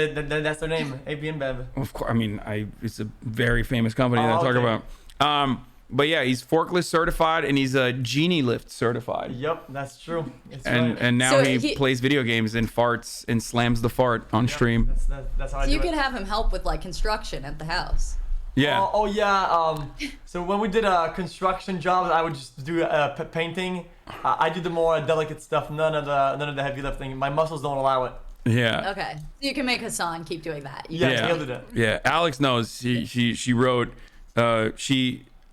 That's their name, AB InBev. Of course. I mean, it's a very famous company that I talk about. But yeah, he's forklift certified and he's a genie lift certified. Yep, that's true. It's And right. and now So he plays video games and farts and slams the fart on stream. That's how I So do you it. could have him help with like construction at the house. Yeah. Oh yeah. So when we did construction jobs, I would just do painting. I do the more delicate stuff. None of the heavy lifting. My muscles don't allow it. Yeah. Okay. So you can make Hasan keep doing that. You Yeah, can he'll do do that. Yeah, Alex knows. She wrote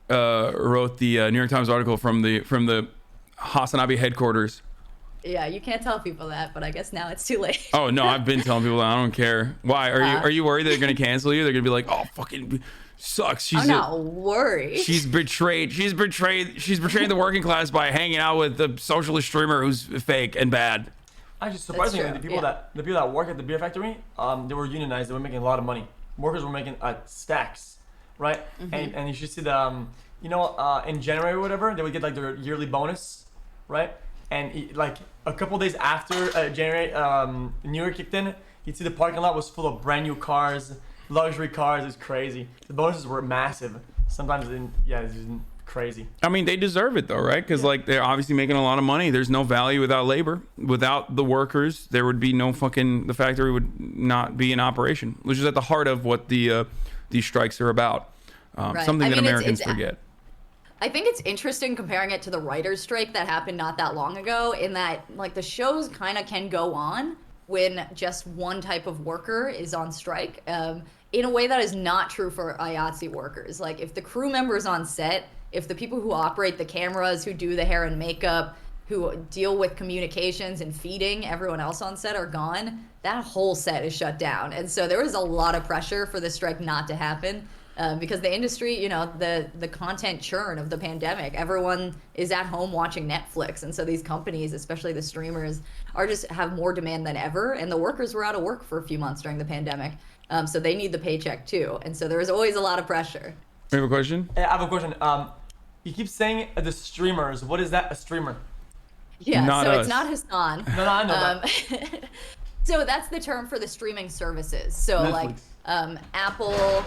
wrote the New York Times article from the HasanAbi headquarters. Yeah, you can't tell people that, but I guess now it's too late. Oh no, I've been telling people that. I don't care. Why are you worried they're gonna cancel you? They're gonna be like, oh fucking sucks. I'm not worried. She's betrayed the working class by hanging out with the socialist streamer who's fake and bad. Actually, surprisingly, true, the people that work at the beer factory, they were unionized. They were making a lot of money. Workers were making stacks, right? And you should see the in January or whatever, they would get like their yearly bonus, right? And like a couple days after January, New Year kicked in, you'd see the parking lot was full of brand new cars, luxury cars. It's crazy. The bonuses were massive. Sometimes, it's just crazy. I mean, they deserve it though, right? Because like they're obviously making a lot of money. There's no value without labor. Without the workers, there would be no the factory would not be in operation, which is at the heart of what these strikes are about. Right. Something that Americans it's forget. I think it's interesting comparing it to the writers' strike that happened not that long ago, in that like the shows kind of can go on when just one type of worker is on strike. In a way that is not true for IATSE workers. Like if the crew members on set, if the people who operate the cameras, who do the hair and makeup, who deal with communications and feeding everyone else on set are gone, that whole set is shut down. And so there was a lot of pressure for the strike not to happen. Because the industry, the content churn of the pandemic, everyone is at home watching Netflix. And so these companies, especially the streamers, have more demand than ever. And the workers were out of work for a few months during the pandemic. So they need the paycheck too. And so there was always a lot of pressure. You have a question? I have a question. You keep saying the streamers. What is that, a streamer? Yeah, Not so us. it's not Hasan. No, I know that. So that's the term for the streaming services. So Netflix. like Apple,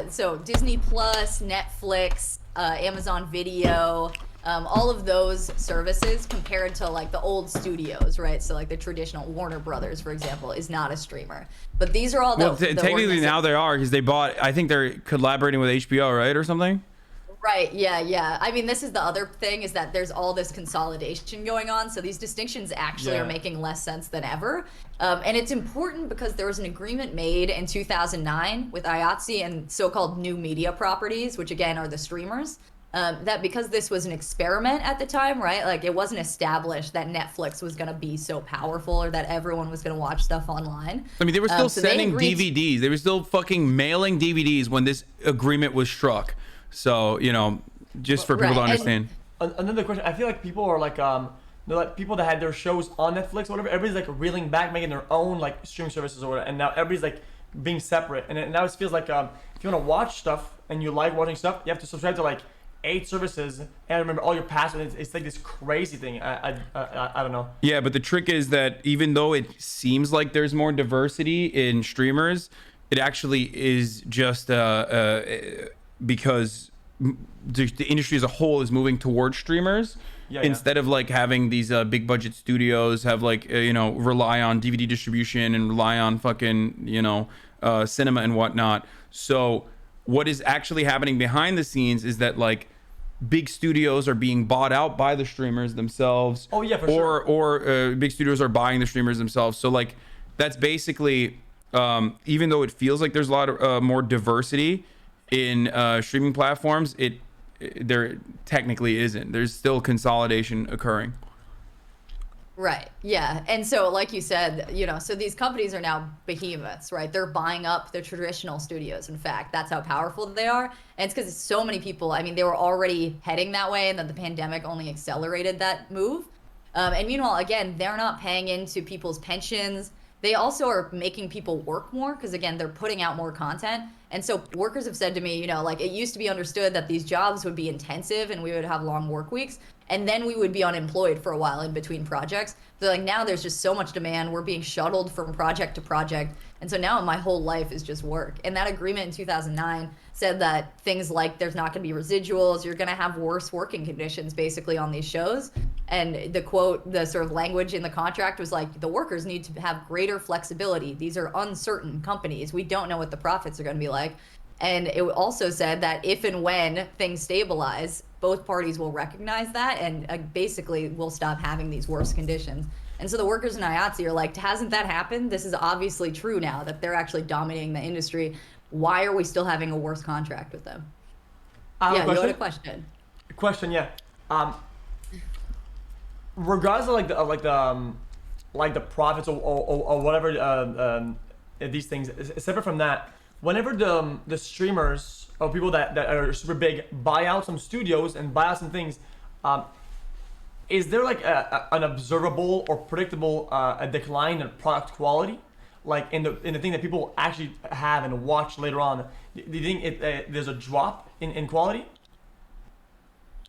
so Disney Plus, Netflix, Amazon Video, all of those services compared to like the old studios, right? So like the traditional Warner Brothers, for example, is not a streamer. But these are all the Technically now they are, because they bought. I think they're collaborating with HBO, right, or something. Right, yeah. I mean, this is the other thing, is that there's all this consolidation going on. So these distinctions actually are making less sense than ever. And it's important because there was an agreement made in 2009 with IATSE and so-called new media properties, which again are the streamers, that because this was an experiment at the time, right? Like it wasn't established that Netflix was going to be so powerful or that everyone was going to watch stuff online. I mean, they were still So they sending agreed DVDs. They were still fucking mailing DVDs when this agreement was struck. So, just for people to understand. Another question. I feel like people are like, they're like people that had their shows on Netflix or whatever. Everybody's like reeling back, making their own like streaming services or whatever. And now everybody's like being separate. And now it feels like if you want to watch stuff and you like watching stuff, you have to subscribe to like 8 services and remember all your passwords. It's like this crazy thing. I don't know. Yeah, but the trick is that even though it seems like there's more diversity in streamers, it actually is just because the industry as a whole is moving towards streamers instead of like having these big budget studios have like rely on DVD distribution and rely on fucking cinema and whatnot. So what is actually happening behind the scenes is that like big studios are being bought out by the streamers themselves. Oh yeah, for sure. Or big studios are buying the streamers themselves. So like that's basically even though it feels like there's a lot of more diversity in streaming platforms, there technically isn't. There's still consolidation occurring. Right. Yeah. And so, like you said, so these companies are now behemoths, right? They're buying up the traditional studios. In fact, that's how powerful they are. And it's because so many people, I mean, they were already heading that way, and then the pandemic only accelerated that move. And meanwhile, again, they're not paying into people's pensions. they also are making people work more because, again, they're putting out more content. And so workers have said to me, you know, like, it used to be understood that these jobs would be intensive and we would have long work weeks, and then we would be unemployed for a while in between projects. They're like, now there's just so much demand. We're being shuttled from project to project. And so now my whole life is just work. And that agreement in 2009 said that things like there's not going to be residuals, you're going to have worse working conditions basically on these shows. And the quote, the sort of language in the contract was like, the workers need to have greater flexibility. These are uncertain companies. We don't know what the profits are going to be like. And it also said that if and when things stabilize, both parties will recognize that and basically will stop having these worse conditions. And so the workers in IATSE are like, hasn't that happened? This is obviously true now that they're actually dominating the industry. Why are we still having a worse contract with them? Yeah, you had a question. Question, yeah. Regardless of like the profits or whatever these things, separate from that, whenever the streamers or people that are super big buy out some studios and buy out some things, is there like an observable or predictable a decline in product quality, like in the thing that people actually have and watch later on? Do you think there's a drop in quality?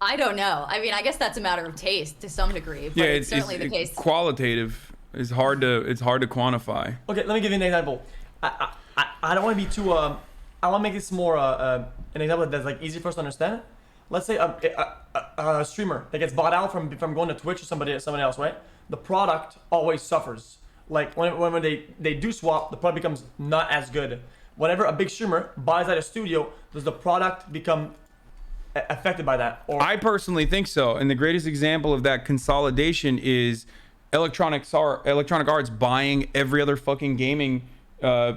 I don't know. I mean, I guess that's a matter of taste to some degree, but it's certainly the case. Qualitative is hard to quantify. Okay, let me give you an example. I don't want to be too. I want to make this more an example that's like easy for us to understand. Let's say a streamer that gets bought out from going to Twitch or somebody else, right? The product always suffers. Like when they do swap, the product becomes not as good. Whenever a big streamer buys out a studio, does the product become affected by that? Or I personally think so. And the greatest example of that consolidation is Electronic Arts buying every other fucking gaming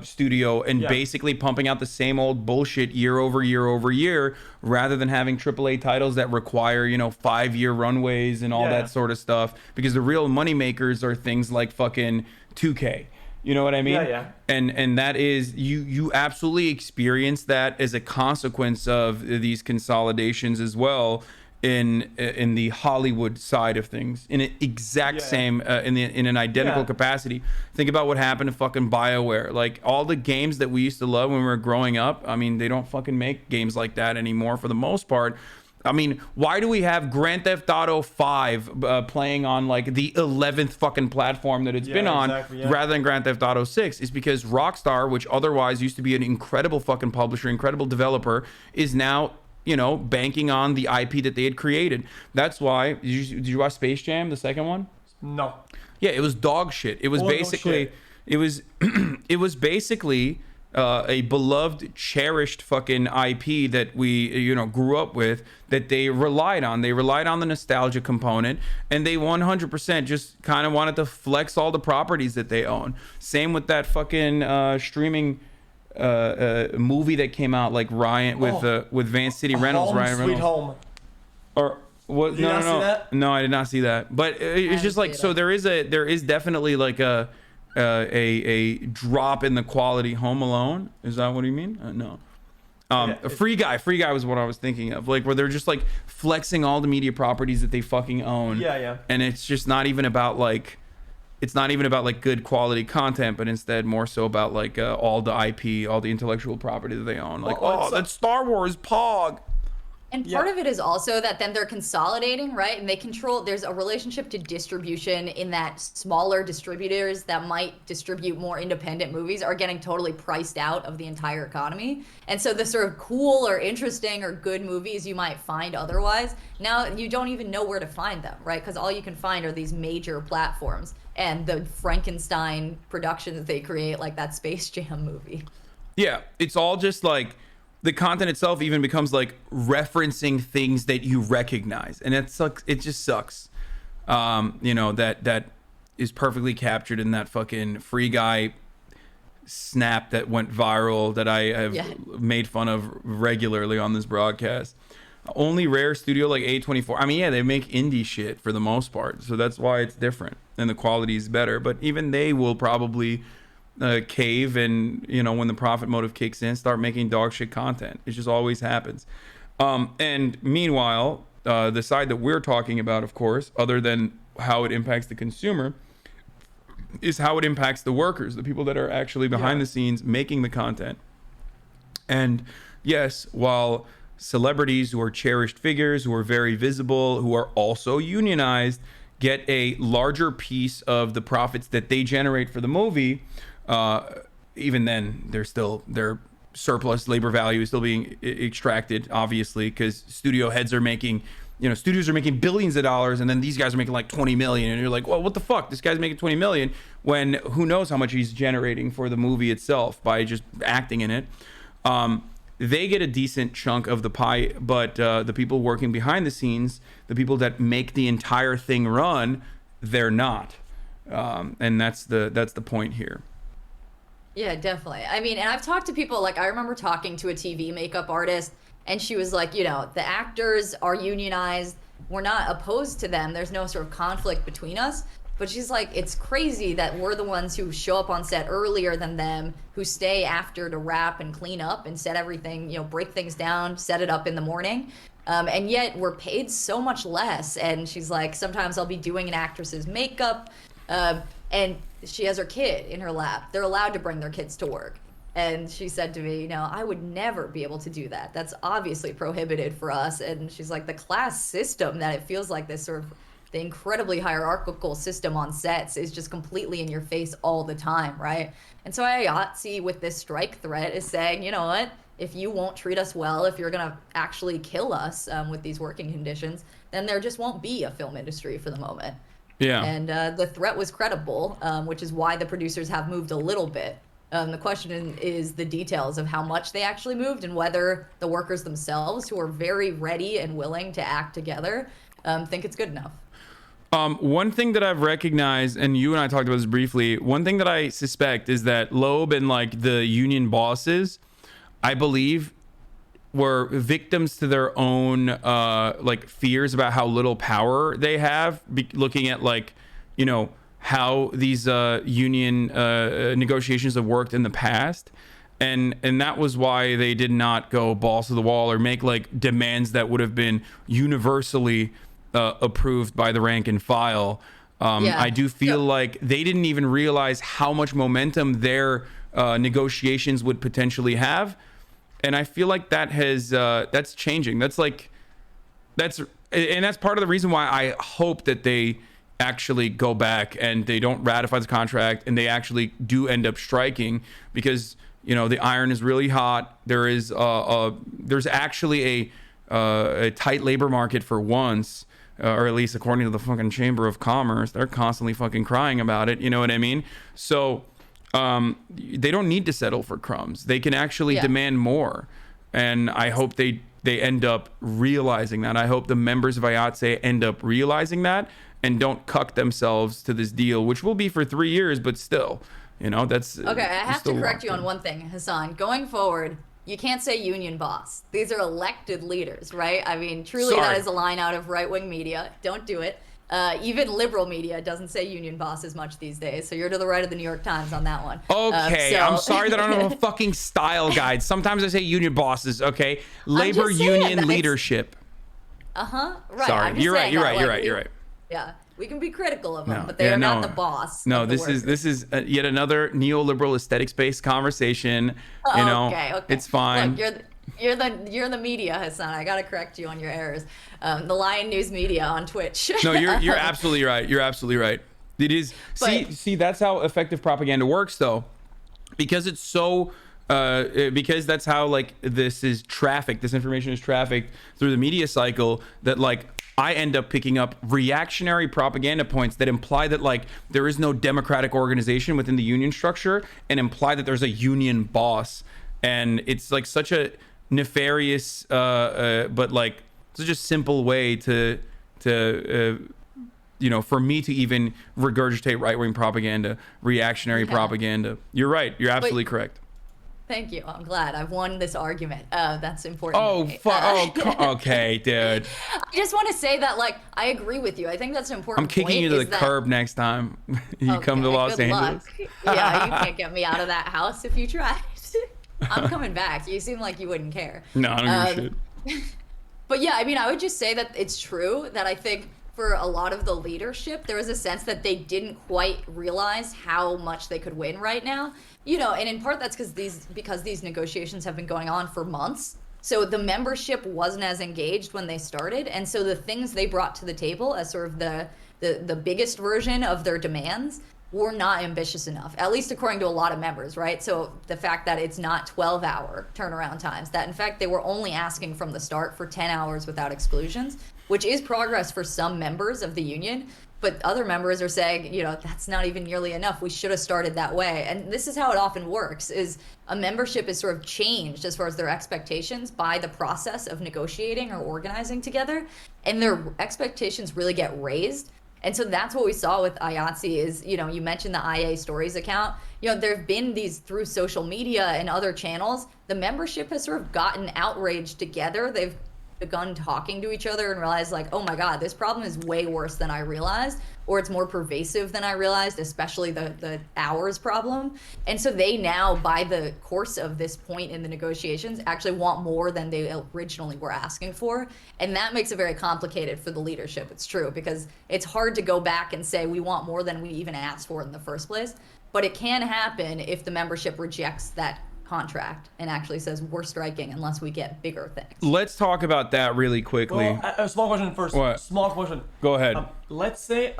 studio and basically pumping out the same old bullshit year over year over year, rather than having AAA titles that require, 5-year runways and all that sort of stuff. Because the real money makers are things like fucking 2K. You know what I mean? Yeah. And that is, you absolutely experience that as a consequence of these consolidations as well in the Hollywood side of things, in an exact same in an identical capacity. Think about what happened to fucking BioWare. Like, all the games that we used to love when we were growing up, I mean, they don't fucking make games like that anymore for the most part. I mean, why do we have Grand Theft Auto 5 playing on like the 11th fucking platform that it's been on, rather than Grand Theft Auto 6? Is because Rockstar, which otherwise used to be an incredible fucking publisher, incredible developer, is now, banking on the IP that they had created. That's why, did you watch Space Jam, the second one? No. Yeah, it was dog shit. It was basically, it was basically a beloved, cherished fucking IP that we, grew up with, that they relied on. They relied on the nostalgia component, and they 100% just kind of wanted to flex all the properties that they own. Same with that fucking streaming movie that came out, like Ryan with Vance City Reynolds. Ryan Reynolds. Sweet Home. Or what? Did you not see that? No, I did not see that. But it's just like, so there is definitely like a drop in the quality. Home Alone, is that what you mean? No. Free Guy was what I was thinking of, like, where they're just like flexing all the media properties that they fucking own. Yeah. And it's just not even about like, good quality content, but instead more so about like all the IP, all the intellectual property that they own. Like, that's Star Wars Pog. And part of it is also that then they're consolidating, right? And they control, there's a relationship to distribution in that smaller distributors that might distribute more independent movies are getting totally priced out of the entire economy. And so the sort of cool or interesting or good movies you might find otherwise, now you don't even know where to find them, right? Because all you can find are these major platforms and the Frankenstein productions they create, like that Space Jam movie. Yeah, it's all just like, the content itself even becomes like referencing things that you recognize, and it sucks. It just sucks. That is perfectly captured in that fucking Free Guy snap that went viral that I have made fun of regularly on this broadcast. Only rare studio like A24. I mean, they make indie shit for the most part, so that's why it's different and the quality is better. But even they will probably cave, and when the profit motive kicks in, start making dog shit content. It just always happens. And meanwhile, the side that we're talking about, of course, other than how it impacts the consumer, is how it impacts the workers, the people that are actually behind the scenes making the content. And yes, while celebrities who are cherished figures, who are very visible, who are also unionized, get a larger piece of the profits that they generate for the movie, even then their surplus labor value is still being extracted, obviously, because studios are making billions of dollars, and then these guys are making like 20 million, and you're like, well, what the fuck? This guy's making 20 million when who knows how much he's generating for the movie itself by just acting in it. They get a decent chunk of the pie, but the people working behind the scenes, the people that make the entire thing run, they're not. And that's the point here. Yeah, definitely. I mean, and I've talked to people, like, I remember talking to a TV makeup artist, and she was like, you know, the actors are unionized. We're not opposed to them. There's no sort of conflict between us. But she's like, it's crazy that we're the ones who show up on set earlier than them, who stay after to wrap and clean up and set everything, you know, break things down, set it up in the morning. And yet we're paid so much less. And she's like, sometimes I'll be doing an actress's makeup, and she has her kid in her lap. They're allowed to bring their kids to work. And she said to me, you know, I would never be able to do that. That's obviously prohibited for us. And she's like, the class system that it feels like this sort of the incredibly hierarchical system on sets is just completely in your face all the time, right? And so IATSE with this strike threat is saying, you know what, if you won't treat us well, if you're gonna actually kill us with these working conditions, then there just won't be a film industry for the moment. Yeah. And the threat was credible, which is why the producers have moved a little bit. The question is the details of how much they actually moved and whether the workers themselves, who are very ready and willing to act together, think it's good enough. One thing that I've recognized, and you and I talked about this briefly, one thing that I suspect is that Loeb and like the union bosses, I believe, were victims to their own like fears about how little power they have, looking at like, you know, how these union negotiations have worked in the past. And that was why they did not go balls to the wall or make like demands that would have been universally approved by the rank and file. I do feel like they didn't even realize how much momentum their negotiations would potentially have, and I feel like that has that's changing. That's part of the reason why I hope that they actually go back and they don't ratify the contract and they actually do end up striking, because you know the iron is really hot. There is there's actually a tight labor market for once. Or at least according to the fucking Chamber of Commerce, they're constantly fucking crying about it. You know what I mean? So they don't need to settle for crumbs. They can actually demand more. And I hope they end up realizing that. I hope the members of IATSE end up realizing that and don't cuck themselves to this deal, which will be for 3 years, but still, you know, that's... Okay, I have to correct you on one thing, Hasan. Going forward, you can't say union boss. These are elected leaders, right? I mean, truly that is a line out of right-wing media. Don't do it. Even liberal media doesn't say union boss as much these days, so you're to the right of the New York Times on that one. Okay, I'm sorry that I don't have a fucking style guide. Sometimes I say union bosses, okay? Labor union leadership. Right. Sorry, you're right. Yeah. We can be critical of them, but they are not the boss. No, this is yet another neoliberal aesthetics-based conversation. You know, okay. It's fine. Look, you're the media, Hasan. I gotta correct you on your errors. The Lion News Media on Twitch. No, you're absolutely right. You're absolutely right. It is. See, that's how effective propaganda works, though, because it's so. Because that's how like this information is trafficked through the media cycle, that like I end up picking up reactionary propaganda points that imply that like there is no democratic organization within the union structure and imply that there's a union boss. And it's like such a nefarious but like such a simple way to you know, for me to even regurgitate right-wing propaganda, reactionary propaganda. You're right. You're absolutely correct. Thank you. I'm glad I've won this argument. That's important. Okay, dude. I just want to say that, like, I agree with you. I think that's an important. I'm kicking you to the curb next time you come to Los Angeles. Yeah, you can't get me out of that house if you tried. I'm coming back. You seem like you wouldn't care. No, I don't give a shit. But yeah, I mean, I would just say that it's true that I think for a lot of the leadership, there was a sense that they didn't quite realize how much they could win right now. You know, and in part that's because these negotiations have been going on for months. So the membership wasn't as engaged when they started. And so the things they brought to the table as sort of the biggest version of their demands were not ambitious enough, at least according to a lot of members, right? So the fact that it's not 12-hour turnaround times, that in fact they were only asking from the start for 10 hours without exclusions, which is progress for some members of the union, but other members are saying, you know, that's not even nearly enough. We should have started that way. And this is how it often works, is a membership is sort of changed as far as their expectations by the process of negotiating or organizing together, and their expectations really get raised. And so that's what we saw with IATSE is, you know, you mentioned the IA Stories account. You know, there have been these through social media and other channels. The membership has sort of gotten outraged together. They've begun talking to each other and realized like, oh my God, this problem is way worse than I realized, or it's more pervasive than I realized, especially the hours problem. And so they now, by the course of this point in the negotiations, actually want more than they originally were asking for. And that makes it very complicated for the leadership. It's true, because it's hard to go back and say we want more than we even asked for in the first place. But it can happen if the membership rejects that contract and actually says we're striking unless we get bigger things. Let's talk about that really quickly. Well, a small question first. What? Small question. Go ahead. Let's say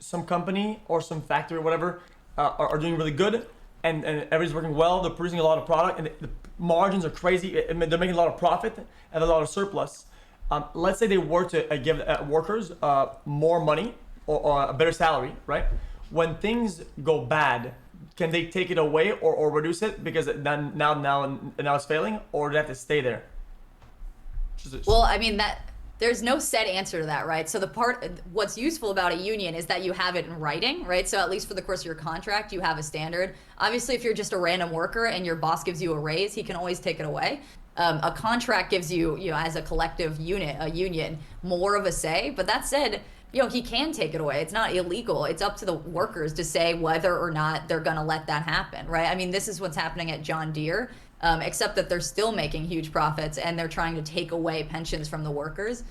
some company or some factory or whatever are doing really good and everybody's working well, they're producing a lot of product and the margins are crazy, they're making a lot of profit and a lot of surplus. Let's say they were to give workers more money or a better salary, right? When things go bad, can they take it away or reduce it because now it's failing, or do they have to stay there? Well, I mean, there's no set answer to that, right? So what's useful about a union is that you have it in writing, right? So at least for the course of your contract, you have a standard. Obviously, if you're just a random worker and your boss gives you a raise, he can always take it away. A contract gives you, you know, as a collective unit, a union, more of a say. But that said, you know, he can take it away. It's not illegal. It's up to the workers to say whether or not they're going to let that happen, right? I mean, this is what's happening at John Deere, except that they're still making huge profits and they're trying to take away pensions from the workers.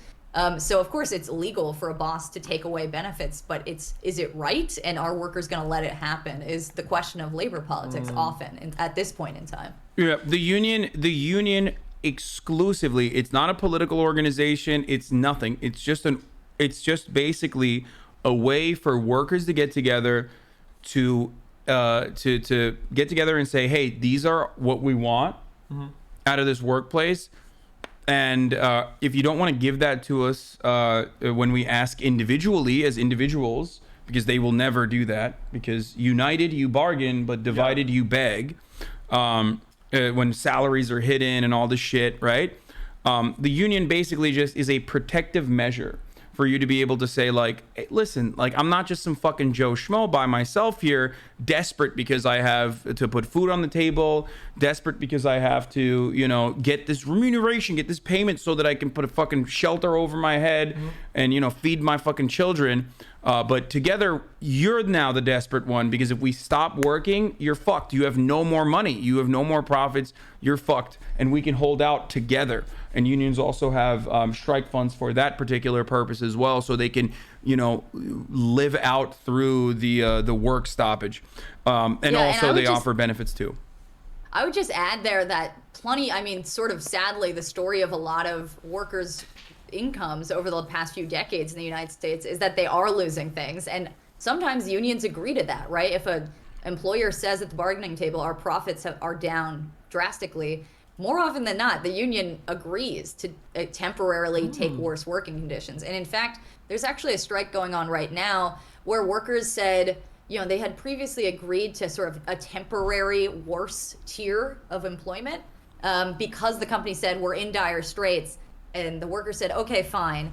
So of course it's legal for a boss to take away benefits, but is it right? And are workers going to let it happen is the question of labor politics often at this point in time. Yeah, the union exclusively, it's not a political organization. It's nothing. It's just basically a way for workers to get together to get together and say, hey, these are what we want out of this workplace. And if you don't want to give that to us when we ask individually as individuals, because they will never do that, because united you bargain, but divided you beg, when salaries are hidden and all this shit, right? The union basically just is a protective measure for you to be able to say like, hey, listen, like I'm not just some fucking Joe Schmo by myself here, desperate because I have to put food on the table, desperate because I have to, you know, get this remuneration, get this payment so that I can put a fucking shelter over my head and, you know, feed my fucking children. But together, you're now the desperate one, because if we stop working, you're fucked. You have no more money. You have no more profits. You're fucked. And we can hold out together. And unions also have strike funds for that particular purpose as well, so they can, you know, live out through the work stoppage. And also they offer benefits too. I would just add there that sort of sadly, the story of a lot of workers' incomes over the past few decades in the United States is that they are losing things. And sometimes unions agree to that, right? If an employer says at the bargaining table, our profits are down drastically, more often than not, the union agrees to temporarily take worse working conditions. And in fact, there's actually a strike going on right now where workers said, you know, they had previously agreed to sort of a temporary worse tier of employment because the company said we're in dire straits. And the worker said, okay, fine,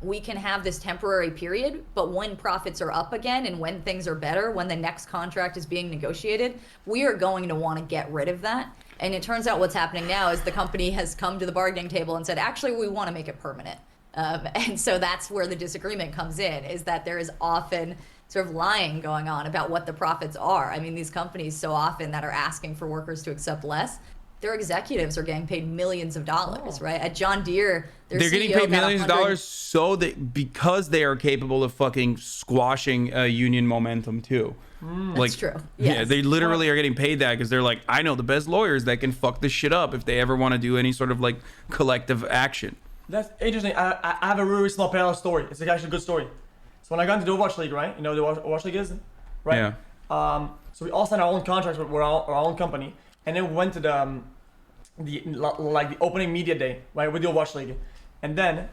we can have this temporary period, but when profits are up again and when things are better, when the next contract is being negotiated, we are going to want to get rid of that. And it turns out what's happening now is the company has come to the bargaining table and said, actually, we want to make it permanent. And so that's where the disagreement comes in, is that there is often sort of lying going on about what the profits are. I mean, these companies so often that are asking for workers to accept less their executives are getting paid millions of dollars, right? At John Deere, their They're getting CEO paid got millions of 100 dollars so that because they are capable of fucking squashing union momentum too. That's true. Yeah, Yes. they literally are getting paid that because they're like, I know the best lawyers that can fuck this shit up if they ever want to do any sort of like collective action. That's interesting. I have a really small parallel story. It's actually a good story. So when I got into the Overwatch League, right? You know what the Overwatch League is? Right? Yeah. So we all signed our own contracts with our own company. And then we went to the opening media day, right, with the Overwatch League. And then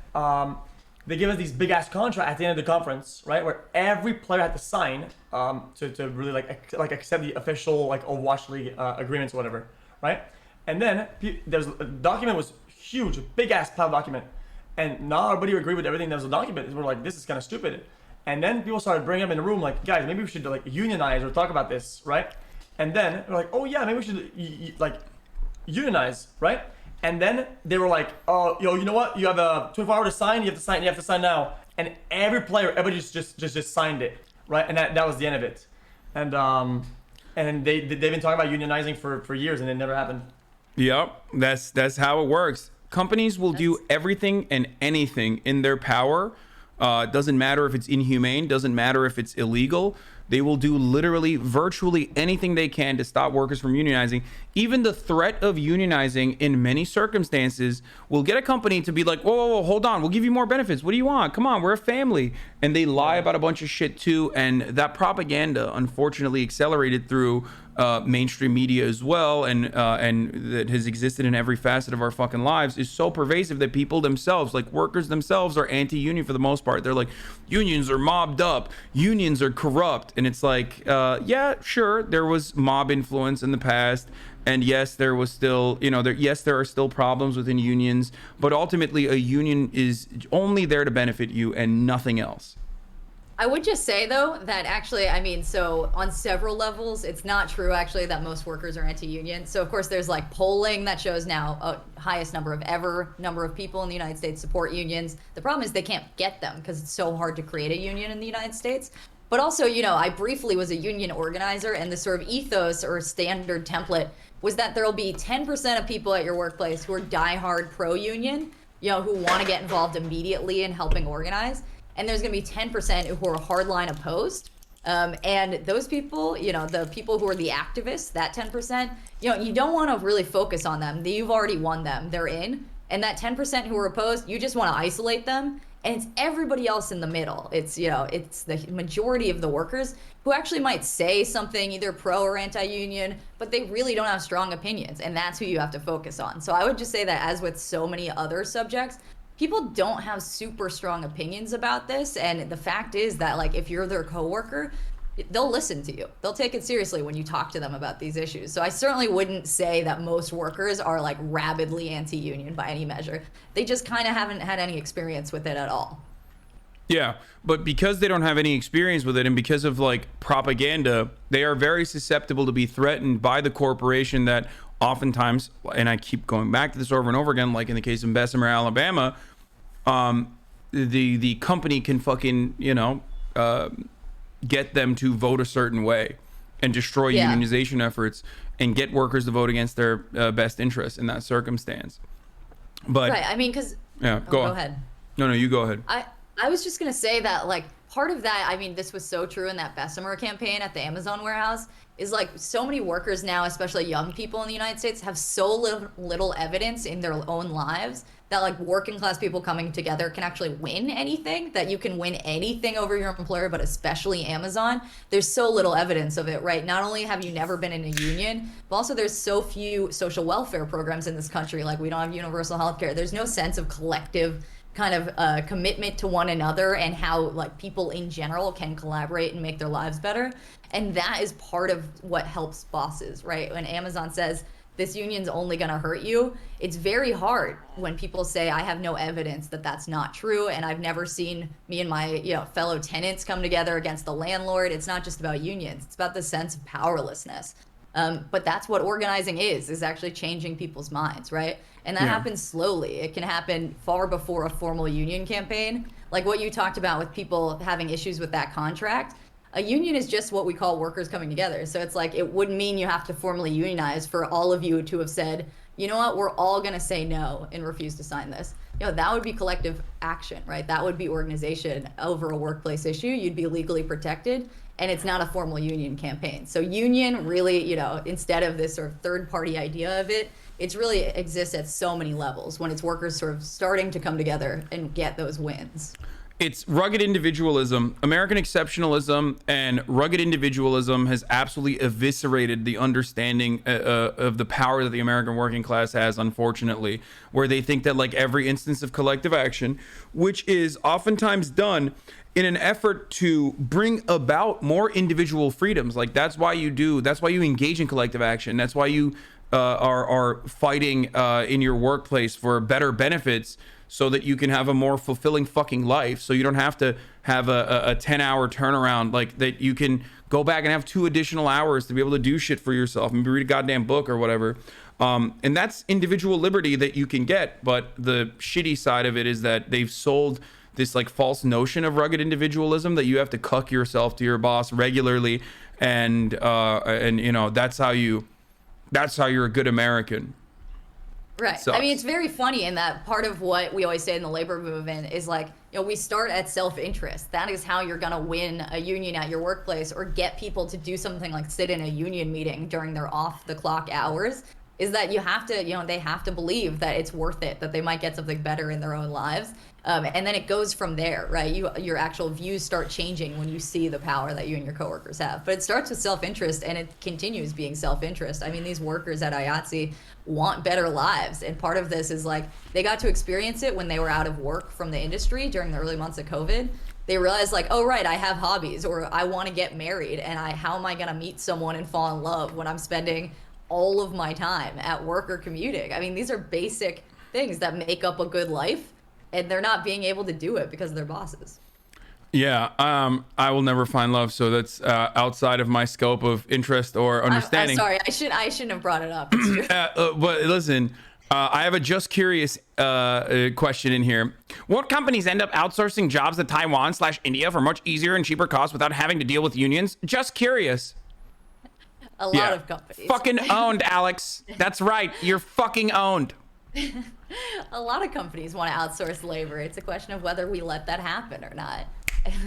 they give us these big ass contracts at the end of the conference, right, where every player had to sign to really like accept the official like Overwatch League agreements or whatever, right? And then there's a document was huge, big ass pile document, and not everybody agreed with everything that was a document. We're like, this is kind of stupid. And then people started bringing up in the room like, guys, maybe we should like unionize or talk about this, right? And then we're like, oh yeah, maybe we should like unionize, right? And then they were like, oh, yo, you know what? You have a 24 hours to sign. You have to sign now. And everybody just signed it, right? And that was the end of it. And they've been talking about unionizing for years, and it never happened. Yep, that's how it works. Companies will do everything and anything in their power. Doesn't matter if it's inhumane. Doesn't matter if it's illegal. They will do literally virtually anything they can to stop workers from unionizing. Even the threat of unionizing in many circumstances will get a company to be like, whoa, hold on. We'll give you more benefits. What do you want? Come on, we're a family. And they lie about a bunch of shit too. And that propaganda, unfortunately, accelerated through mainstream media as well, and that has existed in every facet of our fucking lives, is so pervasive that people themselves, like workers themselves, are anti-union for the most part. They're like, unions are mobbed up, unions are corrupt. And it's like, yeah, sure, there was mob influence in the past, and yes, there was still, you know, there are still problems within unions, but ultimately a union is only there to benefit you and nothing else. I would just say though that actually, I mean, so on several levels, it's not true actually that most workers are anti-union. So of course there's like polling that shows now highest number of people in the United States support unions. The problem is they can't get them because it's so hard to create a union in the United States. But also, you know, I briefly was a union organizer, and the sort of ethos or standard template was that there'll be 10% of people at your workplace who are diehard pro-union, you know, who want to get involved immediately in helping organize. And there's going to be 10% who are hardline opposed. And those people, you know, the people who are the activists, that 10%, you know, you don't want to really focus on them. You've already won them. They're in. And that 10% who are opposed, you just want to isolate them. And it's everybody else in the middle. It's, you know, it's the majority of the workers who actually might say something either pro or anti-union, but they really don't have strong opinions. And that's who you have to focus on. So I would just say that as with so many other subjects, people don't have super strong opinions about this. And the fact is that, like, if you're their coworker, they'll listen to you. They'll take it seriously when you talk to them about these issues. So I certainly wouldn't say that most workers are like rabidly anti-union by any measure. They just kind of haven't had any experience with it at all. Yeah, but because they don't have any experience with it, and because of like propaganda, they are very susceptible to be threatened by the corporation that oftentimes, and I keep going back to this over and over again, like in the case of Bessemer, Alabama, the company can fucking, you know, get them to vote a certain way and destroy unionization efforts and get workers to vote against their best interests in that circumstance. But right, I mean, because go ahead. No, you go ahead. I was just gonna say that, like, part of that, I mean, this was so true in that Bessemer campaign at the Amazon warehouse, is like so many workers now, especially young people in the United States, have so little evidence in their own lives that like working class people coming together can actually win anything, that you can win anything over your employer, but especially Amazon. There's so little evidence of it, right? Not only have you never been in a union, but also there's so few social welfare programs in this country. Like, we don't have universal health care. There's no sense of collective kind of commitment to one another and how like people in general can collaborate and make their lives better. And that is part of what helps bosses, right? When Amazon says this union's only going to hurt you, it's very hard when people say, I have no evidence that that's not true, and I've never seen me and my fellow tenants come together against the landlord. It's not just about unions, it's about the sense of powerlessness. But that's what organizing is actually changing people's minds, right? And that happens slowly. It can happen far before a formal union campaign. Like what you talked about with people having issues with that contract. A union is just what we call workers coming together. So it's like, it wouldn't mean you have to formally unionize for all of you to have said, you know what, we're all going to say no and refuse to sign this. You know, that would be collective action, right? That would be organization over a workplace issue. You'd be legally protected, and it's not a formal union campaign. So union really, you know, instead of this sort of third party idea of it, it's really exists at so many levels when it's workers sort of starting to come together and get those wins. It's rugged individualism. American exceptionalism and rugged individualism has absolutely eviscerated the understanding of the power that the American working class has, unfortunately, where they think that like every instance of collective action, which is oftentimes done in an effort to bring about more individual freedoms. Like that's why you engage in collective action. That's why you are fighting in your workplace for better benefits, so that you can have a more fulfilling fucking life, so you don't have to have a 10-hour turnaround, like that you can go back and have 2 additional hours to be able to do shit for yourself, maybe read a goddamn book or whatever. And that's individual liberty that you can get, but the shitty side of it is that they've sold this like false notion of rugged individualism that you have to cuck yourself to your boss regularly, and you know, that's how you're a good American. Right. Sucks. I mean, it's very funny in that part of what we always say in the labor movement is like, you know, we start at self-interest. That is how you're going to win a union at your workplace or get people to do something like sit in a union meeting during their off-the-clock hours, is that you have to, you know, they have to believe that it's worth it, that they might get something better in their own lives. And then it goes from there, right? Your actual views start changing when you see the power that you and your coworkers have. But it starts with self-interest, and it continues being self-interest. I mean, these workers at IATSE want better lives, and part of this is like they got to experience it when they were out of work from the industry during the early months of COVID. They realized like, oh right, I have hobbies, or I want to get married, and how am I gonna meet someone and fall in love when I'm spending all of my time at work or commuting? I mean, these are basic things that make up a good life, and they're not being able to do it because of their bosses. Yeah, I will never find love, so that's outside of my scope of interest or understanding. I'm sorry, I shouldn't have brought it up. But listen, I have a just curious question in here. Won't companies end up outsourcing jobs to Taiwan/India for much easier and cheaper costs without having to deal with unions? Just curious. A lot of companies. Fucking owned, Alex. That's right. You're fucking owned. A lot of companies want to outsource labor. It's a question of whether we let that happen or not.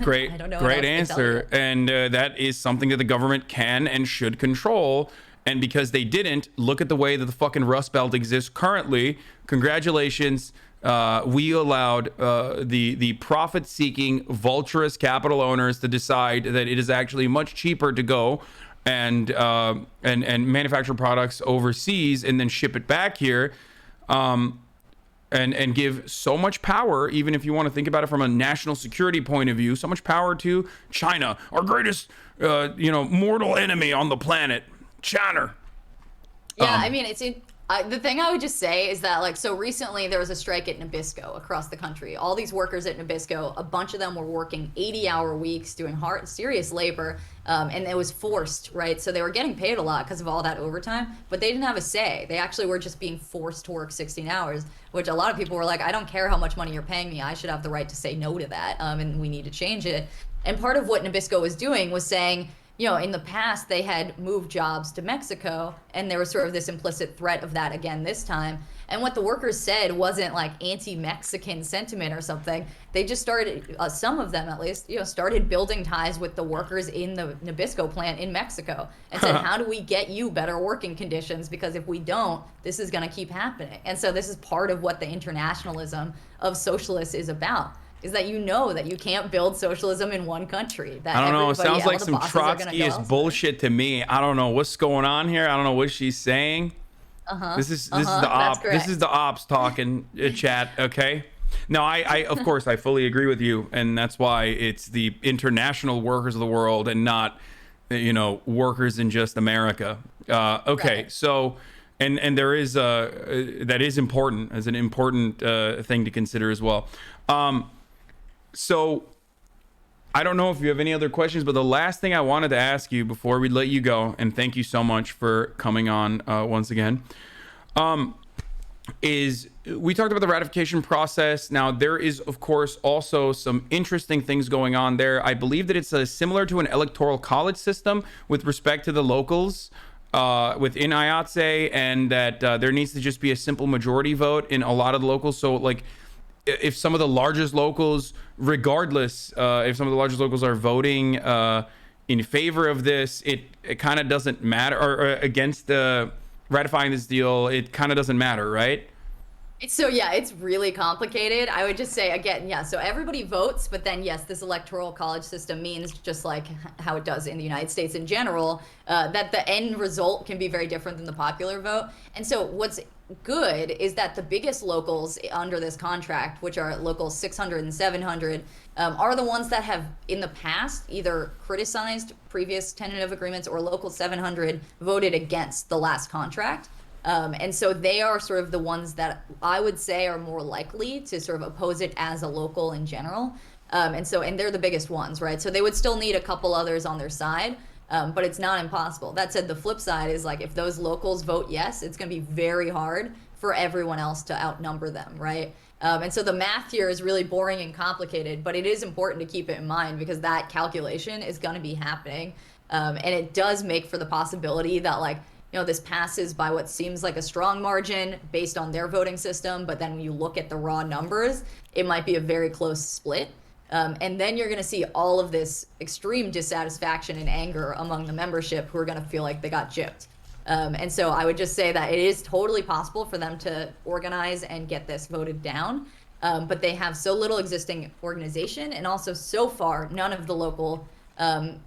Great, I don't know great what else to tell you. answer. And that is something that the government can and should control. And because they didn't, look at the way that the fucking Rust Belt exists currently. Congratulations. We allowed the profit-seeking, vulturous capital owners to decide that it is actually much cheaper to go and manufacture products overseas and then ship it back here. And give so much power, even if you want to think about it from a national security point of view, so much power to China, our greatest, mortal enemy on the planet, China. Yeah, I mean, the thing I would just say is that, like, so recently there was a strike at Nabisco across the country. All these workers at Nabisco, a bunch of them were working 80-hour weeks, doing hard, serious labor, and it was forced, right? So they were getting paid a lot because of all that overtime, but they didn't have a say. They actually were just being forced to work 16 hours, which a lot of people were like, I don't care how much money you're paying me. I should have the right to say no to that, and we need to change it. And part of what Nabisco was doing was saying, you know, in the past, they had moved jobs to Mexico, and there was sort of this implicit threat of that again this time. And what the workers said wasn't like anti-Mexican sentiment or something. They just started, some of them at least, started building ties with the workers in the Nabisco plant in Mexico and said, how do we get you better working conditions? Because if we don't, this is going to keep happening. And so this is part of what the internationalism of socialists is about. Is that that you can't build socialism in one country. That I don't know. It sounds like some Trotskyist bullshit to me. I don't know what's going on here. I don't know what she's saying. This is the ops. This is the ops talking, chat. Okay. No, I of course I fully agree with you, and that's why it's the international workers of the world and not, workers in just America. Okay, right. So. And there is that is important as an important thing to consider as well. So I don't know if you have any other questions, but the last thing I wanted to ask you before we let you go, and thank you so much for coming on once again. is we talked about the ratification process. Now, there is, of course, also some interesting things going on there. I believe that it's similar to an electoral college system with respect to the locals within IATSE, and that there needs to just be a simple majority vote in a lot of the locals. So, like, if some of the largest locals, regardless, if some of the largest locals are voting in favor of this, it kind of doesn't matter, or against ratifying this deal, it kind of doesn't matter, right? So yeah, it's really complicated. I would just say again, yeah, so everybody votes, but then yes, this electoral college system means, just like how it does in the United States in general, that the end result can be very different than the popular vote. And so what's good is that the biggest locals under this contract, which are locals 600 and 700, are the ones that have in the past either criticized previous tentative agreements, or local 700 voted against the last contract. And so they are sort of the ones that I would say are more likely to sort of oppose it as a local in general. And they're the biggest ones, right? So they would still need a couple others on their side, but it's not impossible. That said, the flip side is, like, if those locals vote yes, it's going to be very hard for everyone else to outnumber them, right? And so the math here is really boring and complicated, but it is important to keep it in mind, because that calculation is going to be happening. And it does make for the possibility that, like, you know, this passes by what seems like a strong margin based on their voting system, but then when you look at the raw numbers, it might be a very close split. And then you're going to see all of this extreme dissatisfaction and anger among the membership, who are going to feel like they got gypped. And so I would just say that it is totally possible for them to organize and get this voted down, but they have so little existing organization, and also so far none of the local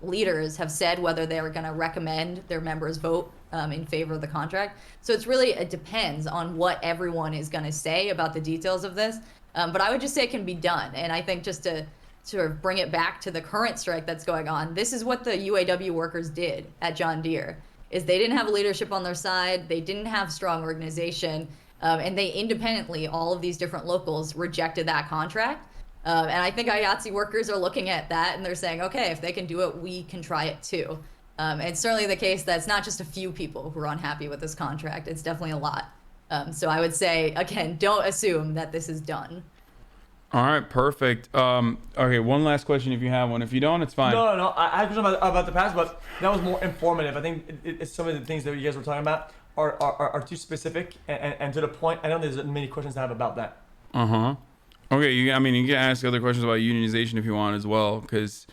leaders have said whether they are going to recommend their members vote in favor of the contract. So it depends on what everyone is going to say about the details of this. But I would just say it can be done. And I think, just to sort of bring it back to the current strike that's going on, this is what the UAW workers did at John Deere, is they didn't have leadership on their side, they didn't have strong organization, and they independently, all of these different locals, rejected that contract. And I think IATSE workers are looking at that and they're saying, okay, if they can do it, we can try it too. And it's certainly the case that it's not just a few people who are unhappy with this contract, it's definitely a lot. So I would say, again, don't assume that this is done. All right, perfect. Okay, one last question if you have one. If you don't, it's fine. No. I had a question about the past, but that was more informative. I think it's some of the things that you guys were talking about are too specific and to the point. I know there's many questions I have about that. Okay, you can ask other questions about unionization if you want as well, because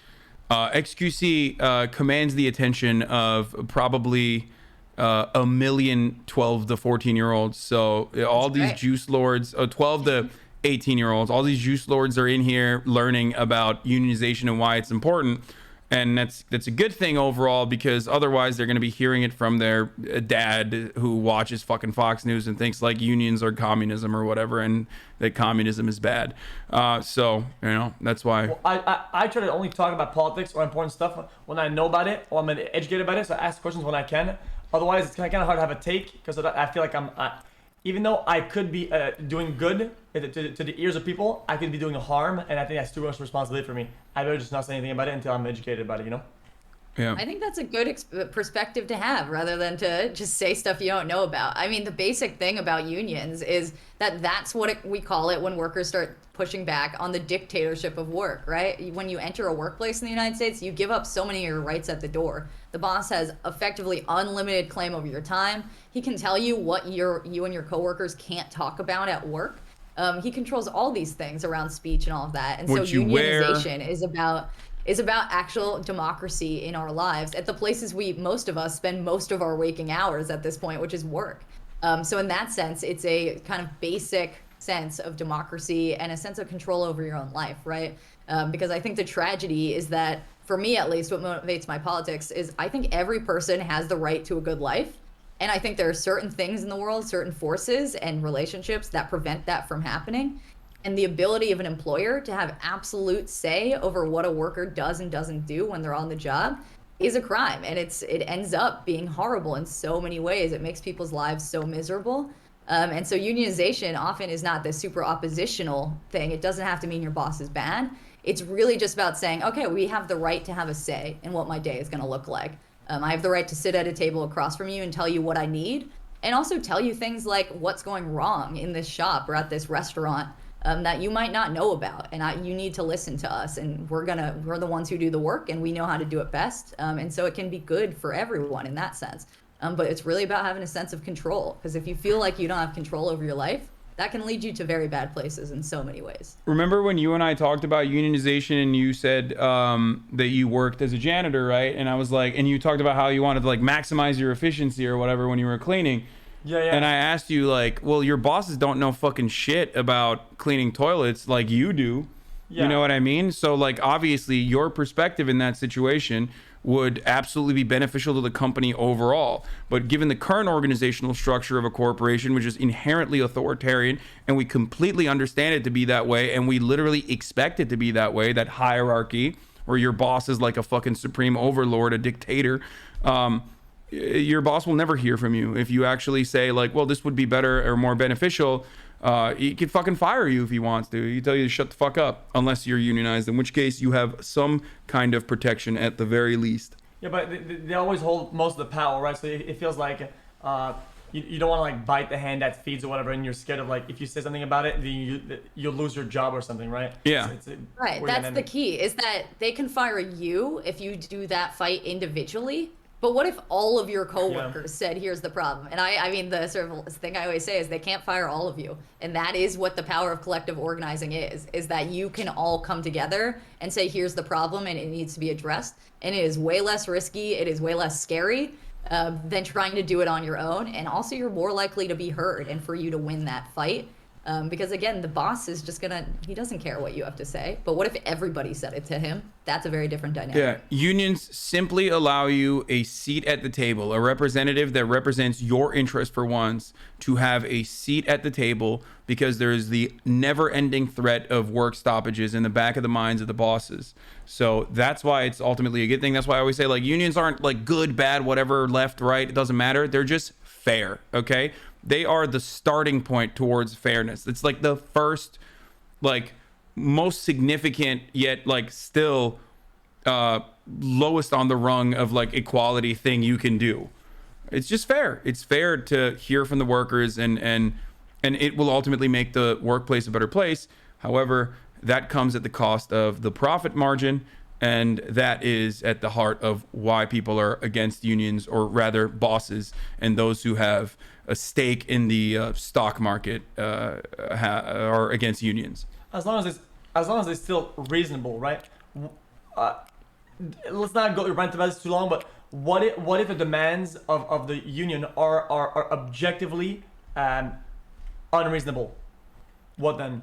XQC commands the attention of probably a million 12 to 14-year-olds. So all these juice lords, 12 to 18-year-olds, all these juice lords are in here learning about unionization and why it's important. And that's a good thing overall, because otherwise they're going to be hearing it from their dad who watches fucking Fox News and thinks like unions are communism or whatever, and that communism is bad. So, that's why. Well, I try to only talk about politics or important stuff when I know about it or I'm educated about it, so I ask questions when I can. Otherwise, it's kind of hard to have a take, because I feel like even though I could be doing good to the ears of people, I could be doing harm, and I think that's too much responsibility for me. I'd rather just not say anything about it until I'm educated about it, Yeah. I think that's a good perspective to have, rather than to just say stuff you don't know about. I mean, the basic thing about unions is that that's what we call it when workers start pushing back on the dictatorship of work, right? When you enter a workplace in the United States, you give up so many of your rights at the door. The boss has effectively unlimited claim over your time. He can tell you what you and your coworkers can't talk about at work. He controls all these things around speech and all of that. And so unionization is about actual democracy in our lives at the places most of us spend most of our waking hours at this point, which is work. So in that sense, it's a kind of basic sense of democracy and a sense of control over your own life, right? Because I think the tragedy is that, for me at least, what motivates my politics is I think every person has the right to a good life. And I think there are certain things in the world, certain forces and relationships that prevent that from happening. And the ability of an employer to have absolute say over what a worker does and doesn't do when they're on the job is a crime. And it ends up being horrible in so many ways. It makes people's lives so miserable. And so unionization often is not this super oppositional thing. It doesn't have to mean your boss is bad. It's really just about saying, okay, we have the right to have a say in what my day is going to look like. I have the right to sit at a table across from you and tell you what I need. and also tell you things like what's going wrong in this shop or at this restaurant that you might not know about, and you need to listen to us, and we're the ones who do the work, and we know how to do it best, and so it can be good for everyone in that sense. But it's really about having a sense of control, because if you feel like you don't have control over your life, that can lead you to very bad places in so many ways. Remember when you and I talked about unionization and you said that you worked as a janitor, right? And I was like, and you talked about how you wanted to like maximize your efficiency or whatever when you were cleaning. Yeah. And I asked you like, well, your bosses don't know fucking shit about cleaning toilets like you do. Yeah. You know what I mean? So like, obviously your perspective in that situation would absolutely be beneficial to the company overall. But given the current organizational structure of a corporation, which is inherently authoritarian, and we completely understand it to be that way, and we literally expect it to be that way, that hierarchy where your boss is like a fucking supreme overlord, a dictator, your boss will never hear from you. If you actually say like, well, this would be better or more beneficial, he could fucking fire you if he wants to. He tell you to shut the fuck up unless you're unionized, in which case you have some kind of protection at the very least. Yeah, but they always hold most of the power, right? So it feels like you don't want to like bite the hand that feeds or whatever, and you're scared of like if you say something about it, then you'll lose your job or something, right? Yeah. Right, that's the key, is that they can fire you if you do that fight individually. But what if all of your coworkers said, here's the problem? And I mean, the sort of thing I always say is they can't fire all of you. And that is what the power of collective organizing is that you can all come together and say, here's the problem and it needs to be addressed. And it is way less risky, it is way less scary than trying to do it on your own. And also you're more likely to be heard and for you to win that fight. Because again, the boss is just he doesn't care what you have to say. But what if everybody said it to him? That's a very different dynamic. Yeah, unions simply allow you a seat at the table, a representative that represents your interest for once to have a seat at the table, because there is the never-ending threat of work stoppages in the back of the minds of the bosses. So that's why it's ultimately a good thing. That's why I always say like unions aren't like good, bad, whatever, left, right, it doesn't matter. They're just fair, okay? They are the starting point towards fairness. It's like the first, like, most significant yet like still lowest on the rung of like equality thing you can do. It's just fair. It's fair to hear from the workers, and it will ultimately make the workplace a better place. However, that comes at the cost of the profit margin, and that is at the heart of why people are against unions, or rather bosses and those who have a stake in the stock market are against unions. As long as it's still reasonable, right? Let's not go rant about this too long, but what if the demands of the union are objectively unreasonable? What then?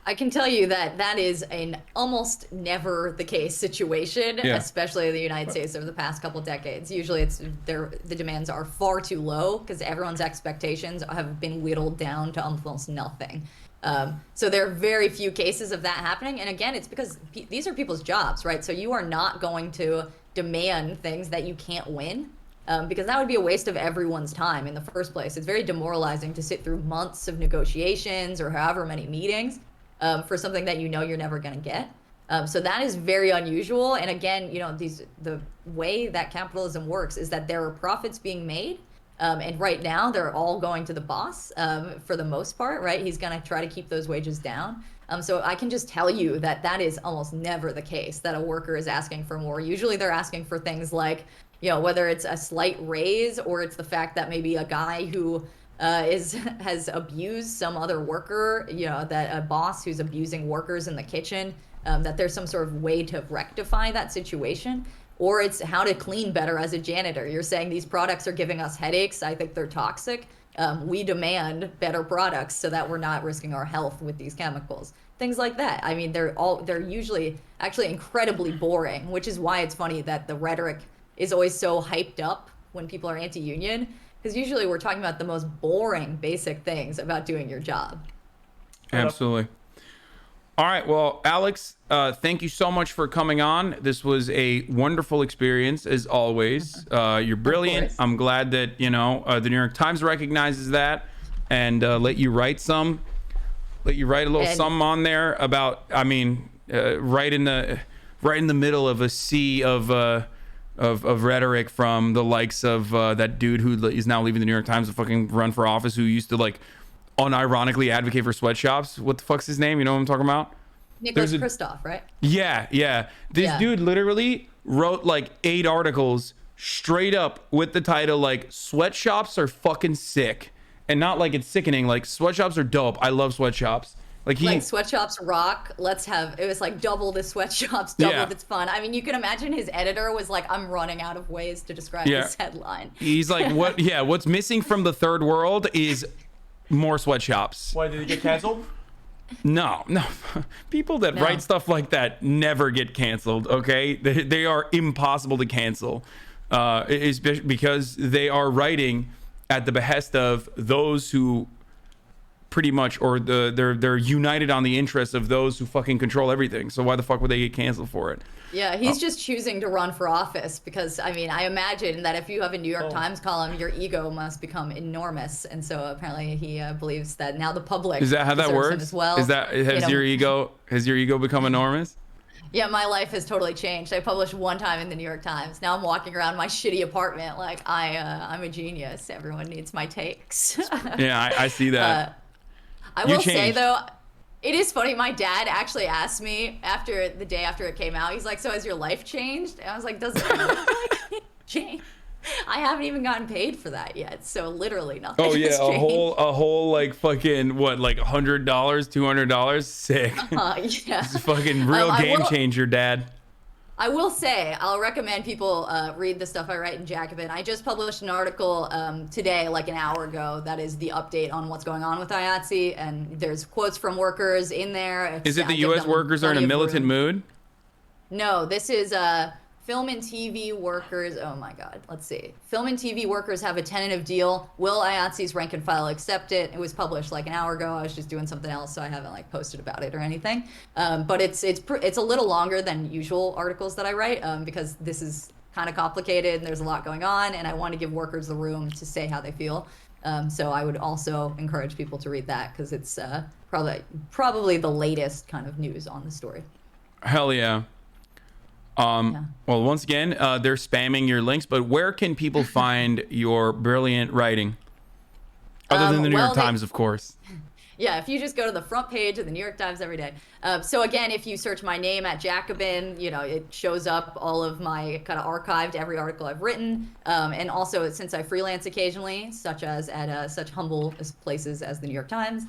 I can tell you that is an almost never the case situation, especially in the United States over the past couple decades. Usually the demands are far too low because everyone's expectations have been whittled down to almost nothing. So there are very few cases of that happening. And again, it's because these are people's jobs, right? So you are not going to demand things that you can't win. Because that would be a waste of everyone's time in the first place. It's very demoralizing to sit through months of negotiations or however many meetings for something that you know you're never going to get. So that is very unusual. And again, you know, the way that capitalism works is that there are profits being made. And right now they're all going to the boss for the most part, right? He's going to try to keep those wages down. So I can just tell you that is almost never the case, that a worker is asking for more. Usually they're asking for things like, you know, whether it's a slight raise or it's the fact that maybe a guy who has abused some other worker, you know, that a boss who's abusing workers in the kitchen, that there's some sort of way to rectify that situation. Or it's how to clean better as a janitor. You're saying these products are giving us headaches. I think they're toxic. We demand better products so that we're not risking our health with these chemicals. Things like that. I mean, they're usually actually incredibly boring, which is why it's funny that the rhetoric is always so hyped up when people are anti-union, because usually we're talking about the most boring, basic things about doing your job. Absolutely. All right. Well, Alex, thank you so much for coming on. This was a wonderful experience, as always. You're brilliant. I'm glad that, you know, the New York Times recognizes that and let you write a little something on there about, I mean, right in the middle of a sea of of rhetoric from the likes of that dude who is now leaving the New York Times to fucking run for office, who used to like unironically advocate for sweatshops. What the fuck's his name? You know what I'm talking about? Nicholas Kristof, right? Yeah. This dude literally wrote like 8 articles straight up with the title like sweatshops are fucking sick, and not like it's sickening, like sweatshops are dope. I love sweatshops. Like sweatshops rock. It was like double the sweatshops, double it's fun. I mean, you can imagine his editor was like, I'm running out of ways to describe this headline. He's like, what's missing from the third world is more sweatshops. Why, did he get canceled? No. People that write stuff like that never get canceled, okay? They are impossible to cancel. It's because they are writing at the behest of those who pretty much, or they're united on the interests of those who fucking control everything. So why the fuck would they get canceled for it? Yeah, he's just choosing to run for office because, I mean, I imagine that if you have a New York Times column, your ego must become enormous. And so apparently he believes that now the public is that how that deserves him works? as well. Is that has your ego become enormous? Yeah, my life has totally changed. I published one time in the New York Times. Now I'm walking around my shitty apartment like I'm a genius. Everyone needs my takes. Yeah, I see that. I will say though, it is funny. My dad actually asked me after the day after it came out. He's like, "So has your life changed?" And I was like, "Does it like change?" I haven't even gotten paid for that yet, so literally nothing. Oh yeah, has a changed. whole like fucking what, like $100, $200, sick. Yeah, It's a fucking real game changer, Dad. I will say, I'll recommend people read the stuff I write in Jacobin. I just published an article today, like an hour ago, that is the update on what's going on with IATSE, and there's quotes from workers in there. Is it the U.S. workers are in a militant mood? No, this is film and TV workers. Oh my God, let's see. Film and TV workers have a tentative deal. Will IATSE's rank and file accept it? It was published like an hour ago. I was just doing something else, so I haven't like posted about it or anything. But it's a little longer than usual articles that I write because this is kind of complicated and there's a lot going on, and I want to give workers the room to say how they feel. So I would also encourage people to read that because it's probably the latest kind of news on the story. Hell yeah. Well, once again, they're spamming your links, but where can people find your brilliant writing? Other than the New York Times, of course. Yeah, if you just go to the front page of the New York Times every day. So again, if you search my name at Jacobin, it shows up all of my kind of archived every article I've written. And also, since I freelance occasionally, such as at such humble places as the New York Times,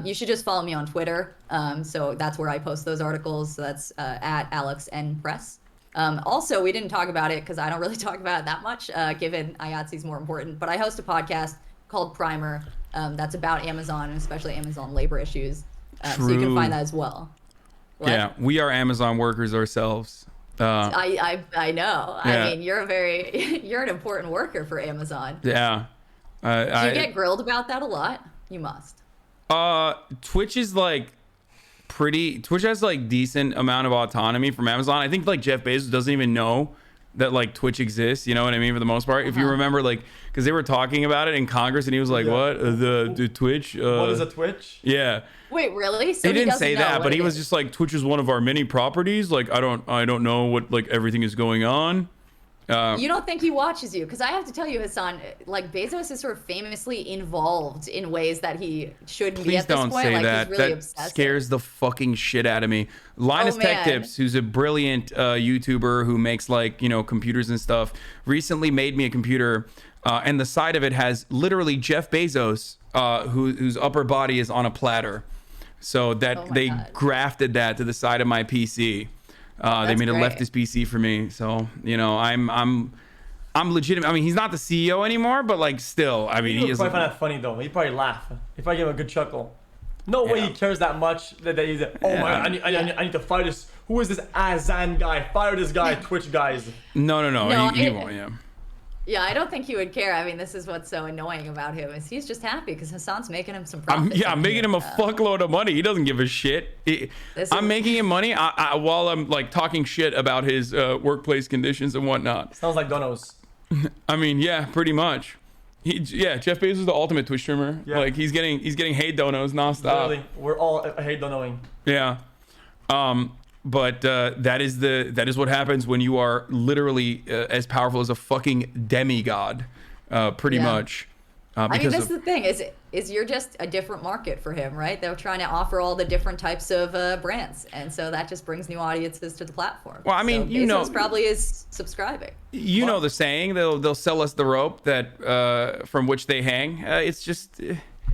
you should just follow me on Twitter. So that's where I post those articles. So that's at AlexNPress. Also, we didn't talk about it because I don't really talk about it that much, given IATSE is more important. But I host a podcast called Primer that's about Amazon and especially Amazon labor issues. So you can find that as well. What? Yeah, we are Amazon workers ourselves. I know. Yeah. I mean, you're an important worker for Amazon. Yeah. Do you get grilled about that a lot? You must. Twitch is like Twitch has like decent amount of autonomy from Amazon. I think like Jeff Bezos doesn't even know that like Twitch exists, you know what I mean, for the most part. If you remember, like, because they were talking about it in Congress and he was like, what, the Twitch, what is a Twitch? Yeah. Wait, really? So he didn't say that, but he was just like, Twitch is one of our many properties, like I don't know what like everything is going on. You don't think he watches you? Because I have to tell you, Hasan, like Bezos is sort of famously involved in ways that he shouldn't be at this point. Please don't say like, that. He's really That obsessive. scares the fucking shit out of me. Linus Tech Tips, who's a brilliant YouTuber who makes like, computers and stuff, recently made me a computer, and the side of it has literally Jeff Bezos, whose upper body is on a platter. So that they grafted that to the side of my PC. They made a leftist PC for me, so I'm legitimate. I mean, he's not the CEO anymore, but like still, I mean, He he would is. probably find that funny though. He'd probably laugh if I give him a good chuckle. No way he cares that much that he's like, oh my, I need to fire this. Who is this Hasan guy? Fire this guy, Twitch guys. No, he won't. Yeah. Yeah, I don't think he would care. I mean, this is what's so annoying about him is he's just happy because Hasan's making him some profit. I'm making him a fuckload of money. He doesn't give a shit. I'm making him money while I'm like talking shit about his workplace conditions and whatnot. Sounds like Donos. I mean, yeah, pretty much. Jeff Bezos is the ultimate Twitch streamer. Yeah. Like he's getting hate donos nonstop. Literally, we're all hate donoing. Yeah. that is what happens when you are literally as powerful as a fucking demigod, pretty much. I mean, Because that's of, the thing is you're just a different market for him, right? They're trying to offer all the different types of brands, and so that just brings new audiences to the platform. Well, I mean, so you know- Bezos probably is subscribing. you know the saying, they'll sell us the rope that from which they hang. It's just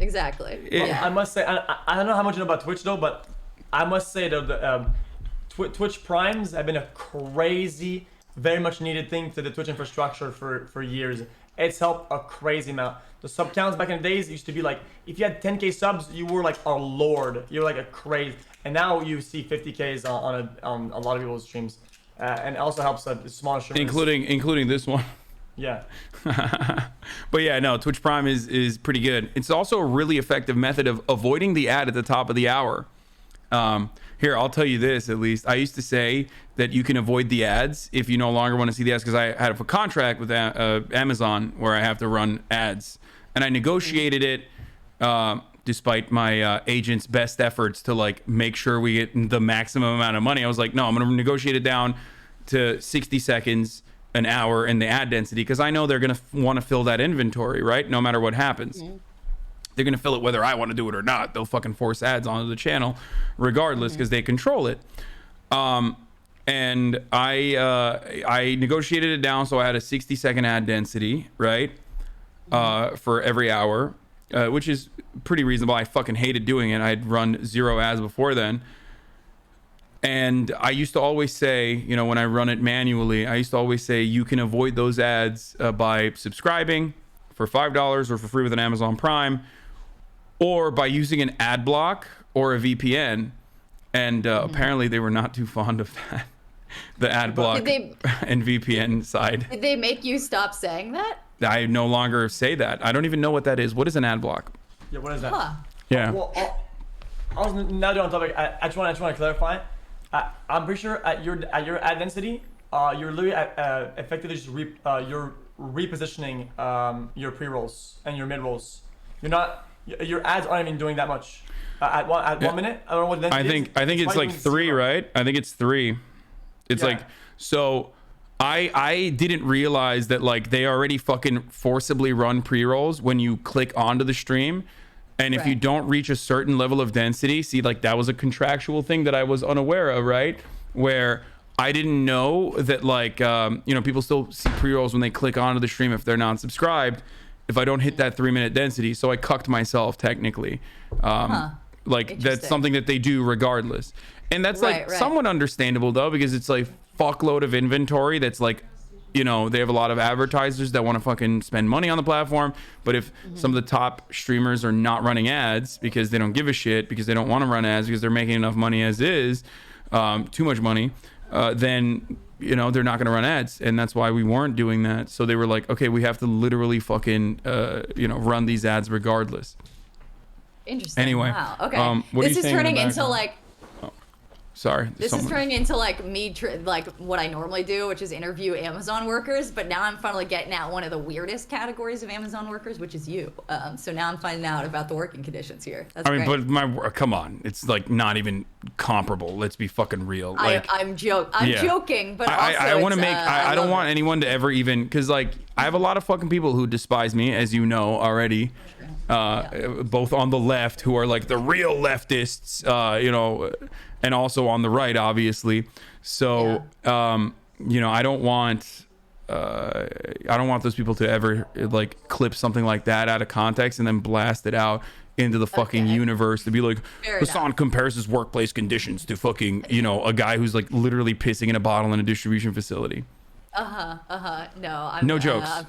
Exactly. Well, I must say, I don't know how much you know about Twitch though, but I must say that the Twitch Primes have been a crazy, very much needed thing to the Twitch infrastructure for years. It's helped a crazy amount. The sub counts back in the days used to be like, if you had 10K subs, you were like a lord. You were like a crazy. And now you see 50Ks on a lot of people's streams, and it also helps smaller streamers. including this one. Yeah. But yeah, no, Twitch Prime is pretty good. It's also a really effective method of avoiding the ad at the top of the hour. Here, I'll tell you this, at least. I used to say that you can avoid the ads if you no longer want to see the ads, because I had a contract with Amazon where I have to run ads. And I negotiated it despite my agent's best efforts to like make sure we get the maximum amount of money. I was like, no, I'm going to negotiate it down to 60 seconds, an hour in the ad density, because I know they're going to want to fill that inventory, right? No matter what happens. They're going to fill it whether I want to do it or not. They'll fucking force ads onto the channel regardless, because they control it. And I negotiated it down so I had a 60-second ad density, right? For every hour, which is pretty reasonable. I fucking hated doing it. I'd run 0 ads before then. And I used to always say, you know, when I run it manually, I used to always say you can avoid those ads by subscribing for $5 or for free with an Amazon Prime, or by using an ad block or a VPN. And apparently they were not too fond of that. The ad block and VPN side. Did they make you stop saying that? I no longer say that. I don't even know what that is. What is an ad block? Yeah, what is that? Huh. Yeah. Well, I was now on topic. I just want to clarify. I'm pretty sure at your ad density, you're literally effectively just you're repositioning your pre-rolls and your mid-rolls. You're not. Your ads aren't even doing that much. At 1 minute, I don't know what the density is. I think it's like 3, right? I think it's 3. It's like, so I didn't realize that like they already fucking forcibly run pre-rolls when you click onto the stream. And if you don't reach a certain level of density, see, like that was a contractual thing that I was unaware of, right? Where I didn't know that like, you know, people still see pre-rolls when they click onto the stream if they're not subscribed, if I don't hit that 3-minute density. So I cucked myself technically. Like that's something that they do regardless. And that's like somewhat understandable though, because it's like fuckload of inventory that's like, you know, they have a lot of advertisers that want to fucking spend money on the platform. But if some of the top streamers are not running ads because they don't give a shit, because they don't want to run ads, because they're making enough money as is, too much money, then, you know, they're not going to run ads. And that's why we weren't doing that. So they were like, okay, we have to literally fucking, you know, run these ads regardless. Interesting. Anyway. Wow. Okay. What are this you is saying in turning the into background? like. Sorry. This is turning into like me, like what I normally do, which is interview Amazon workers. But now I'm finally getting at one of the weirdest categories of Amazon workers, which is you. So now I'm finding out about the working conditions here. That's I mean, great. but come on, it's like not even comparable. Let's be fucking real. Like, I'm joking, but also I want to it's, make. I don't want anyone to ever even, because like I have a lot of fucking people who despise me, as you know already. Both on the left, who are like the real leftists, you know, and also on the right, obviously. So, you know, I don't want those people to ever like clip something like that out of context and then blast it out into the fucking universe to be like, Hasan compares his workplace conditions to fucking, you know, a guy who's like literally pissing in a bottle in a distribution facility. No, No jokes.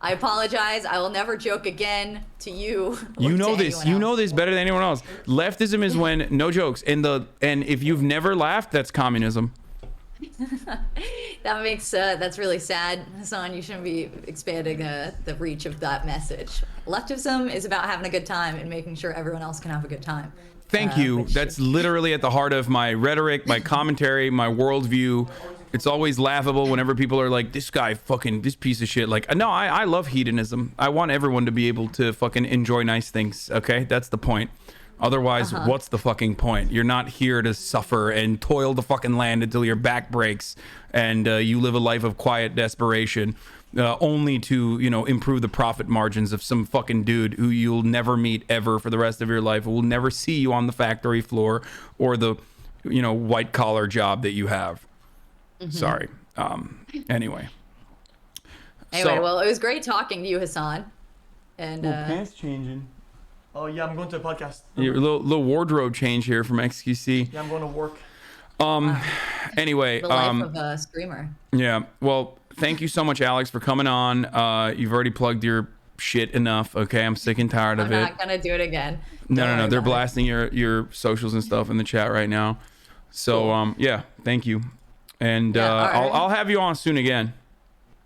I apologize. I will never joke again to you. You know this. You know this better than anyone else. Leftism is when no jokes. And if you've never laughed, that's communism. That makes that's really sad, Hasan. You shouldn't be expanding the reach of that message. Leftism is about having a good time and making sure everyone else can have a good time. Thank you. That's literally at the heart of my rhetoric, my commentary, my worldview. It's always laughable whenever people are like, this guy fucking, this piece of shit. Like, no, I love hedonism. I want everyone to be able to fucking enjoy nice things, okay? That's the point. Otherwise, what's the fucking point? You're not here to suffer and toil the fucking land until your back breaks and you live a life of quiet desperation, only to, you know, improve the profit margins of some fucking dude who you'll never meet ever for the rest of your life, who will never see you on the factory floor or the, you know, white collar job that you have. Sorry. Anyway. Anyway, well, it was great talking to you, Hasan. And pants changing. Oh yeah, I'm going to a podcast. Your little wardrobe change here from XQC. Yeah, I'm going to work. Anyway, the life of a streamer. yeah. Well, thank you so much, Alex, for coming on. You've already plugged your shit enough. Okay, I'm sick and tired of it. I'm not gonna do it again. No. They're blasting your socials and stuff in the chat right now. So yeah, thank you. And I'll have you on soon again.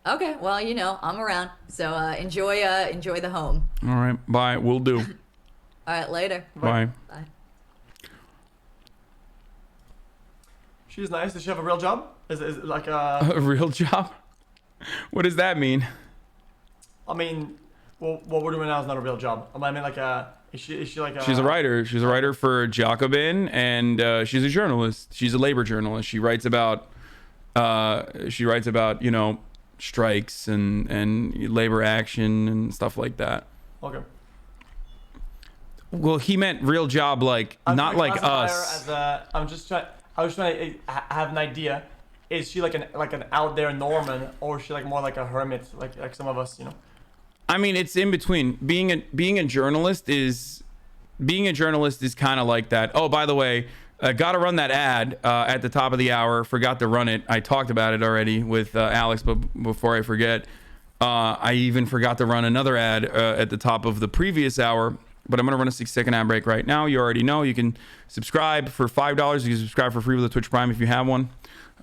Okay, well, you know, I'm around. So enjoy the home. All right, bye. We'll do. All right, later. Bye. Bye. She's nice. Does she have a real job? Is it like a... A real job? What does that mean? I mean, well, what we're doing now is not a real job. I mean, like is she like a... She's a writer. She's a writer for Jacobin, and she's a journalist. She's a labor journalist. She writes about, you know, strikes and labor action and stuff like that. Okay. Well, he meant real job, like not like us. I was trying to have an idea. Is she like an out there Norman, or is she like more like a hermit, like some of us, you know? I mean, it's in between. Being a journalist is kind of like that. Oh, by the way, got to run that ad at the top of the hour. Forgot to run it. I talked about it already with Alex, but before I forget, I even forgot to run another ad at the top of the previous hour. But I'm going to run a 6-second ad break right now. You already know you can subscribe for $5. You can subscribe for free with a Twitch Prime if you have one.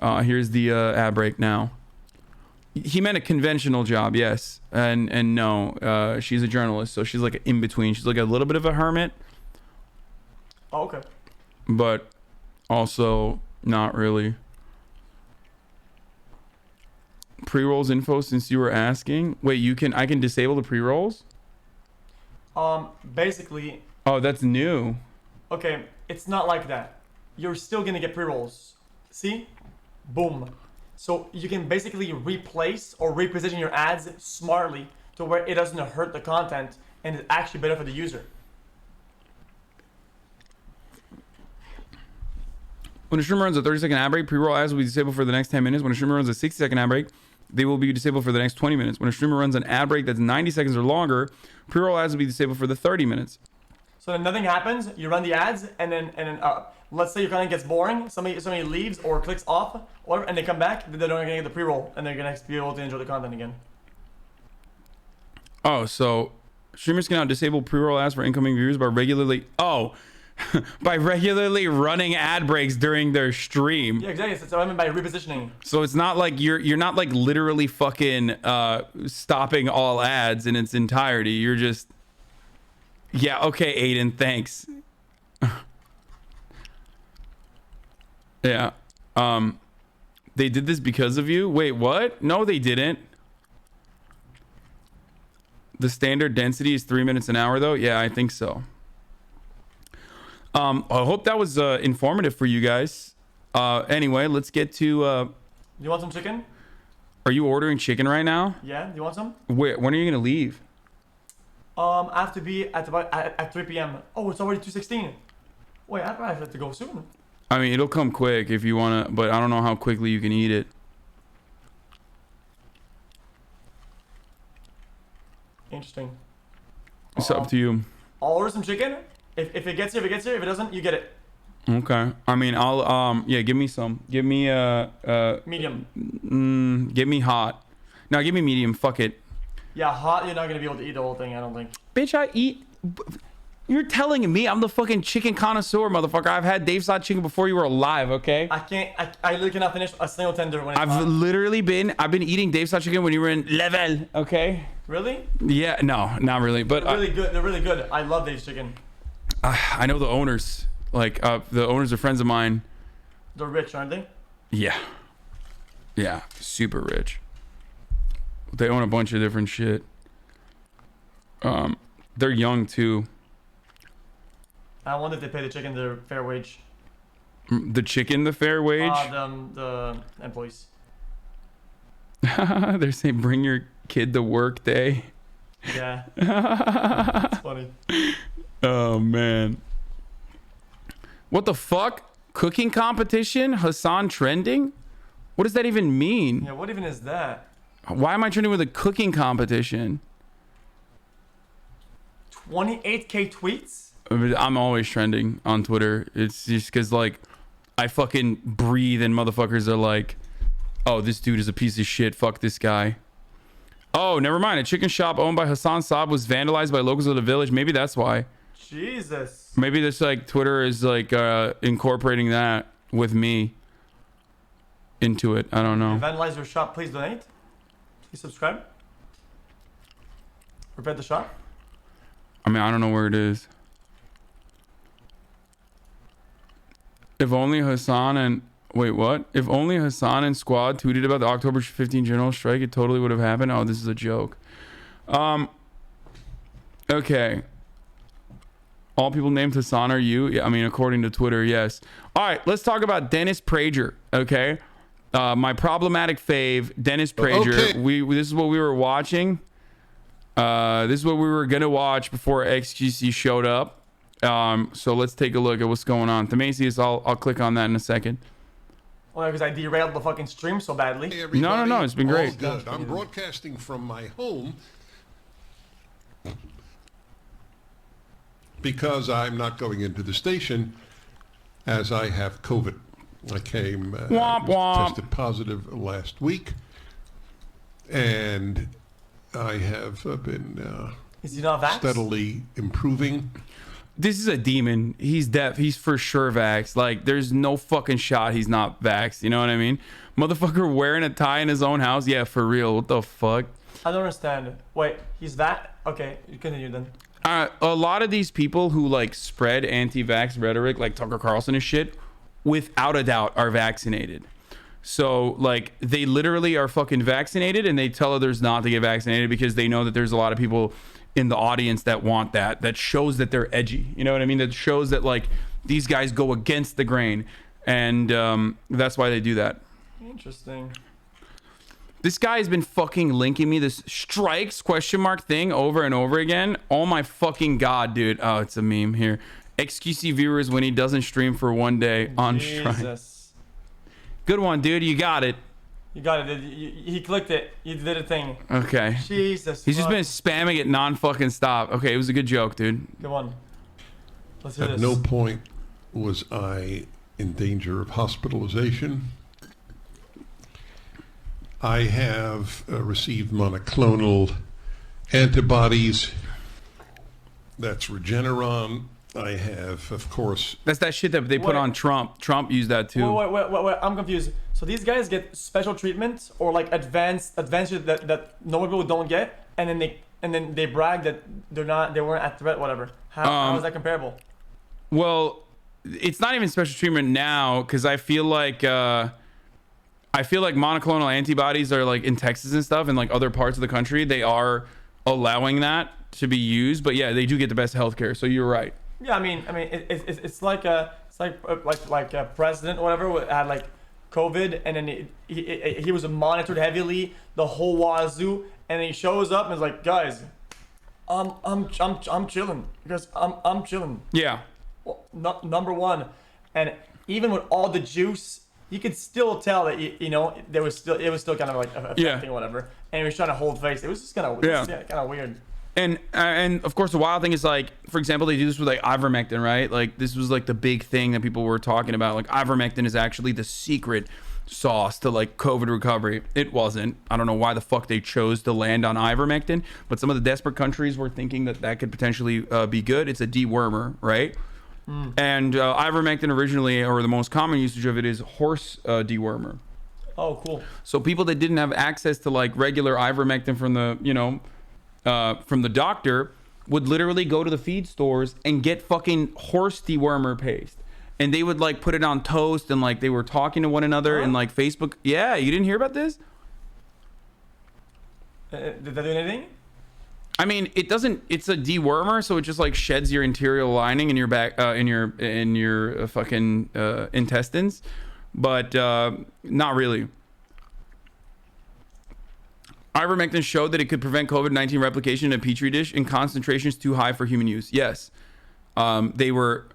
Here's the ad break now. He meant a conventional job, yes. And no, she's a journalist, so she's like in between. She's like a little bit of a hermit. Oh, okay. But also not really. Pre-rolls info since you were asking. Wait, I can disable the pre-rolls? Basically... Oh, that's new. Okay, it's not like that. You're still gonna get pre-rolls. See? Boom. So you can basically replace or reposition your ads smartly to where it doesn't hurt the content and it's actually better for the user. When a streamer runs a 30-second ad break, pre-roll ads will be disabled for the next 10 minutes. When a streamer runs a 60-second ad break, they will be disabled for the next 20 minutes. When a streamer runs an ad break that's 90 seconds or longer, pre-roll ads will be disabled for the 30 minutes. So then nothing happens, you run the ads, and then let's say your content gets boring, somebody leaves or clicks off, whatever, and they come back, they're not gonna get the pre-roll, and they're gonna be able to enjoy the content again. Oh, so streamers can now disable pre-roll ads for incoming viewers by regularly running ad breaks during their stream. Yeah, exactly. That's what I mean by repositioning. So it's not like you're not like literally fucking stopping all ads in its entirety. You're just okay, Aiden, thanks. Yeah. They did this because of you? Wait, what? No, they didn't. The standard density is 3 minutes an hour though? Yeah, I think so. I hope that was informative for you guys. Anyway, let's get to You want some chicken? Are you ordering chicken right now? Yeah, you want some? Wait, when are you gonna leave? I have to be at 3 p.m. Oh, it's already 2:16. Wait, I probably have to go soon. I mean, it'll come quick if you wanna, but I don't know how quickly you can eat it. Interesting. It's up to you. I'll order some chicken. If it gets here, if it doesn't, you get it. Okay. I mean, I'll give me some. Give me medium. Give me hot. No, give me medium. Fuck it. Yeah, hot. You're not gonna be able to eat the whole thing. I don't think. Bitch, I eat. You're telling me I'm the fucking chicken connoisseur, motherfucker. I've had Dave's hot chicken before you were alive. Okay. I can't. I literally cannot finish a single tender when it's I've been eating Dave's hot chicken when you were in level. Okay. Really? Yeah. No, not really. But they're really good. They're really good. I love Dave's chicken. I know the owners. Like the owners are friends of mine. They're rich, aren't they? Yeah. Yeah. Super rich. They own a bunch of different shit. They're young too. I wonder if they pay the chicken their fair wage. The chicken, the fair wage? The employees. They're saying bring your kid to work day. Yeah. That's funny. Oh, man. What the fuck? Cooking competition? Hasan trending? What does that even mean? Yeah, what even is that? Why am I trending with a cooking competition? 28K tweets? I'm always trending on Twitter. It's just because, like, I fucking breathe and motherfuckers are like, oh, this dude is a piece of shit. Fuck this guy. Oh, never mind. A chicken shop owned by Hasan Saab was vandalized by locals of the village. Maybe that's why. Jesus. Maybe this, like, Twitter is, like, incorporating that with me into it. I don't know. Vandalize your shop. Please donate. Please subscribe. Repair the shop. I mean, I don't know where it is. If only Hasan and... Wait, what? If only Hasan and squad tweeted about the October 15 general strike, it totally would have happened. Oh, this is a joke. Okay. All people named Hasan are you? Yeah, I mean, according to Twitter, yes. All right, let's talk about Dennis Prager, okay? My problematic fave, Dennis Prager. Okay. This is what we were watching. This is what we were going to watch before XQC showed up. So let's take a look at what's going on. Themasius, I'll click on that in a second. Well, because I derailed the fucking stream so badly. Hey, No, it's been great. All's good. I'm broadcasting from my home because I'm not going into the station as I have COVID. I came tested positive last week, and I have been Is he not vaxxed? steadily improving. This is a demon. He's deaf. He's for sure vaxxed. Like, there's no fucking shot he's not vaxxed. You know what I mean? Motherfucker wearing a tie in his own house? Yeah, for real. What the fuck? I don't understand. Wait, he's that? Okay, you continue then. A lot of these people who, like, spread anti-vax rhetoric, like Tucker Carlson and shit, without a doubt are vaccinated. So, like, they literally are fucking vaccinated and they tell others not to get vaccinated because they know that there's a lot of people in the audience that want that shows that they're edgy. You know what I mean? That shows that, like, these guys go against the grain. And that's why they do that. Interesting. This guy has been fucking linking me this strikes ? Thing over and over again. Oh my fucking god, dude. Oh, it's a meme here. XQC viewers when he doesn't stream for one day on strike. Jesus. Good one, dude. You got it. You got it. He clicked it. You did a thing. Okay. Jesus. He's just been spamming it non-fucking stop. Okay, it was a good joke, dude. Good one. Let's hear At this. no point was I in danger of hospitalization. I have received monoclonal antibodies. That's Regeneron. I have, of course... That's that shit that they put on Trump. Trump used that too. Wait. I'm confused. So these guys get special treatment or like advanced that normal people don't get, and then they brag that they weren't at threat, whatever. How is that comparable? Well, it's not even special treatment now because I feel like monoclonal antibodies are like in Texas and stuff and like other parts of the country they are allowing that to be used. But yeah, they do get the best healthcare. So you're right. Yeah, I mean, it's like a president or whatever had like COVID, and then he was monitored heavily the whole wazoo, and then he shows up and is like, guys, I'm chilling because I'm chilling. Yeah. Well, number one, and even with all the juice, you could still tell that it was still kind of like affecting whatever, and he was trying to hold face. It was just kind of kind of weird. And of course the wild thing is, like, for example, they do this with like ivermectin, right? Like this was like the big thing that people were talking about. Like ivermectin is actually the secret sauce to like COVID recovery. It wasn't. I don't know why the fuck they chose to land on ivermectin, but some of the desperate countries were thinking that could potentially be good. It's a dewormer, right? And ivermectin originally, or the most common usage of it, is horse dewormer. Oh, cool. So people that didn't have access to like regular ivermectin from the doctor would literally go to the feed stores and get fucking horse dewormer paste, and they would like put it on toast, and like they were talking to one another and like Facebook. Yeah, you didn't hear about this? Did that do anything? I mean, it doesn't. It's a dewormer, so it just like sheds your interior lining in your back, in your fucking intestines, but not really. Ivermectin showed that it could prevent COVID-19 replication in a petri dish in concentrations too high for human use. Yes, they were.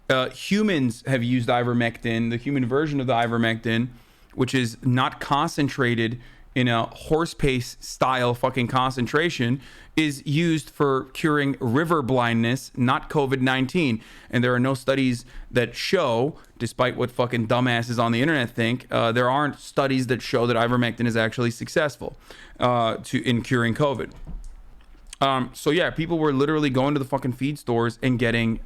Humans have used ivermectin, the human version of the ivermectin, which is not concentrated in a horse pace style fucking concentration, is used for curing river blindness, not COVID-19. And there are no studies that show, despite what fucking dumbasses on the internet think, there aren't studies that show that ivermectin is actually successful in curing COVID. So yeah, people were literally going to the fucking feed stores and getting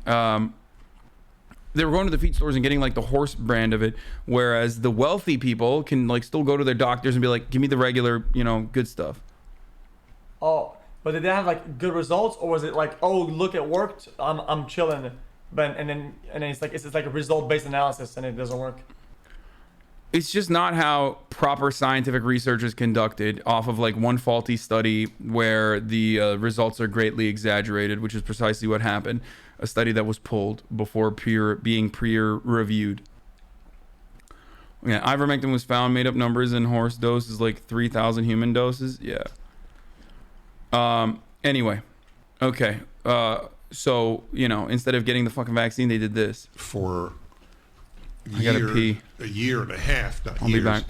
they were going to the feed stores and getting like the horse brand of it, whereas the wealthy people can like still go to their doctors and be like, give me the regular, you know, good stuff. Oh, but did they have like good results, or was it like, oh, look, it worked, I'm chilling, but and then it's like a result based analysis and it doesn't work? It's just not how proper scientific research is conducted off of like one faulty study where the results are greatly exaggerated, which is precisely what happened. A study that was pulled before being peer-reviewed. Yeah, ivermectin was found, made up numbers in horse doses, like 3,000 human doses. Yeah. Anyway. Okay. So, you know, instead of getting the fucking vaccine, they did this. For I gotta pee. A year and a half, not I'll years. be back.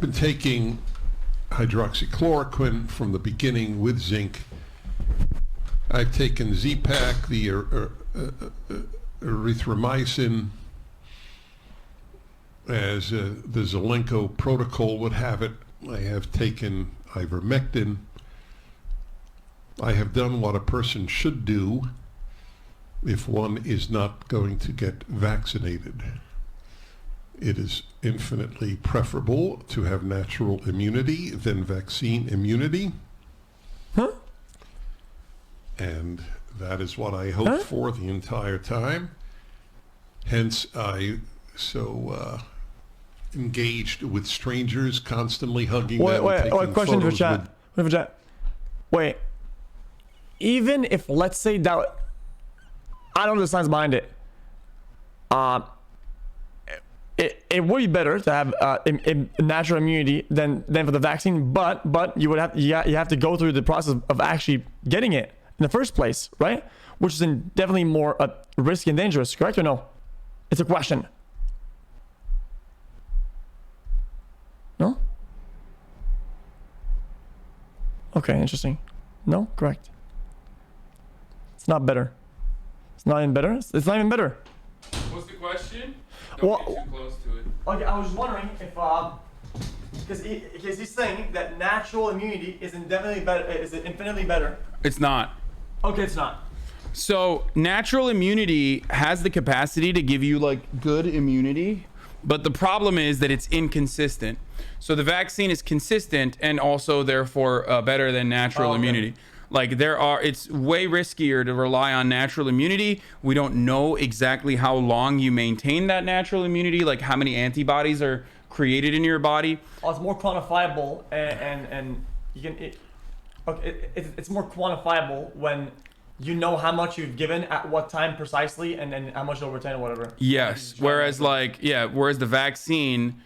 Been taking hydroxychloroquine from the beginning with zinc. I've taken Z-Pak, the erythromycin, as the Zelenko protocol would have it. I have taken ivermectin. I have done what a person should do if one is not going to get vaccinated. It is infinitely preferable to have natural immunity than vaccine immunity. Huh? And that is what I hoped for the entire time. Hence, I so engaged with strangers, constantly hugging them, taking question for photos chat. Wait for chat. Wait. Even if, let's say that, I don't know the science behind it. It would be better to have natural immunity than for the vaccine, but you would have to go through the process of actually getting it in the first place, right? Which is definitely more risky and dangerous, correct or no? It's a question. No? Okay, interesting. No, correct. It's not better. It's not even better. It's not even better. What's the question? Well, Don't get too close to it. Okay, I was just wondering if because he's saying that natural immunity is infinitely better. It's not. Okay, it's not. So natural immunity has the capacity to give you like good immunity, but the problem is that it's inconsistent. So the vaccine is consistent and also therefore better than natural immunity. Like it's way riskier to rely on natural immunity. We don't know exactly how long you maintain that natural immunity, like how many antibodies are created in your body. Oh, it's more quantifiable and you can, it's more quantifiable when you know how much you've given at what time precisely and then how much it'll retain or whatever. Yes, whereas the vaccine,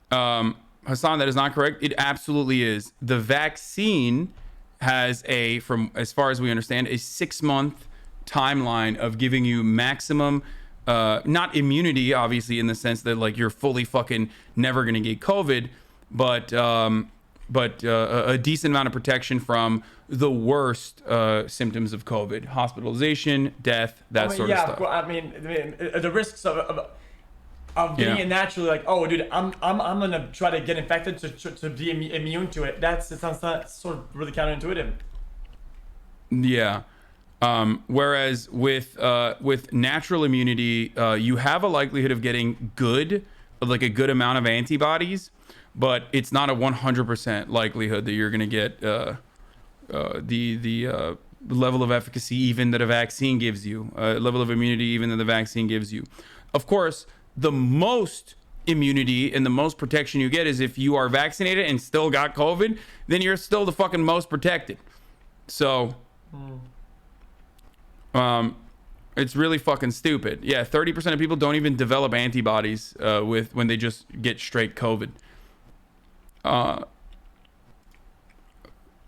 Hasan, that is not correct. It absolutely is. The vaccine has from as far as we understand, a 6-month timeline of giving you maximum, not immunity, obviously, in the sense that like you're fully fucking never gonna get COVID, but a decent amount of protection from the worst symptoms of COVID, hospitalization, death, that sort of stuff. I mean, the risks of getting it naturally, like, oh, dude, I'm gonna try to get infected to be immune to it. It sounds sort of really counterintuitive. Yeah. Whereas with natural immunity, you have a likelihood of getting a good amount of antibodies, but it's not a 100% likelihood that you're gonna get the level of efficacy even that a vaccine gives you, level of immunity even that the vaccine gives you. Of course, the most immunity and the most protection you get is if you are vaccinated and still got COVID, then you're still the fucking most protected. So It's really fucking stupid. Yeah, 30% of people don't even develop antibodies when they just get straight COVID.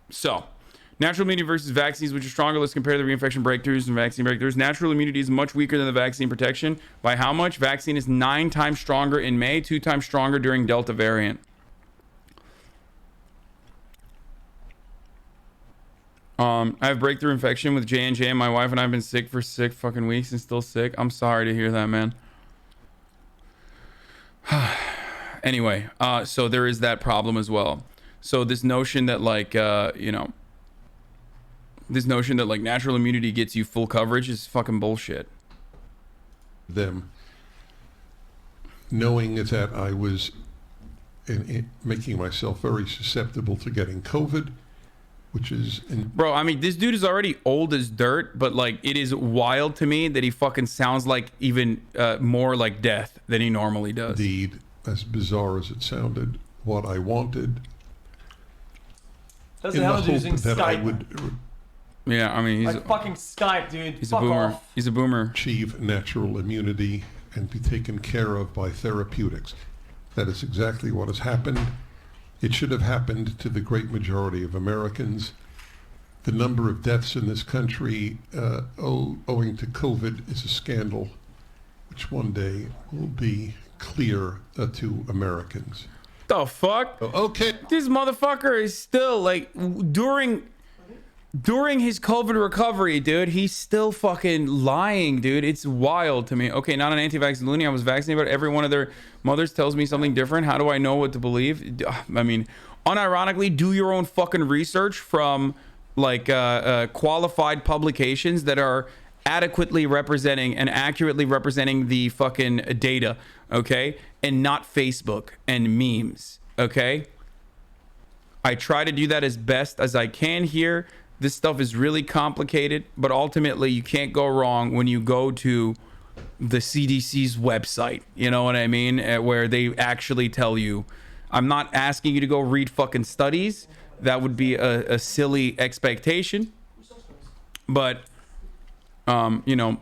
So, natural immunity versus vaccines, which are stronger. Let's compare the reinfection breakthroughs and vaccine breakthroughs. Natural immunity is much weaker than the vaccine protection. By how much? Vaccine is 9 times stronger in May, 2 times stronger during Delta variant. I have breakthrough infection with J&J, and my wife and I have been sick for 6 fucking weeks and still sick. I'm sorry to hear that, man. Anyway, so there is that problem as well. So this notion that like, this notion that like natural immunity gets you full coverage is fucking bullshit. Them knowing that I was making myself very susceptible to getting COVID, which is... Bro, I mean, this dude is already old as dirt, but like it is wild to me that he fucking sounds like even more like death than he normally does. Indeed, as bizarre as it sounded, what I wanted... Doesn't help using Skype. Yeah, I mean, he's like fucking Skype, dude. He's Fuck a boomer. Off. He's a boomer. Achieve natural immunity and be taken care of by therapeutics. That is exactly what has happened. It should have happened to the great majority of Americans. The number of deaths in this country owing to COVID is a scandal, which one day will be clear to Americans. The fuck? Okay. This motherfucker is still like during his COVID recovery, dude. He's still fucking lying, dude. It's wild to me. Okay, not an anti-vax loony. I was vaccinated, but every one of their mothers tells me something different. How do I know what to believe? I mean, unironically, do your own fucking research from like qualified publications that are adequately representing and accurately representing the fucking data, okay? And not Facebook and memes, okay? I try to do that as best as I can here. This stuff is really complicated, but ultimately you can't go wrong when you go to the CDC's website, you know what I mean? Where they actually tell you. I'm not asking you to go read fucking studies. That would be a silly expectation. But you know,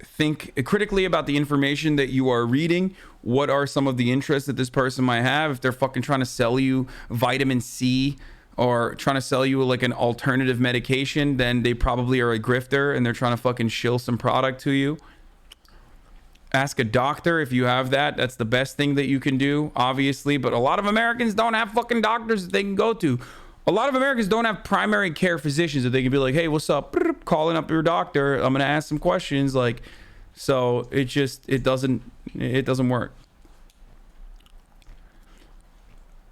think critically about the information that you are reading. What are some of the interests that this person might have? If they're fucking trying to sell you vitamin C or trying to sell you like an alternative medication, then they probably are a grifter and they're trying to fucking shill some product to you. Ask a doctor if you have that. That's the best thing that you can do, obviously. But a lot of Americans don't have fucking doctors that they can go to. A lot of Americans don't have primary care physicians that they can be like, hey, what's up? Calling up your doctor. I'm going to ask some questions. Like, so it doesn't work.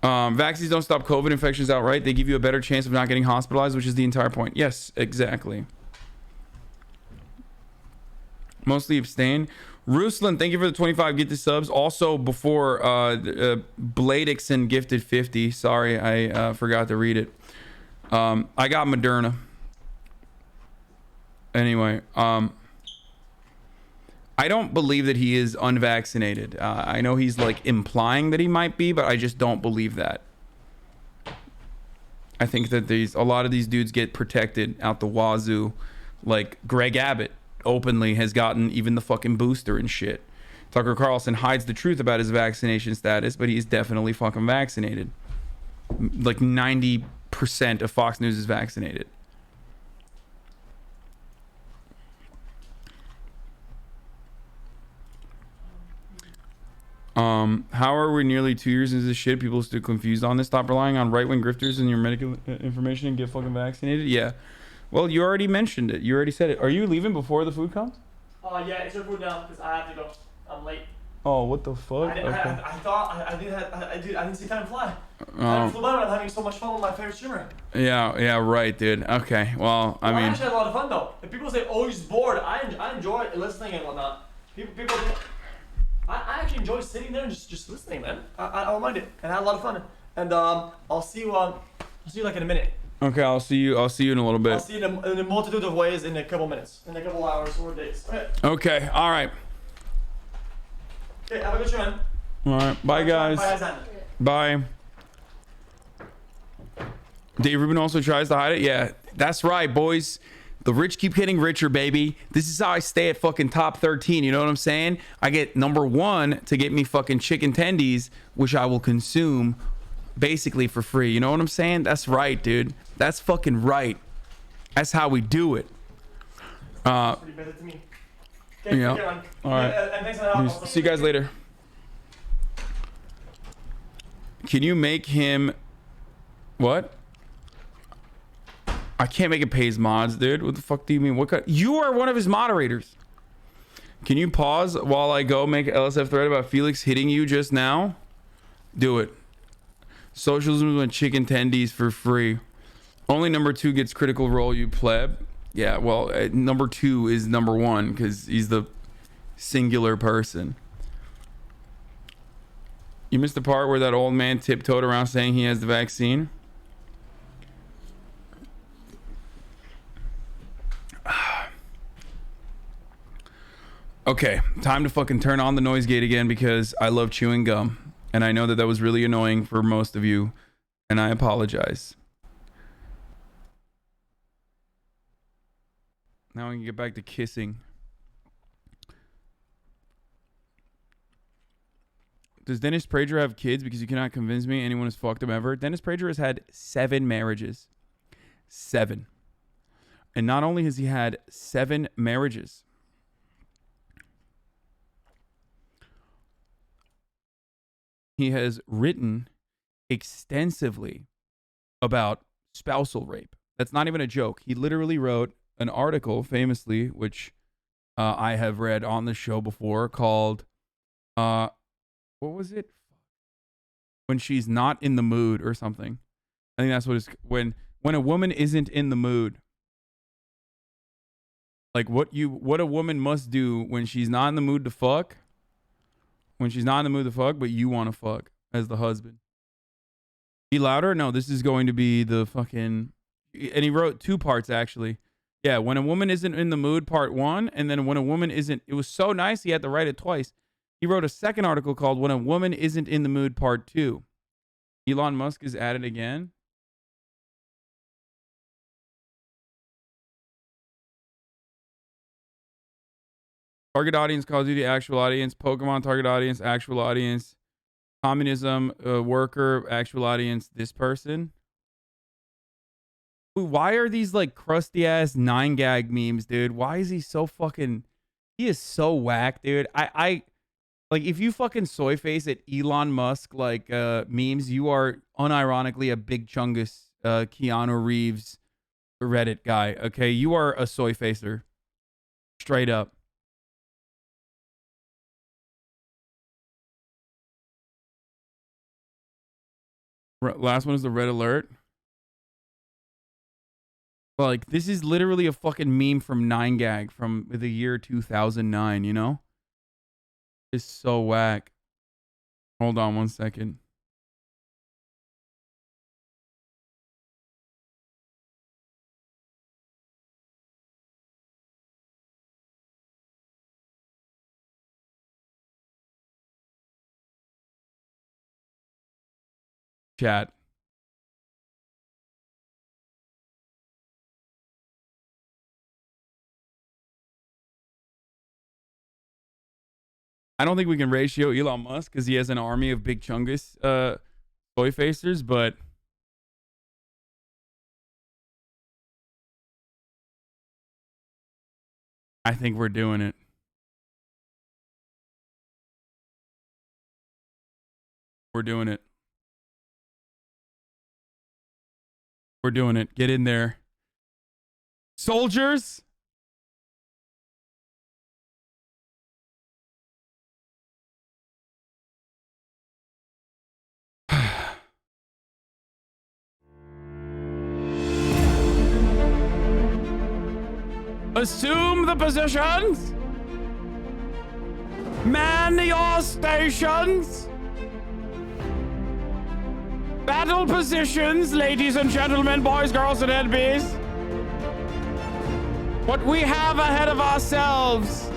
Vaccines don't stop COVID infections outright. They give you a better chance of not getting hospitalized, which is the entire point. Yes, exactly. Mostly abstain. Ruslan, thank you for the 25 gifted subs. Also, before Bladixon gifted 50. Sorry, I forgot to read it. I got Moderna. Anyway, I don't believe that he is unvaccinated. I know he's like implying that he might be, but I just don't believe that. I think that a lot of these dudes get protected out the wazoo. Like Greg Abbott openly has gotten even the fucking booster and shit. Tucker Carlson hides the truth about his vaccination status, but he's definitely fucking vaccinated. Like 90% of Fox News is vaccinated. How are we nearly 2 years into this shit? People are still confused on this. Stop relying on right-wing grifters and your medical information and get fucking vaccinated. Yeah. Well, you already mentioned it. You already said it. Are you leaving before the food comes? Yeah, it's your food now because I have to go. I'm late. Oh, what the fuck? I didn't see time fly. Time flew by when I'm having so much fun with my favorite streamer. Yeah, right, dude. Okay, well, I mean, I actually had a lot of fun though. If people say, "Oh, he's bored," I enjoy listening and whatnot. People, I actually enjoy sitting there and just listening, man. I don't mind it, and I had a lot of fun. And I'll see you like in a minute. okay, I'll see you in a little bit. I'll see you in a multitude of ways in a couple minutes, in a couple hours or days. Okay, all right. Okay, have a good show, man. All right, bye guys. Bye, Hasan. Bye. Dave Rubin also tries to hide it. Yeah, that's right, boys. The rich keep getting richer, baby. This is how I stay at fucking top 13. You know what I'm saying? I get number 1 to get me fucking chicken tendies, which I will consume basically for free. You know what I'm saying? That's right, dude. That's fucking right. That's how we do it. Pretty better to me. Okay, Yeah. All right. And thanks for the help. See you guys later. Can you make him... What? I can't make it pays mods, dude. What the fuck do you mean? What kind? You are one of his moderators. Can you pause while I go make an LSF thread about Felix hitting you just now? Do it. Socialism is when chicken tendies for free. Only number 2 gets critical role, you pleb. Yeah, well, number 2 is number 1 because he's the singular person. You missed the part where that old man tiptoed around saying he has the vaccine. Okay, time to fucking turn on the noise gate again because I love chewing gum. And I know that that was really annoying for most of you. And I apologize. Now we can get back to kissing. Does Dennis Prager have kids? Because you cannot convince me anyone has fucked him ever. Dennis Prager has had 7 marriages. 7. And not only has he had 7 marriages, he has written extensively about spousal rape. That's not even a joke. He literally wrote an article famously, which I have read on the show before, called, what was it? When she's not in the mood or something. I think that's what it's, when a woman isn't in the mood. Like what a woman must do when she's not in the mood to fuck. When she's not in the mood to fuck, but you want to fuck as the husband. Be louder? No, this is going to be the fucking... And he wrote 2 parts, actually. Yeah, when a woman isn't in the mood, part 1. And then when a woman isn't... It was so nice, he had to write it twice. He wrote a second article called When a Woman Isn't in the Mood, part 2. Elon Musk is at it again. Target audience, Call of Duty, actual audience. Pokemon, target audience, actual audience. Communism, worker, actual audience, this person. Why are these like crusty ass 9gag memes, dude? Why is he so fucking... He is so whack, dude. I like, if you fucking soy face at Elon Musk like memes, you are unironically a big chungus Keanu Reeves Reddit guy, okay? You are a soy facer. Straight up. Last one is the red alert. Like, this is literally a fucking meme from 9gag from the year 2009, you know? It's so whack. Hold on 1 second. Chat. I don't think we can ratio Elon Musk because he has an army of big chungus soy facers, but I think we're doing it. We're doing it. We're doing it. Get in there. Soldiers. Assume the positions. Man your stations. Battle positions, ladies and gentlemen, boys, girls, and NBs. What we have ahead of ourselves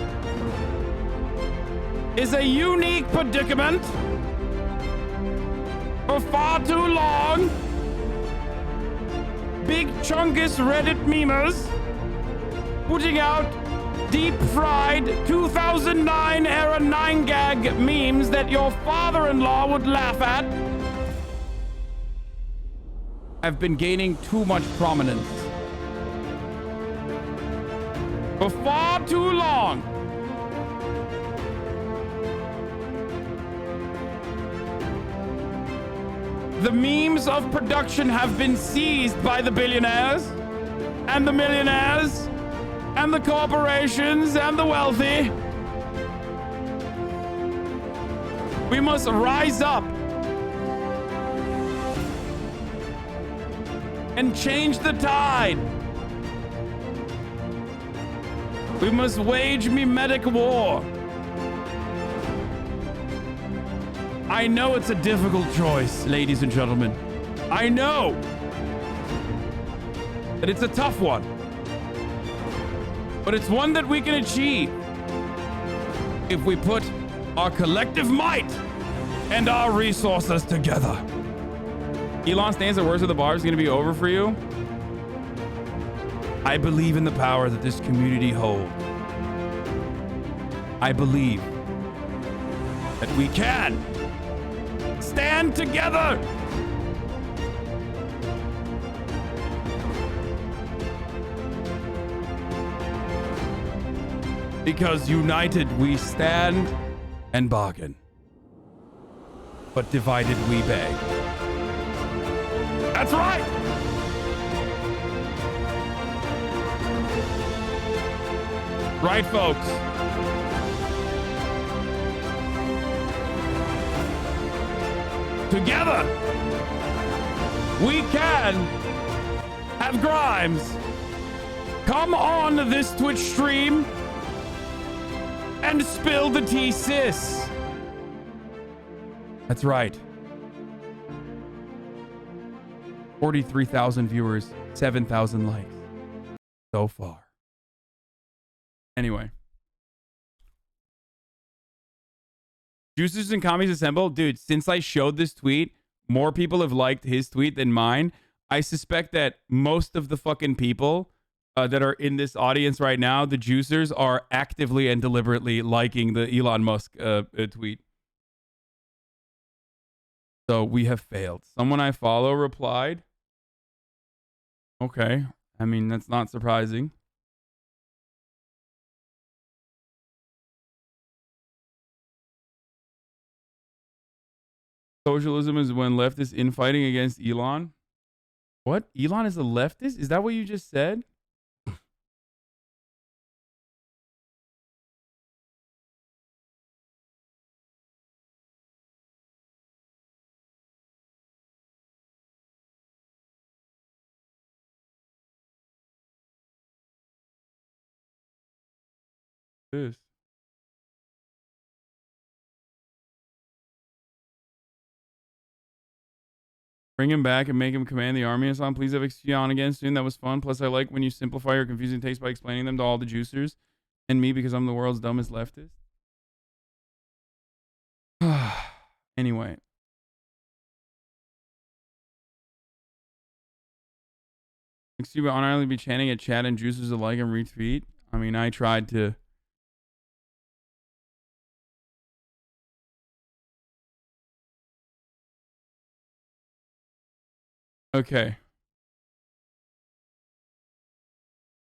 is a unique predicament. For far too long, big chungus Reddit memers putting out deep-fried 2009 era 9gag memes that your father-in-law would laugh at, have been gaining too much prominence. For far too long. The memes of production have been seized by the billionaires and the millionaires and the corporations and the wealthy. We must rise up and change the tide. We must wage mimetic war. I know it's a difficult choice, ladies and gentlemen. I know that it's a tough one. But it's one that we can achieve if we put our collective might and our resources together. Elon stands at words of the bar is going to be over for you. I believe in the power that this community holds. I believe that we can stand together. Because united we stand and bargain, but divided we beg. That's right! Right, folks. Together, we can have Grimes come on this Twitch stream and spill the tea, sis. That's right. 43,000 viewers, 7,000 likes so far. Anyway. Juicers and Commies Assemble. Dude, since I showed this tweet, more people have liked his tweet than mine. I suspect that most of the fucking people that are in this audience right now, the juicers, are actively and deliberately liking the Elon Musk tweet. So we have failed. Someone I follow replied. Okay. I mean, that's not surprising. Socialism is when leftists infighting against Elon. What? Elon is a leftist? Is that what you just said? This. Bring him back and make him command the army, Hasan. Please have XQC on again soon. That was fun. Plus, I like when you simplify your confusing takes by explaining them to all the juicers and me because I'm the world's dumbest leftist. Anyway. XQC will honorably be chanting at chat and juicers alike and retweet. I mean, I tried to. Okay.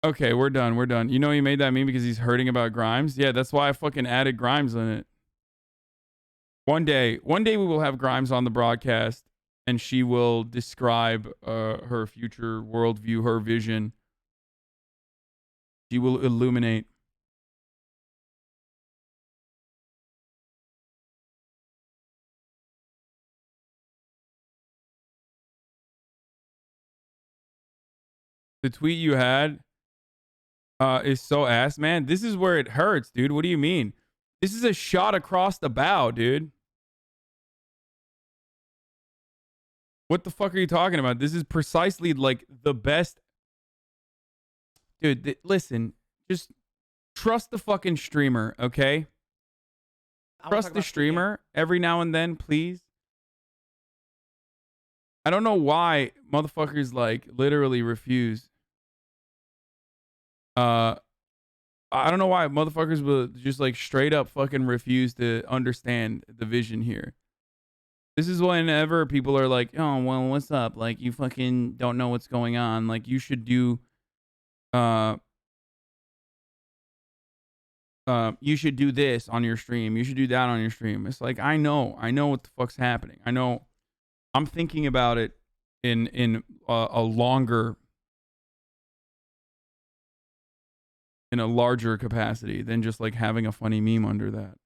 Okay, we're done. We're done. You know he made that meme because he's hurting about Grimes? Yeah, that's why I fucking added Grimes in it. One day we will have Grimes on the broadcast and she will describe her future worldview, her vision. She will illuminate. The tweet you had is so ass, man. This is where it hurts, dude. What do you mean? This is a shot across the bow, dude. What the fuck are you talking about? This is precisely like the best. Dude, listen. Just trust the fucking streamer, okay? Trust the streamer every now and then, please. I don't know why motherfuckers like literally refuse I don't know why motherfuckers will just like straight up fucking refuse to understand the vision here. This is whenever people are like, oh, well, what's up? Like, you fucking don't know what's going on. Like, you should do, you should do this on your stream. You should do that on your stream. It's like, I know what the fuck's happening. I know I'm thinking about it in a larger capacity than just like having a funny meme under that.